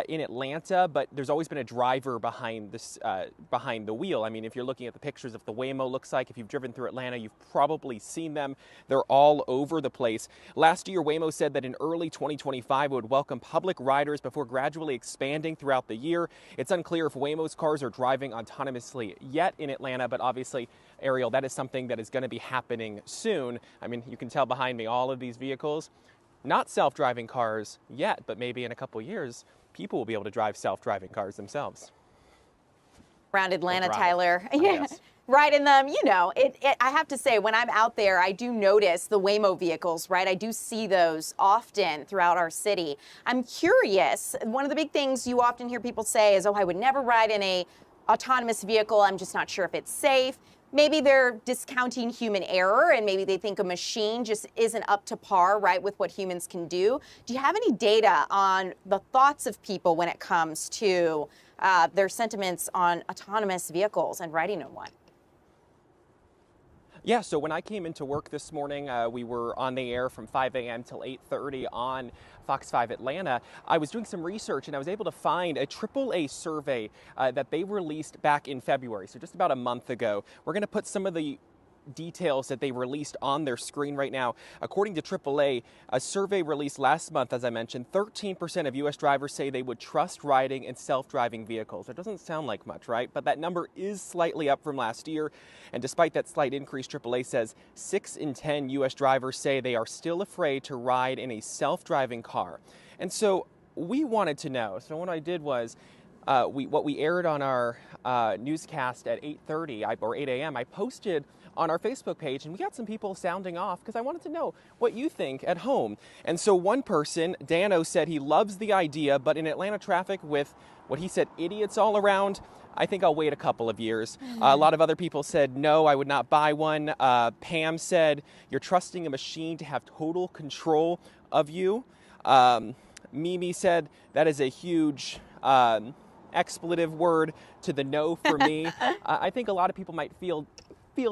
in Atlanta, but there's always been a driver behind the wheel. I mean, if you're looking at the pictures of the Waymo looks like, if you've driven through Atlanta, you've probably seen them. They're all over the place. Last year, Waymo said that in early 2025 it would welcome public riders before gradually expanding throughout the year. It's unclear if Waymo's cars are driving autonomously yet in Atlanta, but obviously, Ariel, that is something that is going to be happening soon. I mean, you can tell behind me all of these vehicles, not self-driving cars yet, but maybe in a couple years, people will be able to drive self-driving cars themselves. Around Atlanta, Tyler. Yeah. Right in them, I have to say, when I'm out there, I do notice the Waymo vehicles, right? I do see those often throughout our city. I'm curious, one of the big things you often hear people say is, oh, I would never ride in a autonomous vehicle. I'm just not sure if it's safe. Maybe they're discounting human error, and maybe they think a machine just isn't up to par, right, with what humans can do. Do you have any data on the thoughts of people when it comes to their sentiments on autonomous vehicles and riding in one? Yeah, so when I came into work this morning, we were on the air from 5 a.m. till 8:30 on Fox 5 Atlanta. I was doing some research and I was able to find a AAA survey that they released back in February, so just about a month ago. We're going to put some of the details that they released on their screen right now. According to AAA, a survey released last month, as I mentioned, 13% of U.S. drivers say they would trust riding in self-driving vehicles. It doesn't sound like much, right? But that number is slightly up from last year. And despite that slight increase, AAA says 6 in 10 U.S. drivers say they are still afraid to ride in a self-driving car. And so we wanted to know. So what I did was, what we aired on our newscast at 8:30 or 8 a.m., I posted on our Facebook page, and we got some people sounding off because I wanted to know what you think at home. And so one person, Dano, said he loves the idea, but in Atlanta traffic with what he said idiots all around, I think I'll wait a couple of years. A lot of other people said, no, I would not buy one. Pam said, you're trusting a machine to have total control of you. Mimi said, that is a huge expletive word to the no for me. I think a lot of people might feel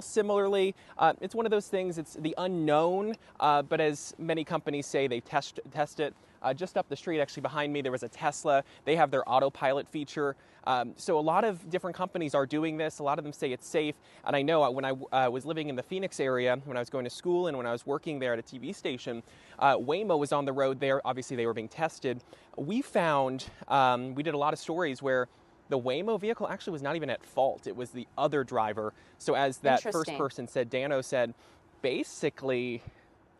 similarly. It's one of those things, it's the unknown, but as many companies say, they test it. Just up the street, actually behind me, there was a Tesla. They have their autopilot feature. So a lot of different companies are doing this. A lot of them say it's safe. And I know when I was living in the Phoenix area, when I was going to school and when I was working there at a TV station, Waymo was on the road there. Obviously, they were being tested. We found, we did a lot of stories where the Waymo vehicle actually was not even at fault. It was the other driver. So as that first person said, Dano said, basically,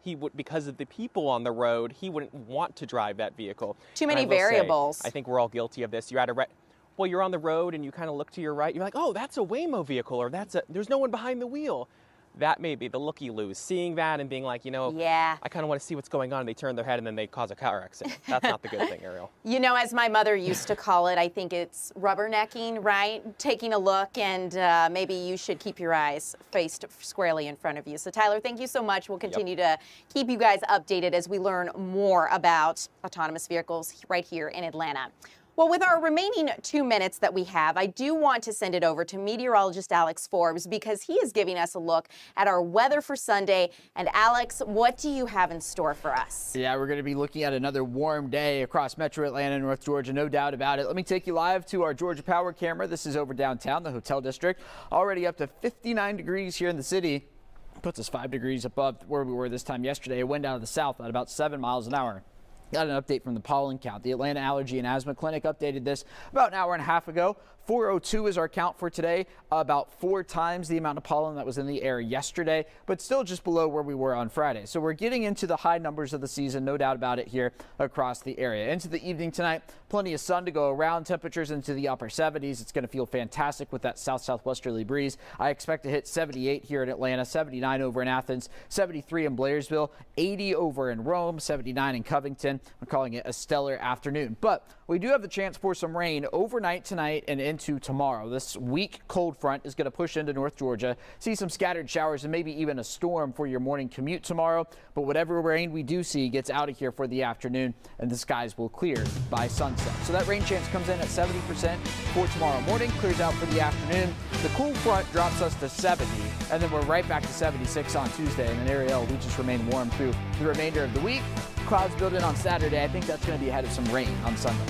he would, because of the people on the road, he wouldn't want to drive that vehicle. Too many variables. I think we're all guilty of this. You're at a well, you're on the road and you kind of look to your right. You're like, oh, that's a Waymo vehicle, or there's no one behind the wheel. That may be the looky-loos, seeing that and being like, you know, yeah, I kind of want to see what's going on. And they turn their head and then they cause a car accident. That's not the good thing, Ariel. You know, as my mother used to call it, I think it's rubbernecking, right? Taking a look, and maybe you should keep your eyes faced squarely in front of you. So, Tyler, thank you so much. We'll continue to keep you guys updated as we learn more about autonomous vehicles right here in Atlanta. Well, with our remaining 2 minutes that we have, I do want to send it over to meteorologist Alex Forbes because he is giving us a look at our weather for Sunday. And Alex, what do you have in store for us? Yeah, we're going to be looking at another warm day across metro Atlanta and North Georgia, no doubt about it. Let me take you live to our Georgia Power camera. This is over downtown, the Hotel District. Already up to 59 degrees here in the city. Puts us 5 degrees above where we were this time yesterday. A wind out of the south at about 7 miles an hour. Got an update from the pollen count. The Atlanta Allergy and Asthma Clinic updated this about an hour and a half ago. 402 is our count for today, about 4 times the amount of pollen that was in the air yesterday, but still just below where we were on Friday. So we're getting into the high numbers of the season, no doubt about it, here across the area. Into the evening tonight, plenty of sun to go around, temperatures into the upper 70s. It's going to feel fantastic with that south-southwesterly breeze. I expect to hit 78 here in Atlanta, 79 over in Athens, 73 in Blairsville, 80 over in Rome, 79 in Covington. I'm calling it a stellar afternoon. But we do have the chance for some rain overnight tonight and into tomorrow. This weak cold front is going to push into North Georgia. See some scattered showers and maybe even a storm for your morning commute tomorrow. But whatever rain we do see gets out of here for the afternoon, and the skies will clear by sunset. So that rain chance comes in at 70% for tomorrow morning, clears out for the afternoon. The cool front drops us to 70, and then we're right back to 76 on Tuesday. And in Ariel, we just remain warm through the remainder of the week. Clouds build in on Saturday. I think that's going to be ahead of some rain on Sunday.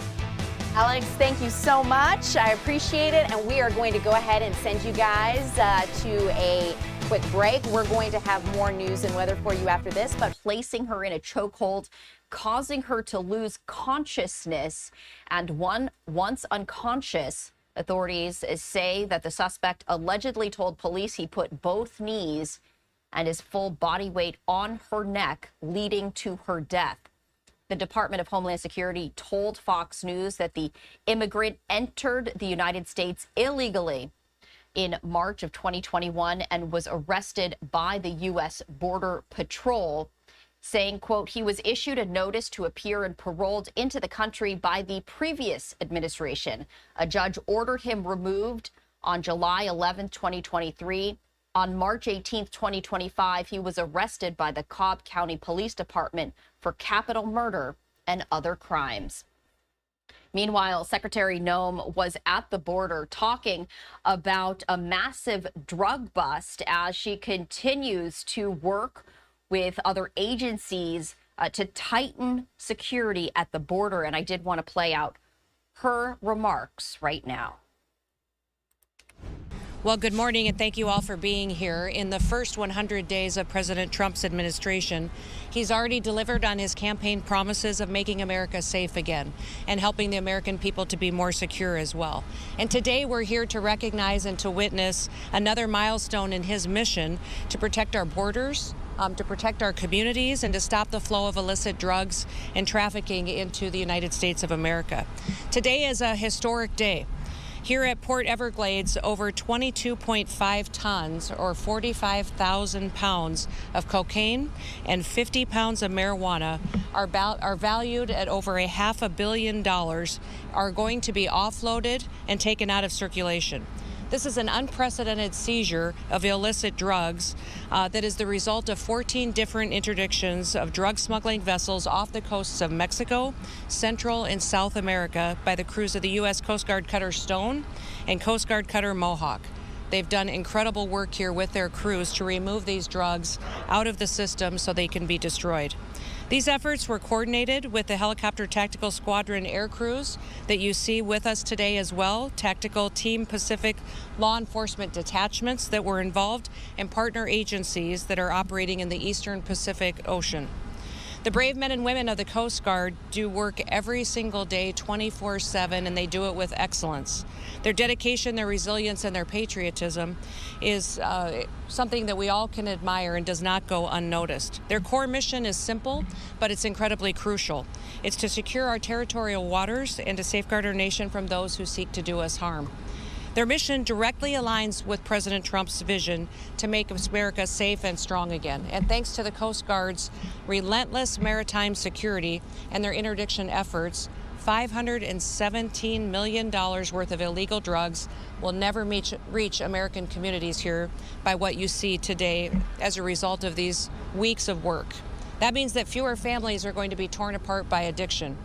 Alex, thank you so much. I appreciate it. And we are going to go ahead and send you guys to a quick break. We're going to have more news and weather for you after this, but placing her in a chokehold, causing her to lose consciousness, and once unconscious, authorities say that the suspect allegedly told police he put both knees and his full body weight on her neck, leading to her death. The Department of Homeland Security told Fox News that the immigrant entered the United States illegally in March of 2021 and was arrested by the U.S. Border Patrol, saying, quote, he was issued a notice to appear and paroled into the country by the previous administration. A judge ordered him removed on July 11, 2023. On March 18, 2025, he was arrested by the Cobb County Police Department for capital murder and other crimes. Meanwhile, Secretary Noem was at the border talking about a massive drug bust as she continues to work with other agencies to tighten security at the border. And I did want to play out her remarks right now. Well, good morning, and thank you all for being here. In the first 100 days of President Trump's administration, he's already delivered on his campaign promises of making America safe again and helping the American people to be more secure as well. And today we're here to recognize and to witness another milestone in his mission to protect our borders, to protect our communities, and to stop the flow of illicit drugs and trafficking into the United States of America. Today is a historic day. Here at Port Everglades, over 22.5 tons or 45,000 pounds of cocaine and 50 pounds of marijuana are valued at over $500 million are going to be offloaded and taken out of circulation. This is an unprecedented seizure of illicit drugs that is the result of 14 different interdictions of drug smuggling vessels off the coasts of Mexico, Central and South America by the crews of the U.S. Coast Guard Cutter Stone and Coast Guard Cutter Mohawk. They've done incredible work here with their crews to remove these drugs out of the system so they can be destroyed. These efforts were coordinated with the Helicopter Tactical Squadron air crews that you see with us today as well, Tactical Team Pacific law enforcement detachments that were involved, and partner agencies that are operating in the Eastern Pacific Ocean. The The brave men and women of the Coast Guard do work every single day, 24/7, and they do it with excellence. Their dedication, their resilience, and their patriotism is something that we all can admire and does not go unnoticed. Their core mission is simple, but it's incredibly crucial. It's to secure our territorial waters and to safeguard our nation from those who seek to do us harm. Their mission directly aligns with President Trump's vision to make America safe and strong again. And thanks to the Coast Guard's relentless maritime security and their interdiction efforts, $517 million worth of illegal drugs will never reach American communities here by what you see today as a result of these weeks of work. That means that fewer families are going to be torn apart by addiction,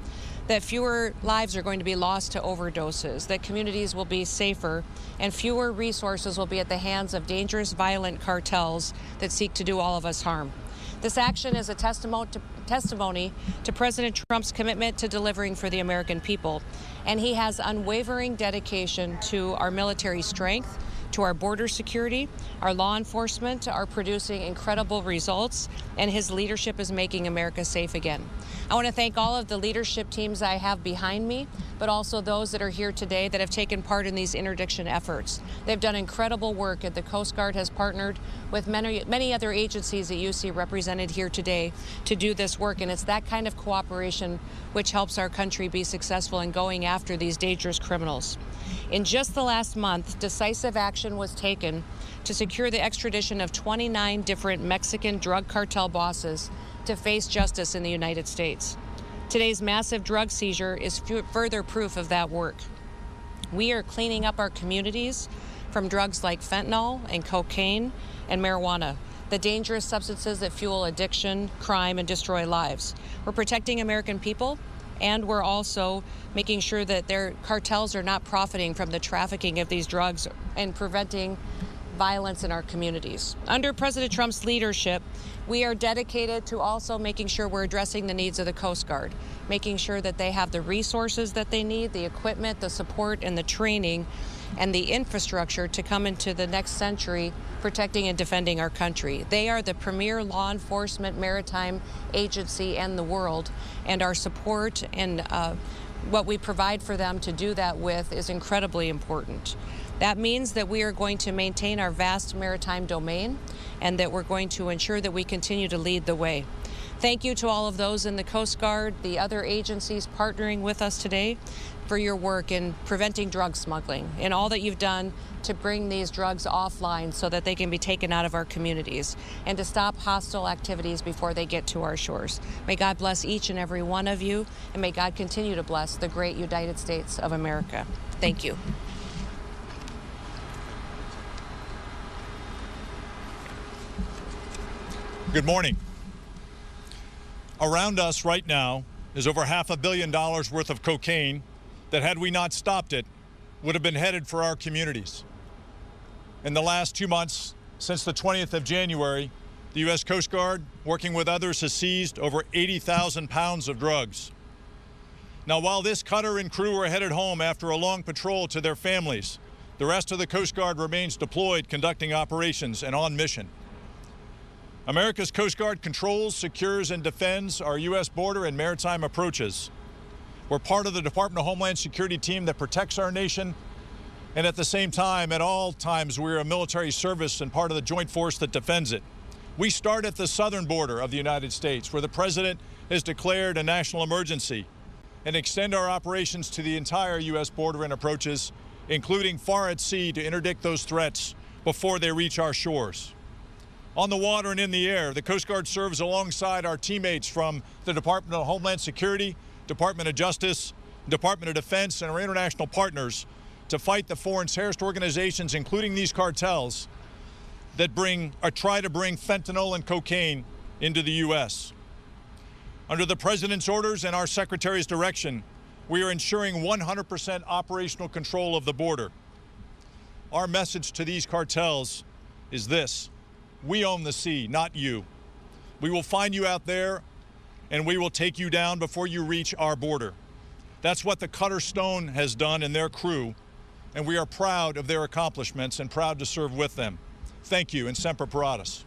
that fewer lives are going to be lost to overdoses, that communities will be safer, and fewer resources will be at the hands of dangerous, violent cartels that seek to do all of us harm. This action is a testimony to President Trump's commitment to delivering for the American people, and he has unwavering dedication to our military strength, to our border security. Our law enforcement are producing incredible results, and his leadership is making America safe again. I want to thank all of the leadership teams I have behind me, but also those that are here today that have taken part in these interdiction efforts. They've done incredible work, and the Coast Guard has partnered with many other agencies that you see represented here today to do this work, and it's that kind of cooperation which helps our country be successful in going after these dangerous criminals. In just the last month, decisive action was taken to secure the extradition of 29 different Mexican drug cartel bosses to face justice in the United States. Today's massive drug seizure is further proof of that work. We are cleaning up our communities from drugs like fentanyl and cocaine and marijuana, the dangerous substances that fuel addiction, crime, and destroy lives. We're protecting American people, and we're also making sure that their cartels are not profiting from the trafficking of these drugs and preventing violence in our communities. Under President Trump's leadership, we are dedicated to also making sure we're addressing the needs of the Coast Guard, making sure that they have the resources that they need, the equipment, the support, and the training, and the infrastructure to come into the next century protecting and defending our country. They are the premier law enforcement maritime agency in the world, and our support and what we provide for them to do that with is incredibly important. That means that we are going to maintain our vast maritime domain and that we're going to ensure that we continue to lead the way. Thank you to all of those in the Coast Guard, the other agencies partnering with us today for your work in preventing drug smuggling and all that you've done to bring these drugs offline so that they can be taken out of our communities and to stop hostile activities before they get to our shores. May God bless each and every one of you, and may God continue to bless the great United States of America. Thank you. Good morning. Around us right now is over $500 million worth of cocaine that, had we not stopped it, would have been headed for our communities. In the last 2 months, since the 20th of January, the U.S. Coast Guard, working with others, has seized over 80,000 pounds of drugs. Now, while this cutter and crew are headed home after a long patrol to their families, the rest of the Coast Guard remains deployed, conducting operations and on mission. America's Coast Guard controls, secures, and defends our U.S. border and maritime approaches. We're part of the Department of Homeland Security team that protects our nation, and at the same time, at all times, we're a military service and part of the joint force that defends it. We start at the southern border of the United States, where the President has declared a national emergency, and extend our operations to the entire U.S. border and approaches, including far at sea, to interdict those threats before they reach our shores. On the water and in the air, the Coast Guard serves alongside our teammates from the Department of Homeland Security, Department of Justice, Department of Defense, and our international partners to fight the foreign terrorist organizations, including these cartels, that try to bring fentanyl and cocaine into the U.S. Under the President's orders and our Secretary's direction, we are ensuring 100% operational control of the border. Our message to these cartels is this: we own the sea, not you. We will find you out there, and we will take you down before you reach our border. That's what the Cutter Stone has done and their crew, and we are proud of their accomplishments and proud to serve with them. Thank you, and Semper Paratus.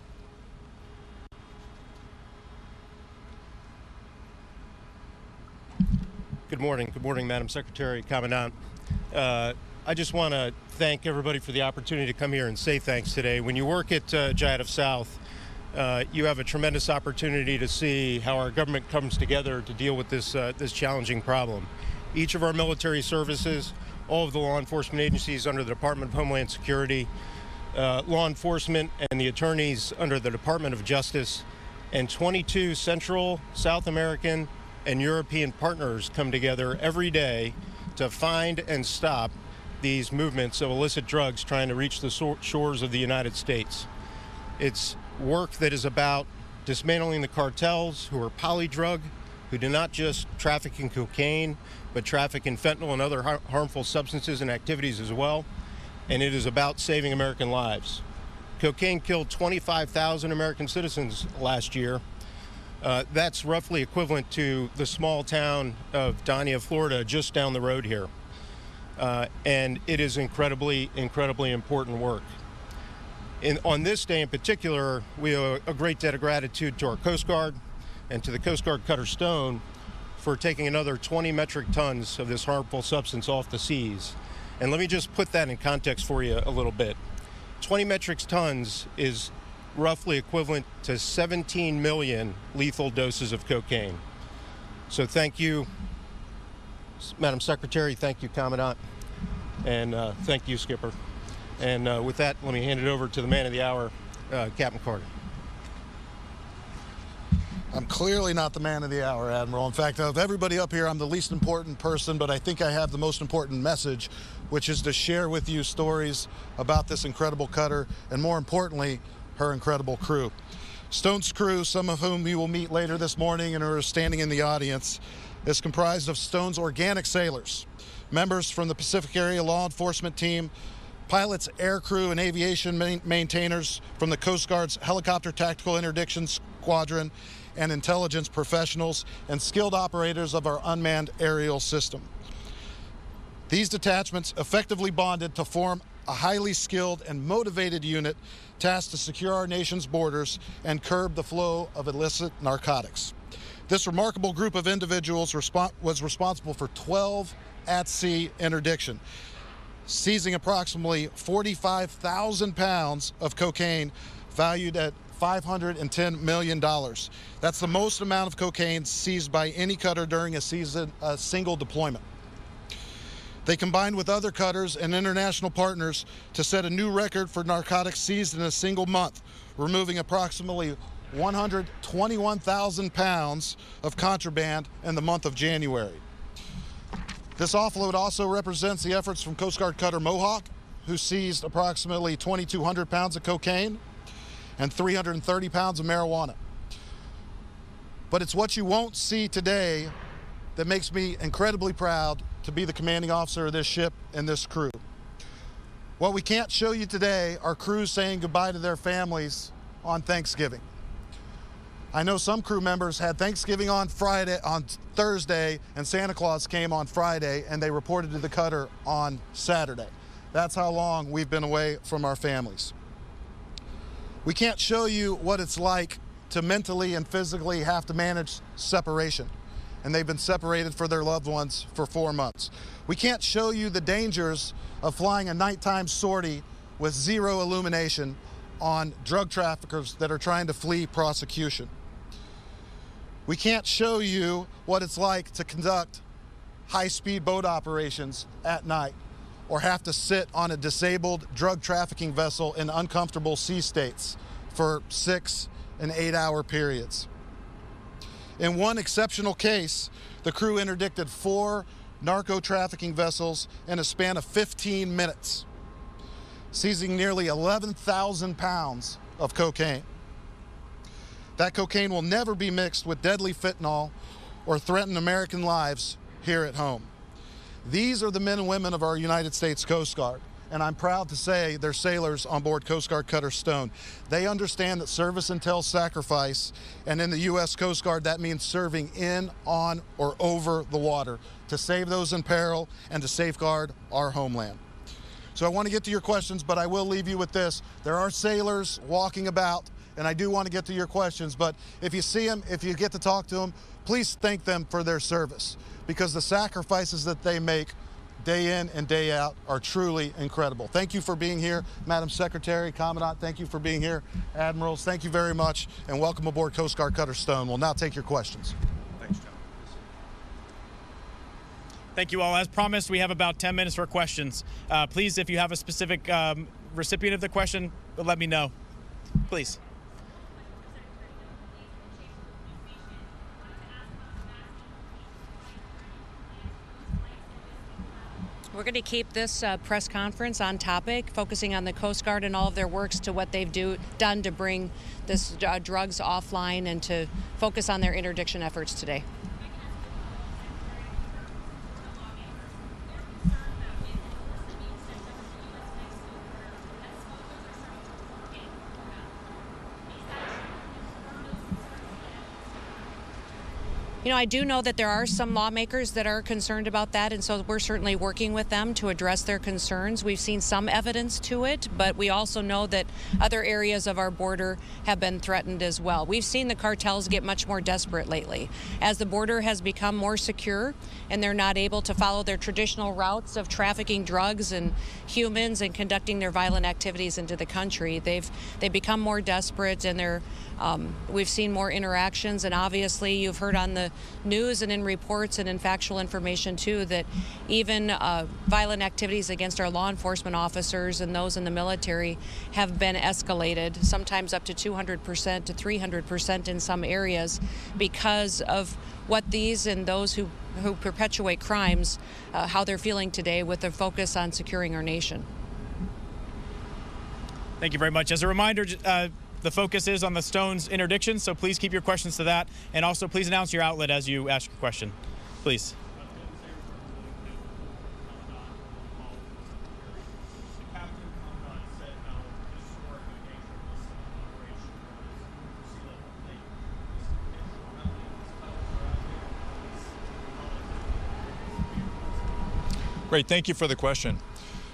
Good morning, Madam Secretary, Commandant. I just want to thank everybody for the opportunity to come here and say thanks today. When you work at JIAF South, you have a tremendous opportunity to see how our government comes together to deal with this challenging problem. Each of our military services, all of the law enforcement agencies under the Department of Homeland Security, law enforcement and the attorneys under the Department of Justice, and 22 Central, South American, and European partners come together every day to find and stop these movements of illicit drugs trying to reach the shores of the United States. It's work that is about dismantling the cartels who are polydrug, who do not just traffic in cocaine, but traffic in fentanyl and other harmful substances and activities as well. And it is about saving American lives. Cocaine killed 25,000 American citizens last year. That's roughly equivalent to the small town of Dania, Florida, just down the road here. And it is incredibly, incredibly important work. On this day in particular, we owe a great debt of gratitude to our Coast Guard and to the Coast Guard cutter Stone for taking another 20 metric tons of this harmful substance off the seas. And let me just put that in context for you a little bit. 20 metric tons is roughly equivalent to 17 million lethal doses of cocaine. So thank you, Madam Secretary, thank you, Commandant, and thank you, Skipper. And with that, let me hand it over to the man of the hour, Captain Carter. I'm clearly not the man of the hour, Admiral. In fact, of everybody up here, I'm the least important person, but I think I have the most important message, which is to share with you stories about this incredible cutter and, more importantly, her incredible crew. Stone's crew, some of whom you will meet later this morning and are standing in the audience, is comprised of Stone's organic sailors, members from the Pacific Area Law Enforcement Team, pilots, air crew, and aviation maintainers from the Coast Guard's Helicopter Tactical Interdiction Squadron, and intelligence professionals, and skilled operators of our unmanned aerial system. These detachments effectively bonded to form a highly skilled and motivated unit tasked to secure our nation's borders and curb the flow of illicit narcotics. This remarkable group of individuals was responsible for 12 at-sea interdiction, seizing approximately 45,000 pounds of cocaine valued at $510 million. That's the most amount of cocaine seized by any cutter during a single deployment. They combined with other cutters and international partners to set a new record for narcotics seized in a single month, removing approximately 121,000 pounds of contraband in the month of January. This offload also represents the efforts from Coast Guard cutter Mohawk, who seized approximately 2,200 pounds of cocaine and 330 pounds of marijuana. But it's what you won't see today that makes me incredibly proud to be the commanding officer of this ship and this crew. What we can't show you today are crews saying goodbye to their families on Thanksgiving. I know some crew members had Thanksgiving on Thursday, and Santa Claus came on Friday, and they reported to the cutter on Saturday. That's how long we've been away from our families. We can't show you what it's like to mentally and physically have to manage separation, and they've been separated from their loved ones for 4 months. We can't show you the dangers of flying a nighttime sortie with zero illumination on drug traffickers that are trying to flee prosecution. We can't show you what it's like to conduct high-speed boat operations at night, or have to sit on a disabled drug trafficking vessel in uncomfortable sea states for 6 and 8 hour periods. In one exceptional case, the crew interdicted 4 narco trafficking vessels in a span of 15 minutes, seizing nearly 11,000 pounds of cocaine. That cocaine will never be mixed with deadly fentanyl or threaten American lives here at home. These are the men and women of our United States Coast Guard, and I'm proud to say they're sailors on board Coast Guard cutter Stone. They understand that service entails sacrifice, and in the U.S. Coast Guard, that means serving in, on, or over the water to save those in peril and to safeguard our homeland. So I want to get to your questions, but I will leave you with this. There are sailors walking about, and I do want to get to your questions, but if you see them, if you get to talk to them, please thank them for their service. because the sacrifices that they make day in and day out are truly incredible. Thank you for being here, Madam Secretary, Commandant, thank you for being here. Admirals, thank you very much, and welcome aboard Coast Guard Cutter Stone. We'll now take your questions. Thanks, John. Thank you all. As promised, we have about 10 minutes for questions. Please, if you have a specific recipient of the question, let me know. Please. We're going to keep this press conference on topic, focusing on the Coast Guard and all of their works to what they've done to bring this drugs offline and to focus on their interdiction efforts today. You know, I do know that there are some lawmakers that are concerned about that, and so we're certainly working with them to address their concerns. We've seen some evidence to it, but we also know that other areas of our border have been threatened as well. We've seen the cartels get much more desperate lately. As the border has become more secure and they're not able to follow their traditional routes of trafficking drugs and humans and conducting their violent activities into the country, they've become more desperate, and we've seen more interactions. And obviously you've heard on the news and in reports and in factual information too that even violent activities against our law enforcement officers and those in the military have been escalated, sometimes up to 200% to 300% in some areas, because of what these and those who perpetuate crimes, how they're feeling today with their focus on securing our nation. Thank you very much. As a reminder, the focus is on the Stone's interdiction, so please keep your questions to that. And also, please announce your outlet as you ask your question. Please. Great, thank you for the question.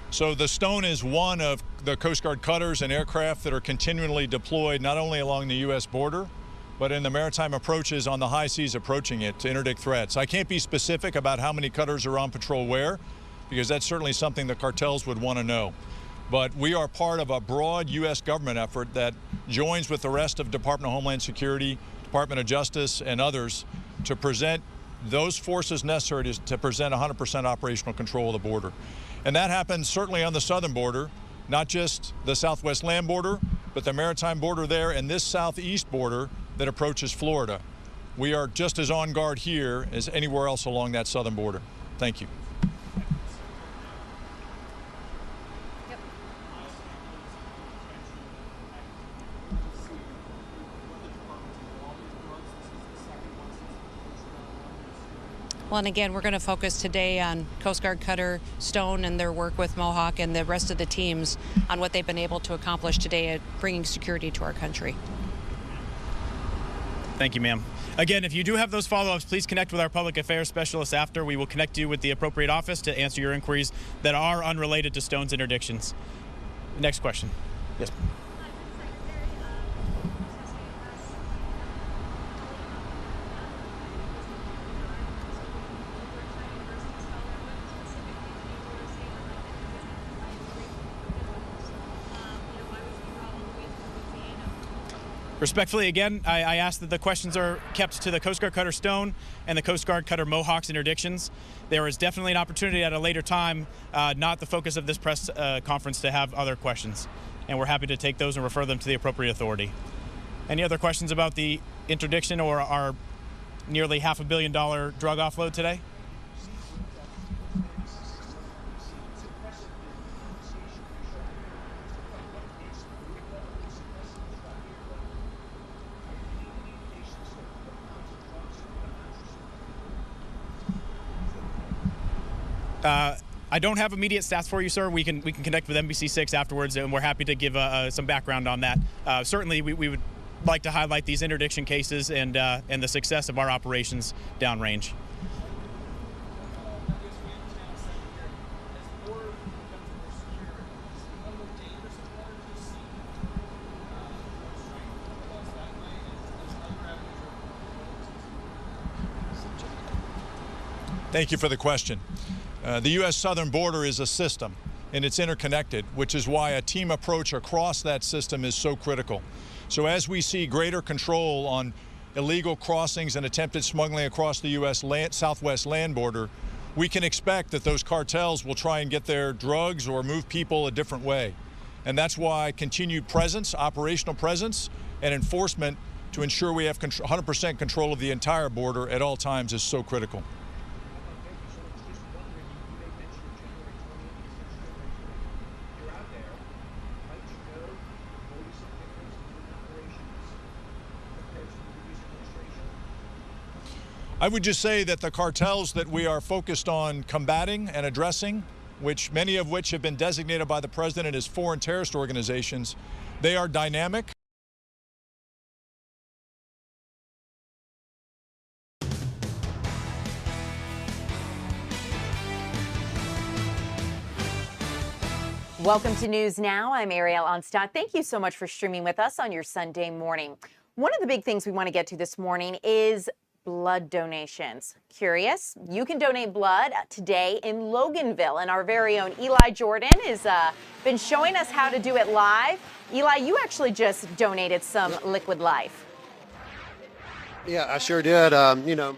So the Stone is one of the Coast Guard cutters and aircraft that are continually deployed not only along the U.S. border, but in the maritime approaches on the high seas approaching it to interdict threats. I can't be specific about how many cutters are on patrol where, because that's certainly something the cartels would want to know. But we are part of a broad U.S. government effort that joins with the rest of Department of Homeland Security, Department of Justice, and others to present those forces necessary to present 100% operational control of the border. And that happens certainly on the southern border, not just the southwest land border, but the maritime border there and this southeast border that approaches Florida. We are just as on guard here as anywhere else along that southern border. Thank you. Well, and again, we're going to focus today on Coast Guard Cutter Stone and their work with Mohawk and the rest of the teams on what they've been able to accomplish today at bringing security to our country. Thank you, ma'am. Again, if you do have those follow-ups, please connect with our public affairs specialists after. We will connect you with the appropriate office to answer your inquiries that are unrelated to Stone's interdictions. Next question. Yes. Respectfully, again, I ask that the questions are kept to the Coast Guard Cutter Stone and the Coast Guard Cutter Mohawk's interdictions. There is definitely an opportunity at a later time, not the focus of this press conference, to have other questions. And we're happy to take those and refer them to the appropriate authority. Any other questions about the interdiction or our nearly $500 million drug offload today? I don't have immediate stats for you, sir. We can connect with NBC6 afterwards, and we're happy to give some background on that. Certainly, we would like to highlight these interdiction cases and the success of our operations downrange. Thank you for the question. The U.S. southern border is a system, and it's interconnected, which is why a team approach across that system is so critical. So as we see greater control on illegal crossings and attempted smuggling across the U.S. southwest land border, we can expect that those cartels will try and get their drugs or move people a different way. And that's why continued presence, operational presence, and enforcement to ensure we have 100% control of the entire border at all times is so critical. I would just say that the cartels that we are focused on combating and addressing, many of which have been designated by the president as foreign terrorist organizations, they are dynamic. Welcome to News Now. I'm Ariel Onstadt. Thank you so much for streaming with us on your Sunday morning. One of the big things we want to get to this morning is blood donations. Curious? You can donate blood today in Loganville, and our very own Eli Jordan has been showing us how to do it live. Eli, you actually just donated some liquid life. Yeah, I sure did. You know,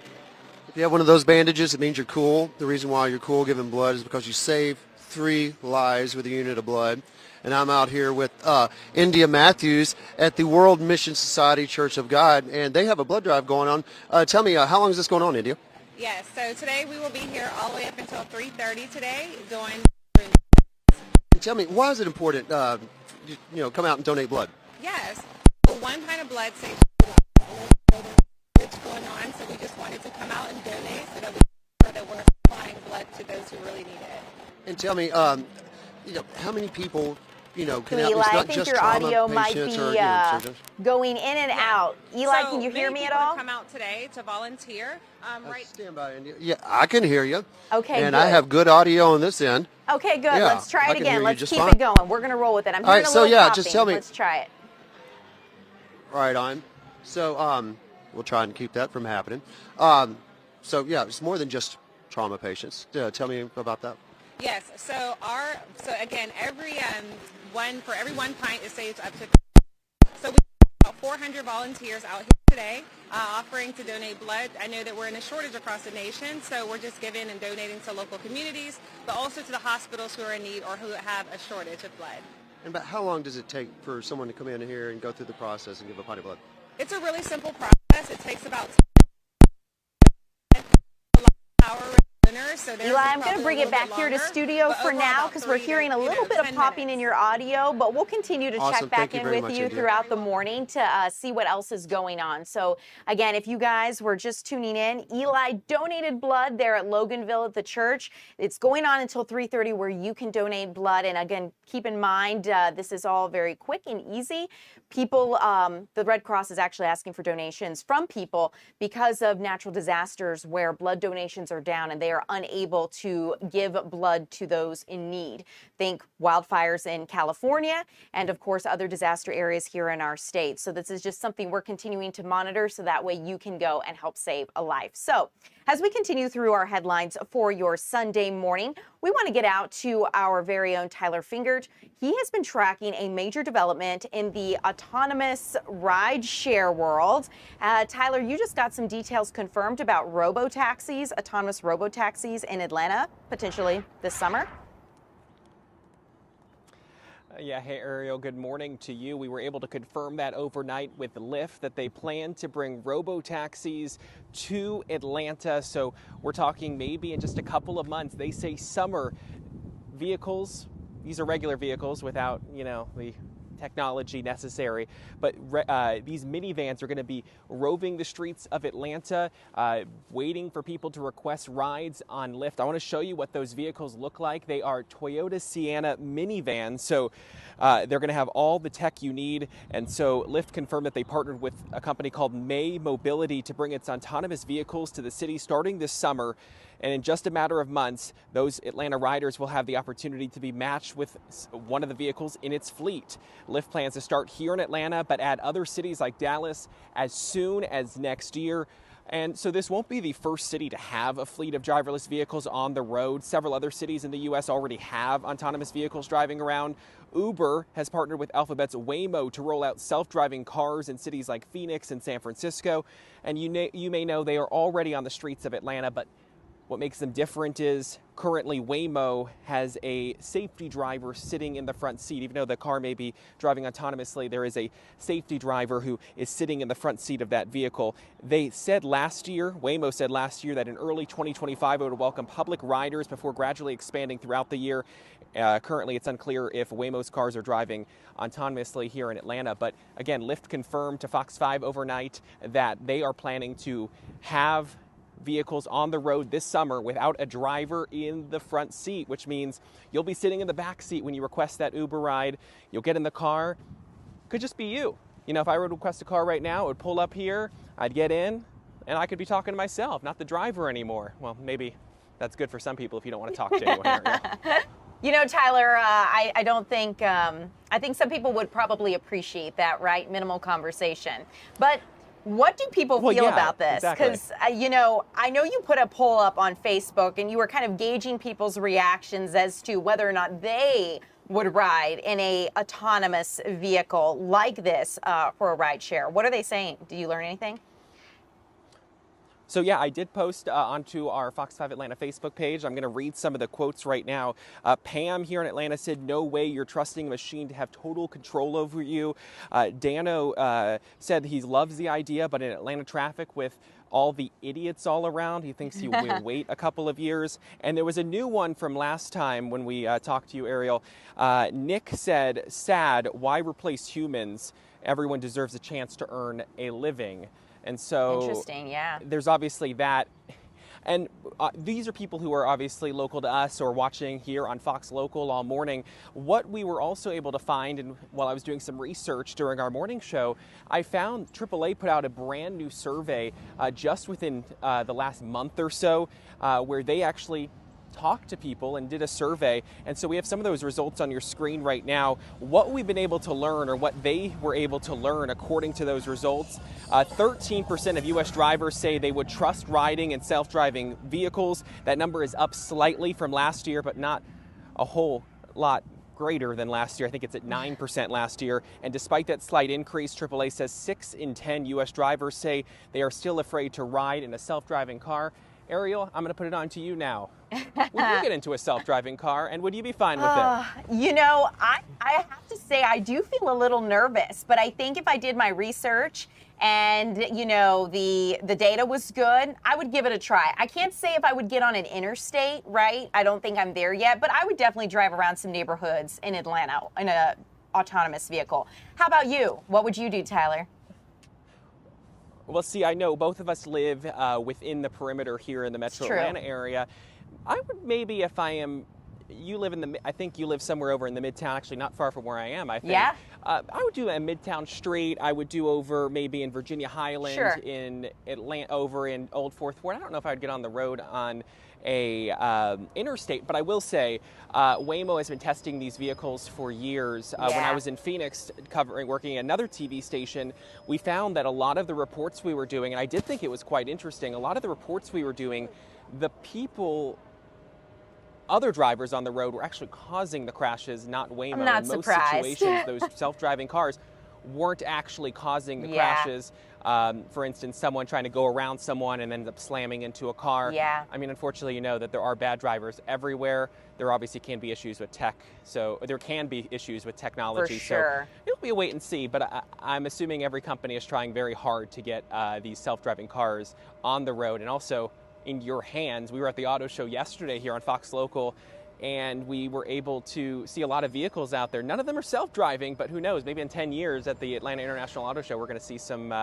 if you have one of those bandages, it means you're cool. The reason why you're cool giving blood is because you save 3 lives with a unit of blood. And I'm out here with India Matthews at the World Mission Society Church of God, and they have a blood drive going on. Tell me, how long is this going on, India? Yes, so today we will be here all the way up until 3:30 today doing. Tell me, why is it important, you know, come out and donate blood? Yes, 1 pint of blood saves what's going on, so we just wanted to come out and donate so that we make sure that we're supplying blood to those who really need it. And tell me, you know, how many people, you know, can Eli, help? I think your audio might be going in and out. Eli, So can you hear many me at people have all? come out today to volunteer. Right. Stand by, India. Yeah, I can hear you. Okay, and good. I have good audio on this end. Okay, good. Yeah, Let's try I it can hear again. you Let's just keep fine. it going. We're going to roll with it. I'm All hearing right, a so little yeah, popping. just tell me. Let's try it. Right on. So we'll try and keep that from happening. So yeah, it's more than just trauma patients. Tell me about that. Yes. So again, for every 1 pint, it saves up to. So we have about 400 volunteers out here today offering to donate blood. I know that we're in a shortage across the nation, so we're just giving and donating to local communities, but also to the hospitals who are in need or who have a shortage of blood. And about how long does it take for someone to come in here and go through the process and give a pint of blood? It's a really simple process. It takes about hour. So Eli, I'm going to bring it back here to studio for now because we're hearing a little bit of popping in your audio, but we'll continue to check back in with you throughout the morning to see what else is going on. So again, if you guys were just tuning in, Eli donated blood there at Loganville at the church. It's going on until 3:30 where you can donate blood. And again, keep in mind, this is all very quick and easy. People, the Red Cross is actually asking for donations from people because of natural disasters where blood donations are down and they are unable to give blood to those in need. Think wildfires in California and, of course, other disaster areas here in our state. So this is just something we're continuing to monitor so that way you can go and help save a life. So as we continue through our headlines for your Sunday morning, we want to get out to our very own Tyler Fingert. He has been tracking a major development in the autonomous ride-share world. Tyler, you just got some details confirmed about robo-taxis, autonomous robo-taxis in Atlanta, potentially this summer. Yeah, hey Ariel, good morning to you. We were able to confirm that overnight with Lyft that they plan to bring robo-taxis to Atlanta. So we're talking maybe in just a couple of months. They say summer vehicles, these are regular vehicles without, you know, the technology necessary, but these minivans are going to be roving the streets of Atlanta, waiting for people to request rides on Lyft. I want to show you what those vehicles look like. They are Toyota Sienna minivans, so they're going to have all the tech you need. And so Lyft confirmed that they partnered with a company called May Mobility to bring its autonomous vehicles to the city starting this summer. And in just a matter of months, those Atlanta riders will have the opportunity to be matched with one of the vehicles in its fleet. Lyft plans to start here in Atlanta, but add other cities like Dallas as soon as next year. And so this won't be the first city to have a fleet of driverless vehicles on the road. Several other cities in the U.S. already have autonomous vehicles driving around. Uber has partnered with Alphabet's Waymo to roll out self-driving cars in cities like Phoenix and San Francisco. And you may know they are already on the streets of Atlanta, but what makes them different is currently Waymo has a safety driver sitting in the front seat. Even though the car may be driving autonomously, there is a safety driver who is sitting in the front seat of that vehicle. They said last year, Waymo said last year, that in early 2025 it would welcome public riders before gradually expanding throughout the year. Currently, it's unclear if Waymo's cars are driving autonomously here in Atlanta. But again, Lyft confirmed to Fox 5 overnight that they are planning to have vehicles on the road this summer without a driver in the front seat, which means you'll be sitting in the back seat when you request that Uber ride. You'll get in the car. Could just be you. You know, if I were to request a car right now, it would pull up here, I'd get in, and I could be talking to myself, not the driver anymore. Well, maybe that's good for some people if you don't want to talk to anyone. You know, Tyler, I don't think, I think some people would probably appreciate that, right? Minimal conversation. But what do people feel about this? Because, you know, I know you put a poll up on Facebook and you were kind of gauging people's reactions as to whether or not they would ride in a autonomous vehicle like this for a ride share. What are they saying? Did you learn anything? So yeah, I did post onto our Fox 5 Atlanta Facebook page. I'm going to read some of the quotes right now. Pam here in Atlanta said, "No way you're trusting a machine to have total control over you." Dano said he loves the idea, but in Atlanta traffic with all the idiots all around, he thinks he will wait a couple of years. And there was a new one from last time when we talked to you, Ariel. Nick said, "Sad, why replace humans? Everyone deserves a chance to earn a living." And so interesting, yeah. There's obviously that. And these are people who are obviously local to us or watching here on Fox Local all morning. What we were also able to find, and while I was doing some research during our morning show, I found AAA put out a brand new survey just within the last month or so where they actually talked to people and did a survey. And so we have some of those results on your screen right now. What we've been able to learn, or what they were able to learn according to those results, 13% of U.S. drivers say they would trust riding in self-driving vehicles. That number is up slightly from last year, but not a whole lot greater than last year. I think it's at 9% last year. And despite that slight increase, AAA says 6 in 10 U.S. drivers say they are still afraid to ride in a self-driving car. Ariel, I'm going to put it on to you now. Would you get into a self-driving car, and would you be fine with it? You know, I have to say I do feel a little nervous, but I think if I did my research and, you know, the data was good, I would give it a try. I can't say if I would get on an interstate, right? I don't think I'm there yet, but I would definitely drive around some neighborhoods in Atlanta in an autonomous vehicle. How about you? What would you do, Tyler? Well, see, I know both of us live within the perimeter here in the Metro Atlanta area. I would maybe, if I am, you live in the, I think you live somewhere over in the Midtown, actually not far from where I am, I think. Yeah. I would do a Midtown Street. I would do over maybe in Virginia Highland, in Atlanta, over in Old Fourth Ward. I don't know if I would get on the road on a interstate, but I will say Waymo has been testing these vehicles for years. When I was in Phoenix working at another TV station, we found that a lot of the reports we were doing, and I did think it was quite interesting, a lot of the reports we were doing, the people, other drivers on the road were actually causing the crashes, not Waymo. I'm not in most surprised. situations, those self-driving cars weren't actually causing the crashes. For instance, someone trying to go around someone and ends up slamming into a car. I mean, unfortunately, you know that there are bad drivers everywhere. There obviously can be issues with tech. So there can be issues with technology. For sure. So it'll be a wait and see. But I'm assuming every company is trying very hard to get these self-driving cars on the road and also in your hands. We were at the auto show yesterday here on Fox Local, and we were able to see a lot of vehicles out there. None of them are self-driving, but who knows, maybe in 10 years at the Atlanta International Auto Show, we're going to see some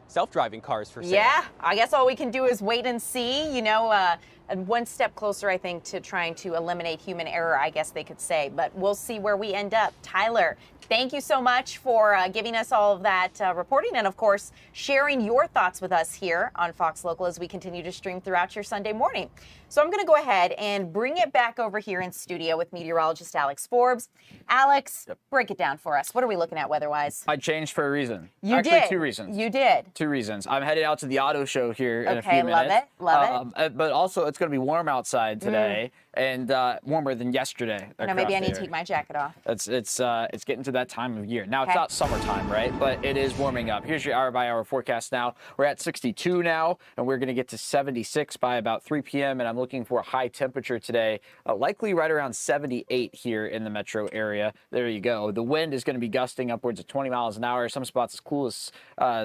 self-driving cars for sale. Yeah, I guess all we can do is wait and see, you know, and one step closer, I think, to trying to eliminate human error, I guess they could say, but we'll see where we end up. Tyler, thank you so much for giving us all of that reporting and, of course, sharing your thoughts with us here on Fox Local as we continue to stream throughout your Sunday morning. So I'm going to go ahead and bring it back over here in studio with meteorologist Alex Forbes. Alex, break it down for us. What are we looking at weather-wise? I changed for a reason. You Actually, did. 2 reasons. You did. 2 reasons. I'm headed out to the auto show here in a few minutes. Okay, love it. But also, it's going to be warm outside today and warmer than yesterday. Maybe I need to take my jacket off. It's getting to that time of year. Now, it's not summertime, right? But it is warming up. Here's your hour-by-hour forecast now. We're at 62 now, and we're going to get to 76 by about 3 p.m., and I'm looking for a high temperature today, likely right around 78 here in the metro area. There you go. The wind is going to be gusting upwards of 20 miles an hour. Some spots as cool as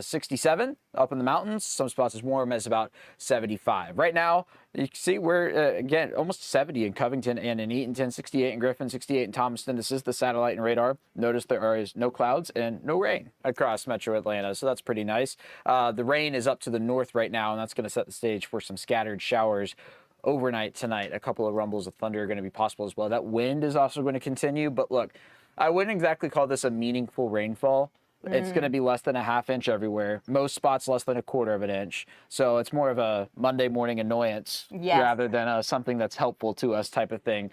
67 up in the mountains. Some spots as warm as about 75. Right now, you can see we're, again, almost 70 in Covington and in Eatonton, 68 in Griffin, 68 in Thomaston. This is the satellite and radar. Notice there is no clouds and no rain across metro Atlanta, so that's pretty nice. The rain is up to the north right now, and that's going to set the stage for some scattered showers overnight tonight. A couple of rumbles of thunder are going to be possible as well. That wind is also going to continue, but look, I wouldn't exactly call this a meaningful rainfall. It's going to be less than a ½ inch everywhere. Most spots less than 1/4 of an inch. So it's more of a Monday morning annoyance rather than something that's helpful to us type of thing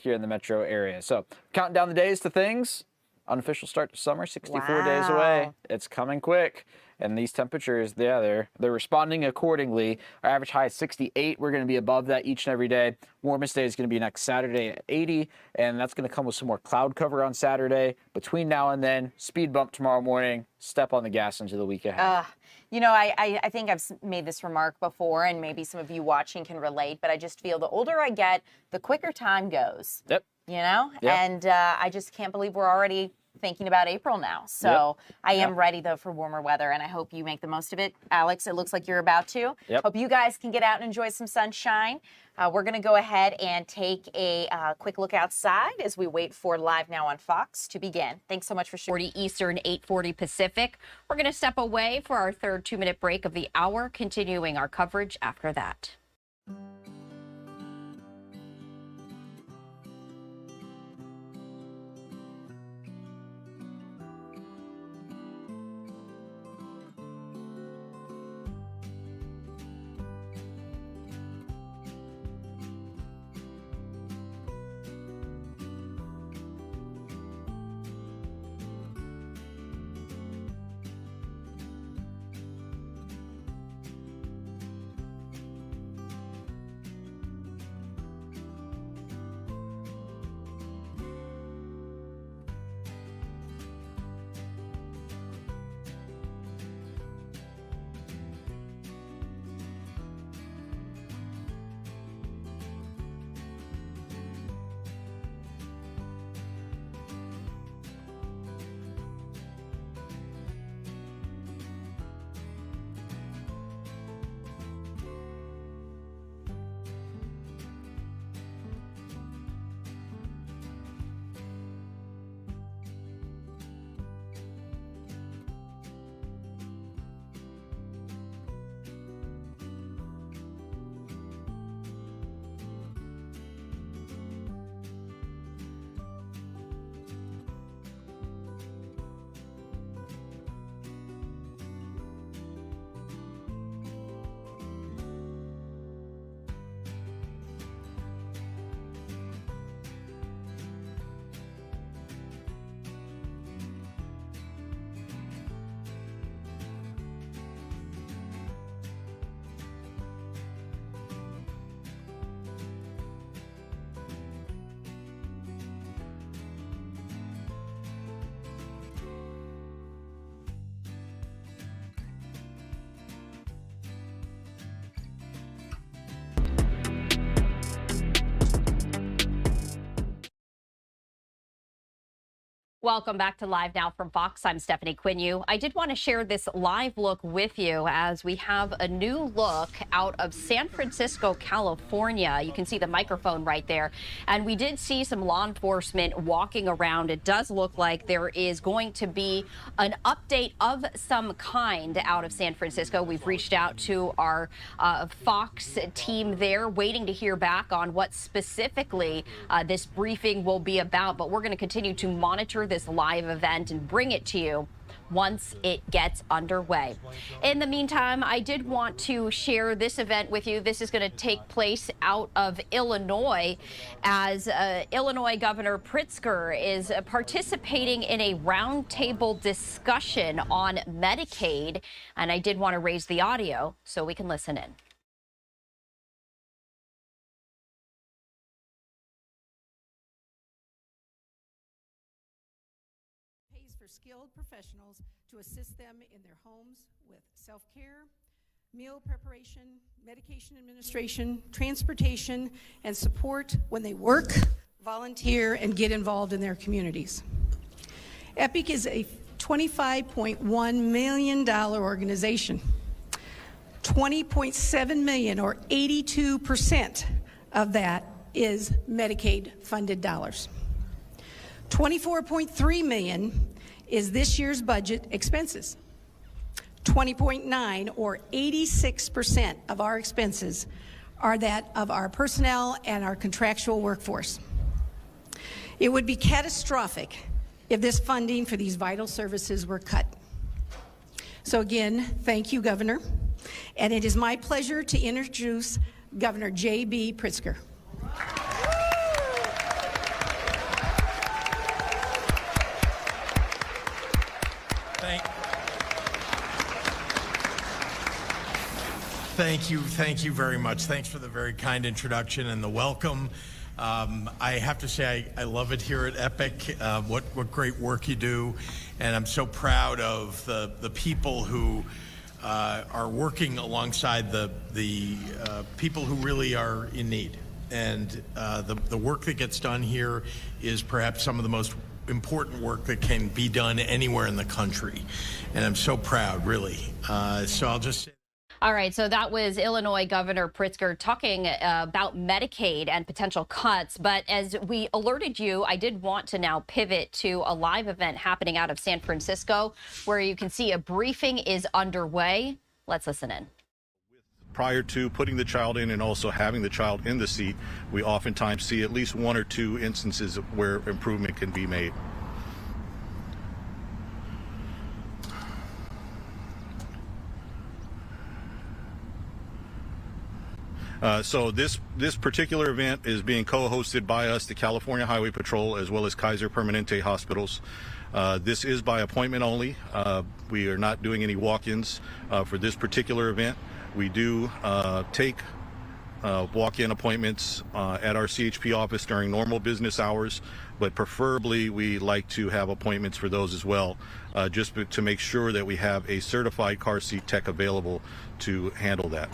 here in the metro area. So counting down the days to things. Unofficial start to summer, 64 days away. It's coming quick. And these temperatures, they're responding accordingly. Our average high is 68. We're going to be above that each and every day. Warmest day is going to be next Saturday at 80, and that's going to come with some more cloud cover on Saturday. Between now and then, speed bump tomorrow morning, step on the gas into the week ahead. You know, I think I've made this remark before, and maybe some of you watching can relate, but I just feel the older I get, the quicker time goes. Yep. You know? Yep. And I just can't believe we're already thinking about April now. So I am ready, though, for warmer weather, and I hope you make the most of it. Alex, it looks like you're about to. Hope you guys can get out and enjoy some sunshine. We're going to go ahead and take a quick look outside as we wait for Live Now on Fox to begin. Thanks so much for sharing. 40 Eastern, 8:40 Pacific. We're going to step away for our third 2-minute break of the hour, continuing our coverage after that. Welcome back to Live Now from Fox. I'm Stephanie Quinu. I did want to share this live look with you as we have a new look out of San Francisco, California. You can see the microphone right there. And we did see some law enforcement walking around. It does look like there is going to be an update of some kind out of San Francisco. We've reached out to our Fox team there, waiting to hear back on what specifically this briefing will be about. But we're going to continue to monitor this live event and bring it to you once it gets underway. In the meantime, I did want to share this event with you. This is going to take place out of Illinois as Illinois Governor Pritzker is participating in a roundtable discussion on Medicaid. And I did want to raise the audio so we can listen in. Pays for skilled professionals to assist them in their homes with self-care, meal preparation, medication administration, transportation, and support when they work, volunteer, and get involved in their communities. EPIC is a $25.1 million organization. $20.7 million, or 82% of that, is Medicaid funded dollars. $24.3 million is this year's budget expenses. 20.9, or 86% of our expenses, are that of our personnel and our contractual workforce. It would be catastrophic if this funding for these vital services were cut. So again, thank you, Governor. And it is my pleasure to introduce Governor J.B. Pritzker. Thank you very much. Thanks for the very kind introduction and the welcome. I have to say I love it here at EPIC, what great work you do, and I'm so proud of the people who are working alongside the people who really are in need. And the work that gets done here is perhaps some of the most important work that can be done anywhere in the country. And I'm so proud, really. So I'll just say. All right, so that was Illinois Governor Pritzker talking about Medicaid and potential cuts. But as we alerted you, I did want to now pivot to a live event happening out of San Francisco, where you can see a briefing is underway. Let's listen in. Prior to putting the child in and also having the child in the seat, we oftentimes see at least one or two instances where improvement can be made. So this particular event is being co-hosted by us, the California Highway Patrol, as well as Kaiser Permanente Hospitals. This is by appointment only. We are not doing any walk-ins for this particular event. We do take walk-in appointments at our CHP office during normal business hours, but preferably we like to have appointments for those as well, just to make sure that we have a certified car seat tech available to handle that.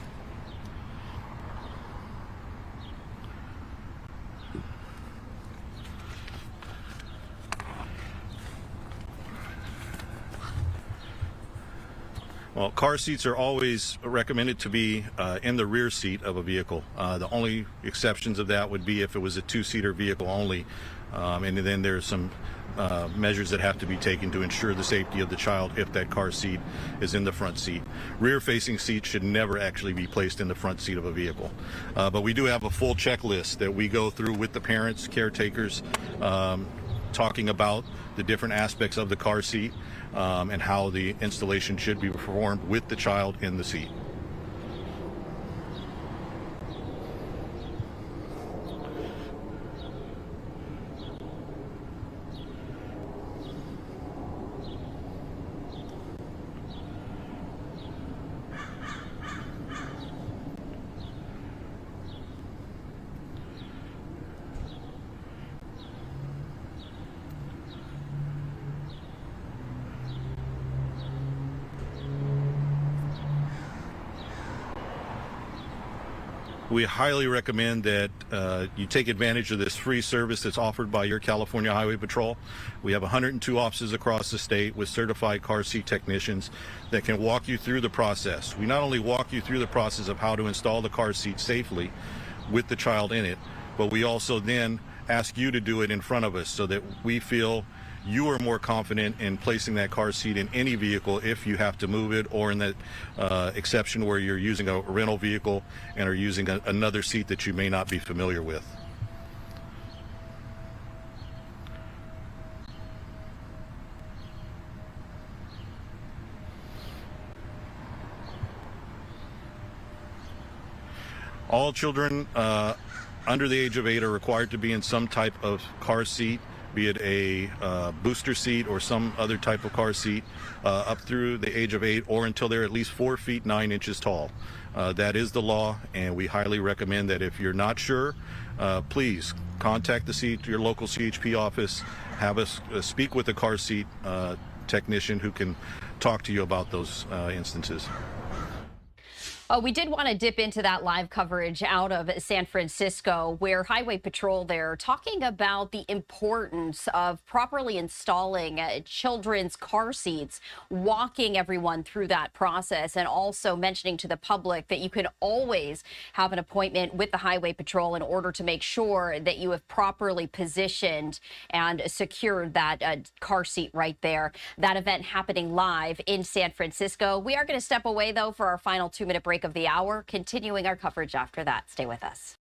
Well, car seats are always recommended to be in the rear seat of a vehicle. The only exceptions of that would be if it was a two-seater vehicle only. And then there's some measures that have to be taken to ensure the safety of the child if that car seat is in the front seat. Rear-facing seats should never actually be placed in the front seat of a vehicle. But we do have a full checklist that we go through with the parents, caretakers, talking about the different aspects of the car seat and how the installation should be performed with the child in the seat. We highly recommend that you take advantage of this free service that's offered by your California Highway Patrol. We have 102 offices across the state with certified car seat technicians that can walk you through the process. We not only walk you through the process of how to install the car seat safely with the child in it, but we also then ask you to do it in front of us so that we feel you are more confident in placing that car seat in any vehicle if you have to move it, or in that exception where you're using a rental vehicle and are using another seat that you may not be familiar with. All children under the age of 8 are required to be in some type of car seat, be it a booster seat or some other type of car seat, up through the age of 8 or until they're at least 4 feet 9 inches tall. That is the law, and we highly recommend that if you're not sure, please contact your local CHP office, have us speak with the car seat technician who can talk to you about those instances. We did want to dip into that live coverage out of San Francisco, where Highway Patrol there talking about the importance of properly installing children's car seats, walking everyone through that process, and also mentioning to the public that you can always have an appointment with the Highway Patrol in order to make sure that you have properly positioned and secured that car seat right there. That event happening live in San Francisco. We are going to step away, though, for our final 2-minute break of the hour, continuing our coverage after that. Stay with us.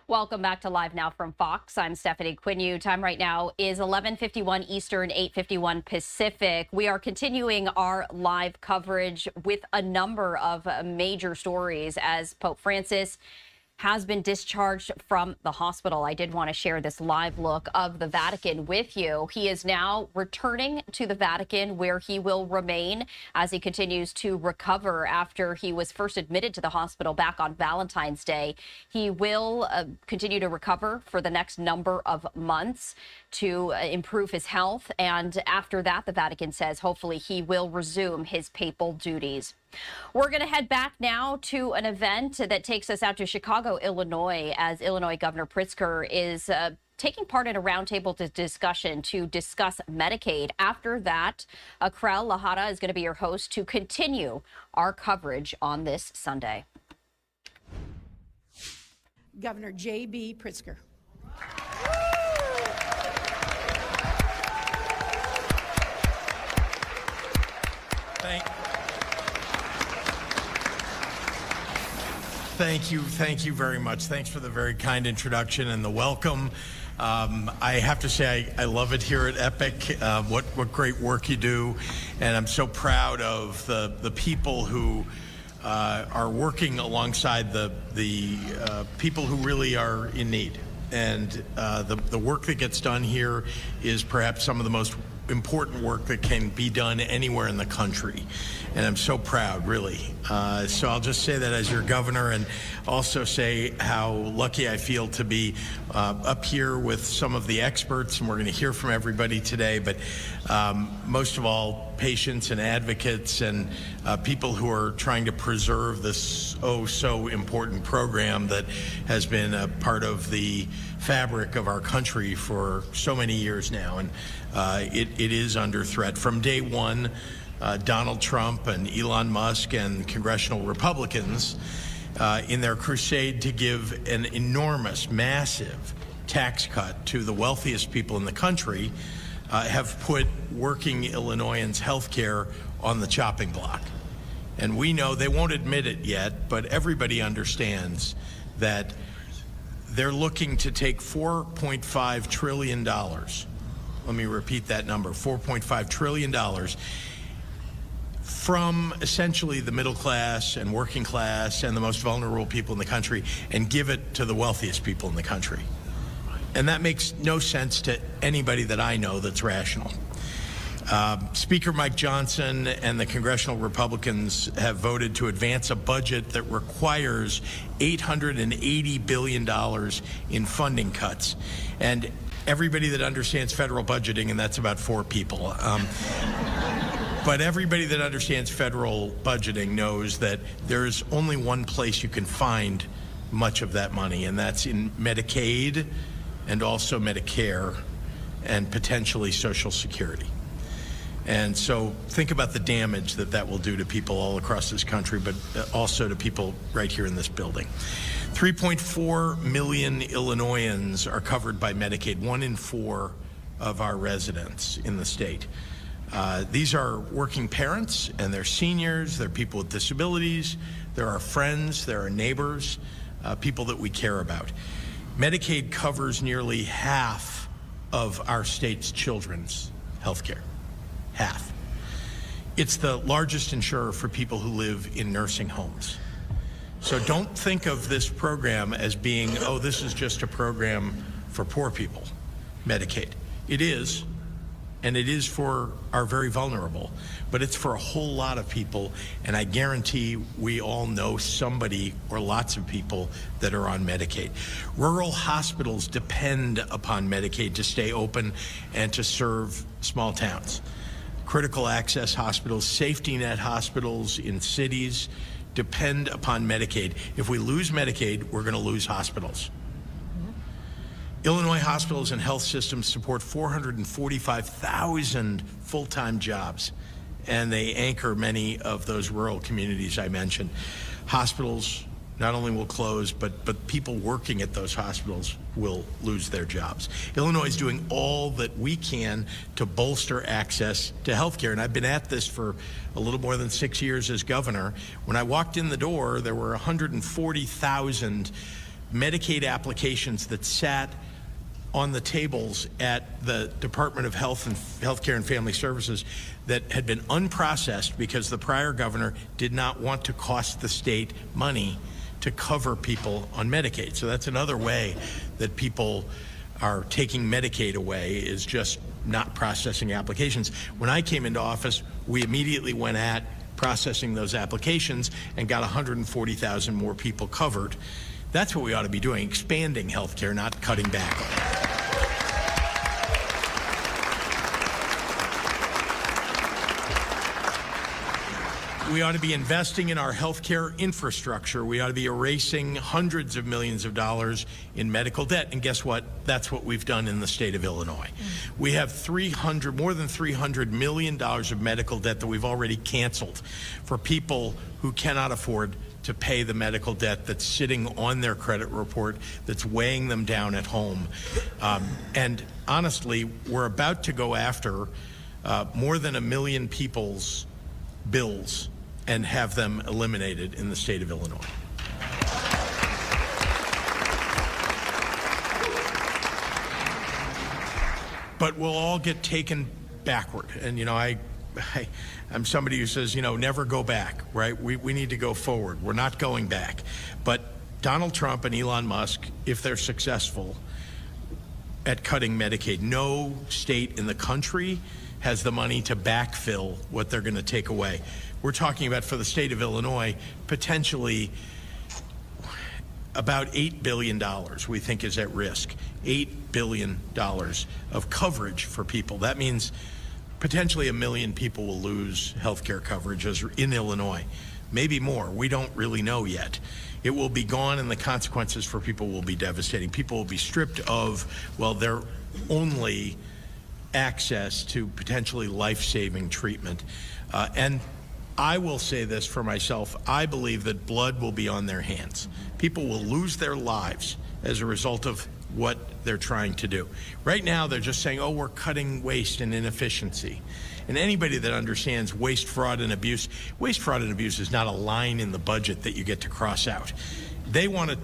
Welcome back to Live Now from Fox. I'm Stephanie Quinn. Time right now is 11:51 Eastern, 8:51 Pacific. We are continuing our live coverage with a number of major stories as Pope Francis has been discharged from the hospital. I did want to share this live look of the Vatican with you. He is now returning to the Vatican, where he will remain as he continues to recover after he was first admitted to the hospital back on Valentine's Day. He will continue to recover for the next number of months to improve his health. And after that, the Vatican says hopefully he will resume his papal duties. We're going to head back now to an event that takes us out to Chicago, Illinois, as Illinois Governor Pritzker is taking part in a roundtable discussion to discuss Medicaid. After that, Krell Lahada is going to be your host to continue our coverage on this Sunday. Governor J.B. Pritzker. Thank you very much. Thanks for the very kind introduction and the welcome. I have to say I love it here at Epic. What great work you do, and I'm so proud of the people who are working alongside the people who really are in need. And the work that gets done here is perhaps some of the most important work that can be done anywhere in the country. And I'm so proud, really. So I'll just say that as your governor, and also say how lucky I feel to be up here with some of the experts, and we're going to hear from everybody today. But most of all, patients and advocates and people who are trying to preserve this so important program that has been a part of the fabric of our country for so many years now. And it is under threat. From day one, Donald Trump and Elon Musk and congressional Republicans, in their crusade to give an enormous, massive tax cut to the wealthiest people in the country, have put working Illinoisans' health care on the chopping block. And we know, they won't admit it yet, but everybody understands that they're looking to take $4.5 trillion. Let me repeat that number, $4.5 trillion from essentially the middle class and working class and the most vulnerable people in the country and give it to the wealthiest people in the country. And that makes no sense to anybody that I know that's rational. Speaker Mike Johnson and the congressional Republicans have voted to advance a budget that requires $880 billion in funding cuts. And everybody that understands federal budgeting, and that's about 4 people, but everybody that understands federal budgeting knows that there's only one place you can find much of that money, and that's in Medicaid and also Medicare and potentially Social Security. And so think about the damage that that will do to people all across this country, but also to people right here in this building. 3.4 million Illinoisans are covered by Medicaid, 1 in 4 of our residents in the state. These are working parents, and they're seniors, they're people with disabilities, they're our friends, they're our neighbors, people that we care about. Medicaid covers nearly half of our state's children's health care. Half. It's the largest insurer for people who live in nursing homes. So don't think of this program as being, oh, this is just a program for poor people, Medicaid. It is, and it is for our very vulnerable, but it's for a whole lot of people, and I guarantee we all know somebody or lots of people that are on Medicaid. Rural hospitals depend upon Medicaid to stay open and to serve small towns. Critical access hospitals, safety net hospitals in cities depend upon Medicaid. If we lose Medicaid, we're going to lose hospitals. Illinois hospitals and health systems support 445,000 full-time jobs, and they anchor many of those rural communities I mentioned. Hospitals not only will close, but people working at those hospitals will lose their jobs. Illinois is doing all that we can to bolster access to health care, and I've been at this for a little more than 6 years as governor. When I walked in the door, there were 140,000 Medicaid applications that sat on the tables at the Department of Healthcare and Family Services that had been unprocessed because the prior governor did not want to cost the state money to cover people on Medicaid. So that's another way that people are taking Medicaid away, is just not processing applications. When I came into office, we immediately went at processing those applications and got 140,000 more people covered. That's what we ought to be doing, expanding health care, not cutting back on it. We ought to be investing in our healthcare infrastructure. We ought to be erasing hundreds of millions of dollars in medical debt. And guess what? That's what we've done in the state of Illinois. We have more than $300 million of medical debt that we've already canceled for people who cannot afford to pay the medical debt that's sitting on their credit report, that's weighing them down at home. And honestly, we're about to go after more than 1 million people's bills and have them eliminated in the state of Illinois. But we'll all get taken backward. And, you know, I'm somebody who says, you know, never go back, right? We need to go forward. We're not going back. But Donald Trump and Elon Musk, if they're successful at cutting Medicaid, no state in the country has the money to backfill what they're going to take away. We're talking about, for the state of Illinois, potentially about $8 billion we think is at risk. $8 billion of coverage for people. That means potentially 1 million people will lose health care coverage in Illinois, maybe more. We don't really know yet. It will be gone, and the consequences for people will be devastating. People will be stripped of, well, their only access to potentially life-saving treatment. And I will say this for myself, I believe that blood will be on their hands. People will lose their lives as a result of what they're trying to do. Right now, they're just saying, oh, we're cutting waste and inefficiency. And anybody that understands waste, fraud, and abuse is not a line in the budget that you get to cross out. They want to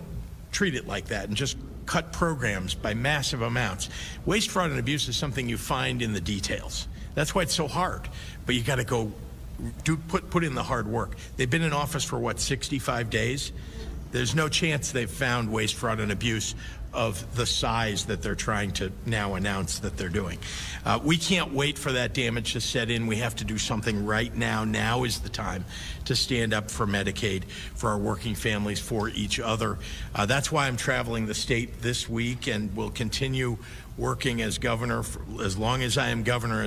treat it like that and just cut programs by massive amounts. Waste, fraud, and abuse is something you find in the details. That's why it's so hard. But you got to go put in the hard work. They've been in office for, what, 65 days? There's no chance they've found waste, fraud, and abuse of the size that they're trying to now announce that they're doing. We can't wait for that damage to set in. We have to do something right now. Now is the time to stand up for Medicaid, for our working families, for each other. That's why I'm traveling the state this week and will continue working as governor for as long as I am governor.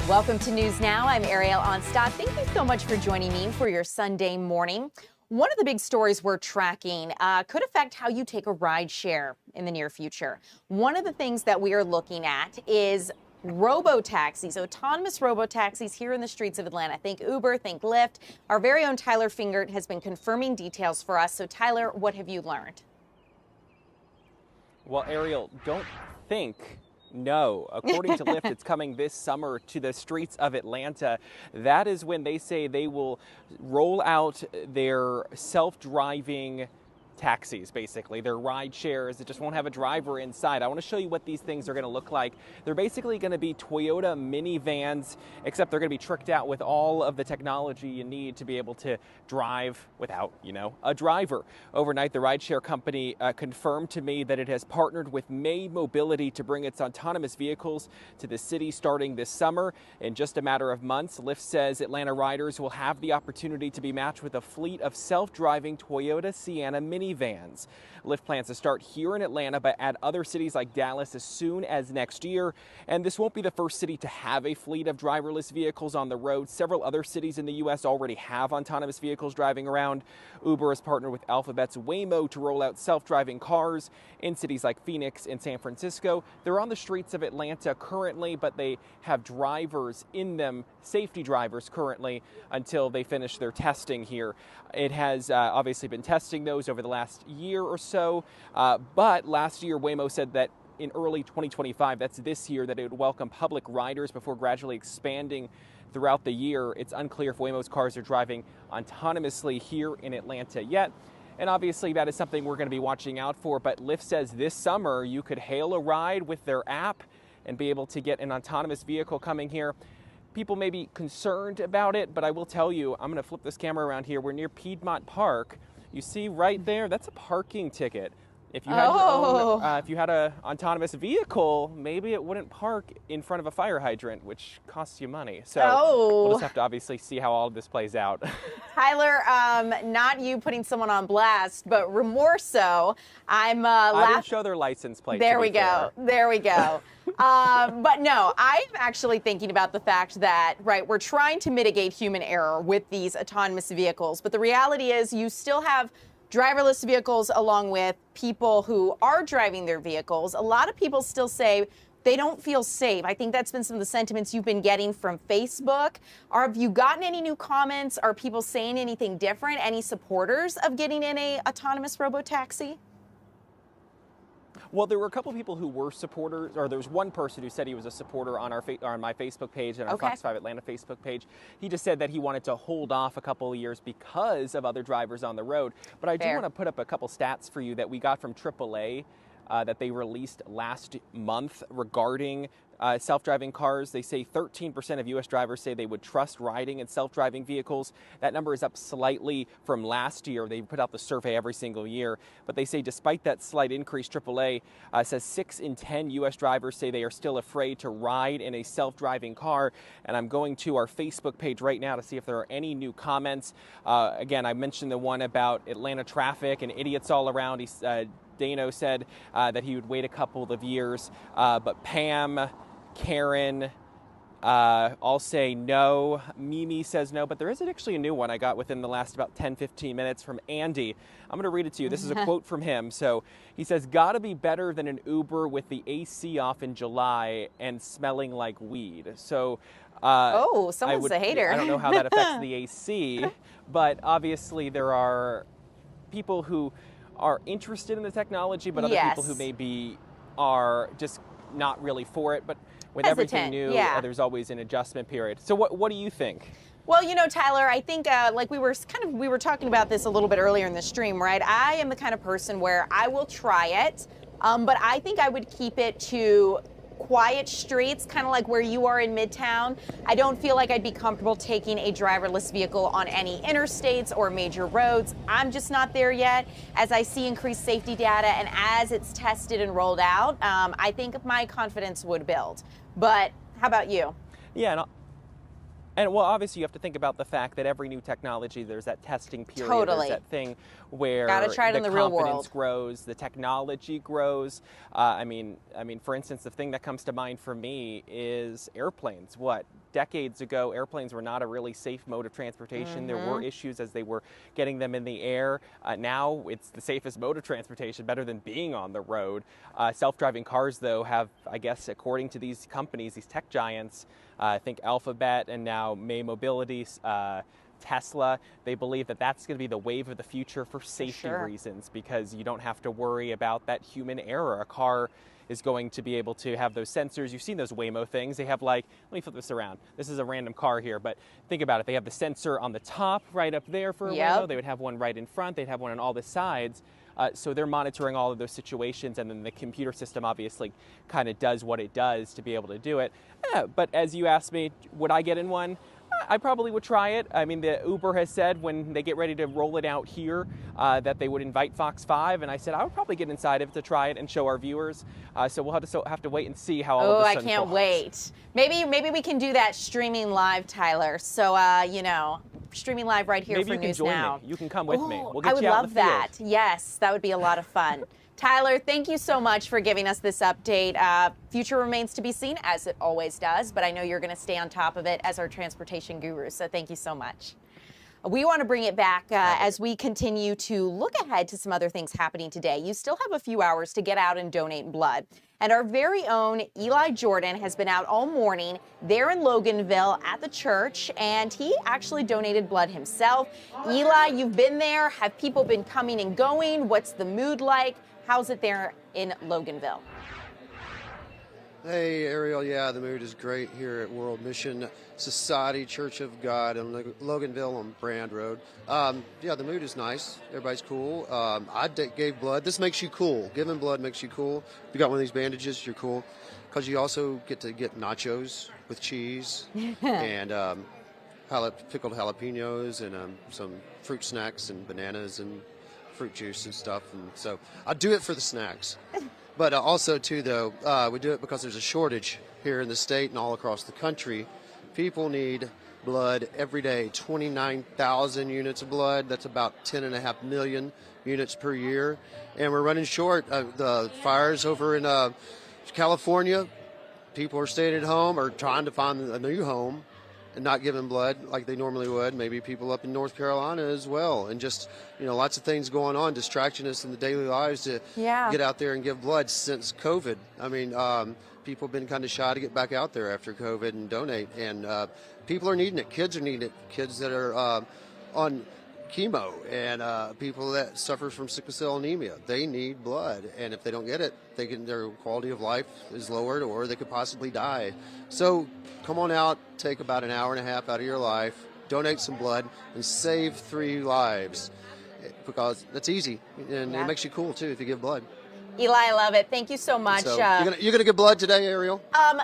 Welcome to News Now. I'm Ariel Onstadt. Thank you so much for joining me for your Sunday morning. One of the big stories we're tracking could affect how you take a ride share in the near future. One of the things that we are looking at is robo-taxis, autonomous robo-taxis here in the streets of Atlanta. Think Uber, think Lyft. Our very own Tyler Fingert has been confirming details for us. So Tyler, what have you learned? Well, Ariel, don't think. No, according to Lyft, it's coming this summer to the streets of Atlanta. That is when they say they will roll out their self-driving taxis, basically. They're ride shares that just won't have a driver inside. I want to show you what these things are going to look like. They're basically going to be Toyota minivans, except they're going to be tricked out with all of the technology you need to be able to drive without, a driver. Overnight, the rideshare company confirmed to me that it has partnered with May Mobility to bring its autonomous vehicles to the city starting this summer. In just a matter of months, Lyft says Atlanta riders will have the opportunity to be matched with a fleet of self-driving Toyota Sienna minivans. Lyft plans to start here in Atlanta, but add other cities like Dallas as soon as next year. And this won't be the first city to have a fleet of driverless vehicles on the road. Several other cities in the U.S. already have autonomous vehicles driving around. Uber has partnered with Alphabet's Waymo to roll out self-driving cars in cities like Phoenix and San Francisco. They're on the streets of Atlanta currently, but they have drivers in them, safety drivers currently, until they finish their testing here. It has obviously been testing those over the last year or so, but last year Waymo said that in early 2025, that's this year, that it would welcome public riders before gradually expanding throughout the year. It's unclear if Waymo's cars are driving autonomously here in Atlanta yet. And obviously that is something we're going to be watching out for. But Lyft says this summer you could hail a ride with their app and be able to get an autonomous vehicle coming here. People may be concerned about it, but I will tell you, I'm going to flip this camera around here. We're near Piedmont Park. You see right there, that's a parking ticket. If you had your own, if you had an autonomous vehicle, maybe it wouldn't park in front of a fire hydrant, which costs you money. So we'll just have to obviously see how all of this plays out. Tyler, not you putting someone on blast, but more so, I didn't show their license plate. There we go. There we go. But no, I'm actually thinking about the fact that, right, we're trying to mitigate human error with these autonomous vehicles. But the reality is you still have driverless vehicles along with people who are driving their vehicles. A lot of people still say they don't feel safe. I think that's been some of the sentiments you've been getting from Facebook. Have you gotten any new comments? Are people saying anything different? Any supporters of getting in a autonomous robo-taxi? Well, there were a couple people who were supporters, or there was one person who said he was a supporter on on my Facebook page and our Fox 5 Atlanta Facebook page. He just said that he wanted to hold off a couple of years because of other drivers on the road. But I do want to put up a couple stats for you that we got from AAA that they released last month regarding self-driving cars. They say 13% of U.S. drivers say they would trust riding in self-driving vehicles. That number is up slightly from last year. They put out the survey every single year. But they say despite that slight increase, AAA says 6 in 10 U.S. drivers say they are still afraid to ride in a self-driving car. And I'm going to our Facebook page right now to see if there are any new comments. Again, I mentioned the one about Atlanta traffic and idiots all around. Dano said that he would wait a couple of years, but Pam, Karen, all say no. Mimi says no, but there is actually a new one I got within the last about 10-15 minutes from Andy. I'm going to read it to you. This is a quote from him. So he says, "Gotta be better than an Uber with the AC off in July and smelling like weed." So someone's a hater. I don't know how that affects the AC, but obviously there are people who are interested in the technology, but other people who maybe are just not really for it. But with everything new, there's always an adjustment period. So what do you think? Well, you know, Tyler, I think like we were talking about this a little bit earlier in the stream, right? I am the kind of person where I will try it, but I think I would keep it to quiet streets, kind of like where you are in Midtown. I don't feel like I'd be comfortable taking a driverless vehicle on any interstates or major roads. I'm just not there yet. As I see increased safety data and as it's tested and rolled out, I think my confidence would build. But how about you? Yeah, and well, obviously you have to think about the fact that every new technology, there's that testing period. Totally. There's that thing where gotta try it in the real world. Confidence grows, the technology grows. I mean, for instance, the thing that comes to mind for me is airplanes. Decades ago, airplanes were not a really safe mode of transportation. There were issues as they were getting them in the air. Now it's the safest mode of transportation, better than being on the road. Self-driving cars, though, have, I guess, according to these companies, these tech giants, I think Alphabet and now May Mobility, Tesla, they believe that that's going to be the wave of the future for safety reasons, because you don't have to worry about that human error. A car is going to be able to have those sensors. You've seen those Waymo things. They have let me flip this around. This is a random car here, but think about it. They have the sensor on the top right up there for a Waymo. They would have one right in front. They'd have one on all the sides. So they're monitoring all of those situations, and then the computer system obviously kind of does what it does to be able to do it. But as you asked me, would I get in one? I probably would try it. I mean, the Uber has said when they get ready to roll it out here that they would invite Fox 5, and I said I would probably get inside of it to try it and show our viewers. So we'll have to wait and see how all of this unfolds. I can't wait. Maybe we can do that streaming live, Tyler. So streaming live right here for News Now. Me. You can come with me. We'll get I would you out love in the field. that. Yes, that would be a lot of fun. Tyler, thank you so much for giving us this update. Future remains to be seen, as it always does, but I know you're going to stay on top of it as our transportation guru, so thank you so much. We want to bring it back as we continue to look ahead to some other things happening today. You still have a few hours to get out and donate blood. And our very own Eli Jordan has been out all morning there in Loganville at the church, and he actually donated blood himself. Eli, you've been there. Have people been coming and going? What's the mood like? How's it there in Loganville? Hey, Ariel. Yeah, the mood is great here at World Mission Society Church of God in Loganville on Brand Road. Yeah, the mood is nice. Everybody's cool. I gave blood. This makes you cool. Giving blood makes you cool. If you got one of these bandages, you're cool. Because you also get to get nachos with cheese and pickled jalapenos and some fruit snacks and bananas and fruit juice and stuff. And so I do it for the snacks. But also, too, though, we do it because there's a shortage here in the state and all across the country. People need blood every day, 29,000 units of blood. That's about 10.5 million units per year. And we're running short. The fires over in California, people are staying at home or trying to find a new home and not giving blood like they normally would. Maybe people up in North Carolina as well. And just, lots of things going on, distracting us in the daily lives to get out there and give blood since COVID. I mean, people have been kind of shy to get back out there after COVID and donate. And people are needing it. Kids are needing it. Kids that are on chemo and people that suffer from sickle cell anemia, they need blood. And if they don't get it, their quality of life is lowered or they could possibly die. So come on out, take about an hour and a half out of your life, donate some blood, and save 3 lives. Because that's easy, and it makes you cool, too, if you give blood. Eli, I love it. Thank you so much. So you're gonna give blood today, Ariel?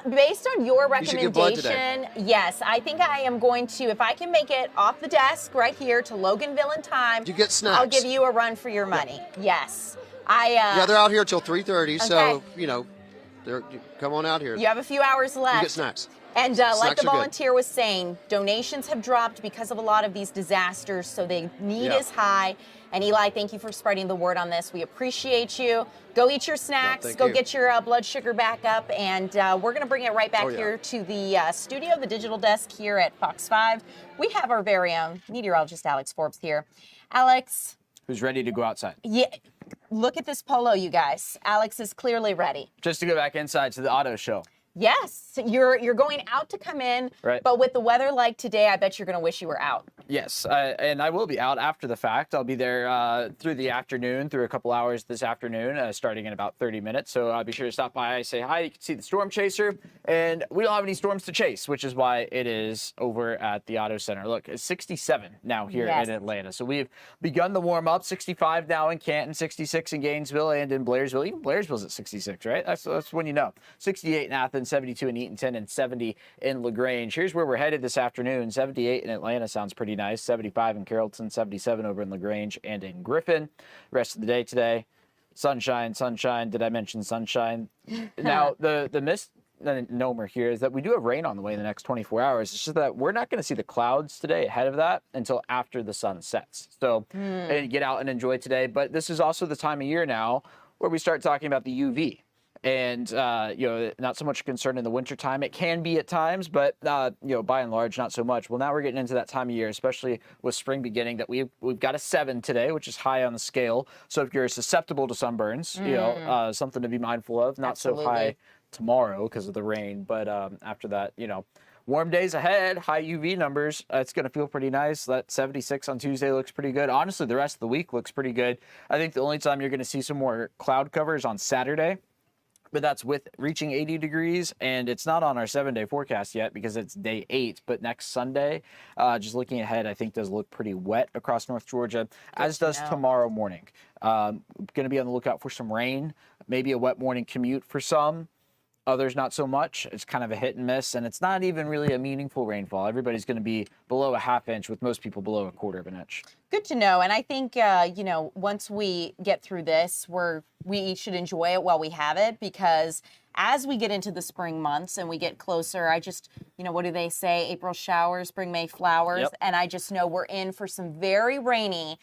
Based on your You should give blood recommendation, yes, I think I am going to, if I can make it off the desk right here to Loganville in time, You get snacks. I'll give you a run for your money. Yes. Yeah, they're out here till 3:30, so Okay. you know, come on out here. You have a few hours left. You get snacks. And Snacks like the are good. volunteer was saying, donations have dropped because of a lot of these disasters, so the need Yeah. is high. And Eli, thank you for spreading the word on this. We appreciate you. Go eat your snacks. thank Go you. get your blood sugar back up. And we're going to bring it right back Oh, yeah. here to the studio, the digital desk here at Fox 5. We have our very own meteorologist, Alex Forbes, here. Alex. Who's ready to go outside? Yeah. Look at this polo, you guys. Alex is clearly ready. Just to go back inside to the auto show. Yes, you're going out to come in, Right. But with the weather like today, I bet you're going to wish you were out. Yes, and I will be out after the fact. I'll be there through the afternoon, through a couple hours this afternoon, starting in about 30 minutes. So I'll be sure to stop by, say hi. You can see the storm chaser, and we don't have any storms to chase, which is why it is over at the Auto Center. Look, it's 67 now here in Atlanta. So we've begun the warm up. 65 now in Canton, 66 in Gainesville and in Blairsville. Even Blairsville's at 66, right? That's when you know. 68 in Athens, 72 in Eatonton, and 70 in LaGrange. Here's where we're headed this afternoon. 78 in Atlanta sounds pretty nice. 75 in Carrollton, 77 over in LaGrange and in Griffin. Rest of the day today, sunshine, sunshine. Did I mention sunshine? Now, the misnomer here is that we do have rain on the way in the next 24 hours. It's just that we're not going to see the clouds today ahead of that until after the sun sets. So get out and enjoy today. But this is also the time of year now where we start talking about the UV. And, not so much concern in the wintertime. It can be at times, but, by and large, not so much. Well, now we're getting into that time of year, especially with spring beginning, that we've got a 7 today, which is high on the scale. So if you're susceptible to sunburns, something to be mindful of. Not so high tomorrow because of the rain, but after that, warm days ahead, high UV numbers. It's going to feel pretty nice. That 76 on Tuesday looks pretty good. Honestly, the rest of the week looks pretty good. I think the only time you're going to see some more cloud cover is on Saturday. But that's with reaching 80 degrees, and it's not on our 7-day forecast yet because it's day 8. But next Sunday, just looking ahead, I think does look pretty wet across North Georgia, as does tomorrow morning. Going to be on the lookout for some rain, maybe a wet morning commute for some. Others not so much. It's kind of a hit and miss, and it's not even really a meaningful rainfall. Everybody's going to be below a ½ inch, with most people below a quarter of an inch. Good to know. And I think, once we get through this, we should enjoy it while we have it, because as we get into the spring months and we get closer, I just, what do they say? April showers, spring, May flowers. Yep. And I just know we're in for some very rainy,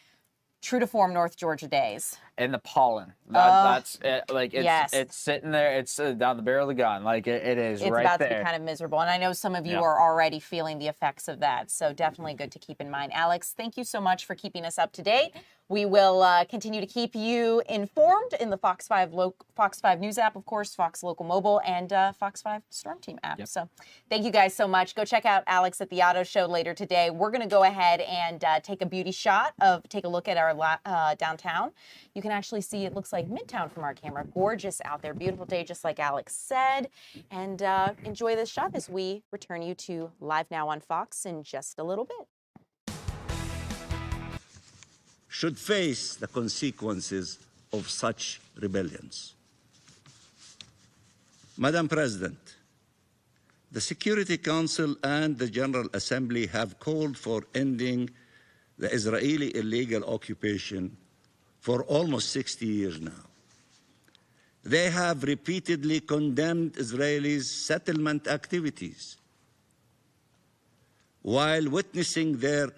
true to form North Georgia days. And the pollen. That's it. Yes. It's sitting there. It's down the barrel of the gun. It is It's right about there. to be kind of miserable. And I know some of you Yeah. are already feeling the effects of that. So definitely good to keep in mind. Alex, thank you so much for keeping us up to date. We will continue to keep you informed in the Fox 5 News app, of course, Fox Local Mobile, and Fox 5 Storm Team app. Yep. So thank you guys so much. Go check out Alex at the Auto Show later today. We're going to go ahead and take a look at our downtown. You can actually see it looks like Midtown from our camera. Gorgeous out there. Beautiful day, just like Alex said. And enjoy this shot as we return you to Live Now on Fox in just a little bit. Should face the consequences of such rebellions. Madam President, the Security Council and the General Assembly have called for ending the Israeli illegal occupation for almost 60 years now. They have repeatedly condemned Israelis' settlement activities while witnessing their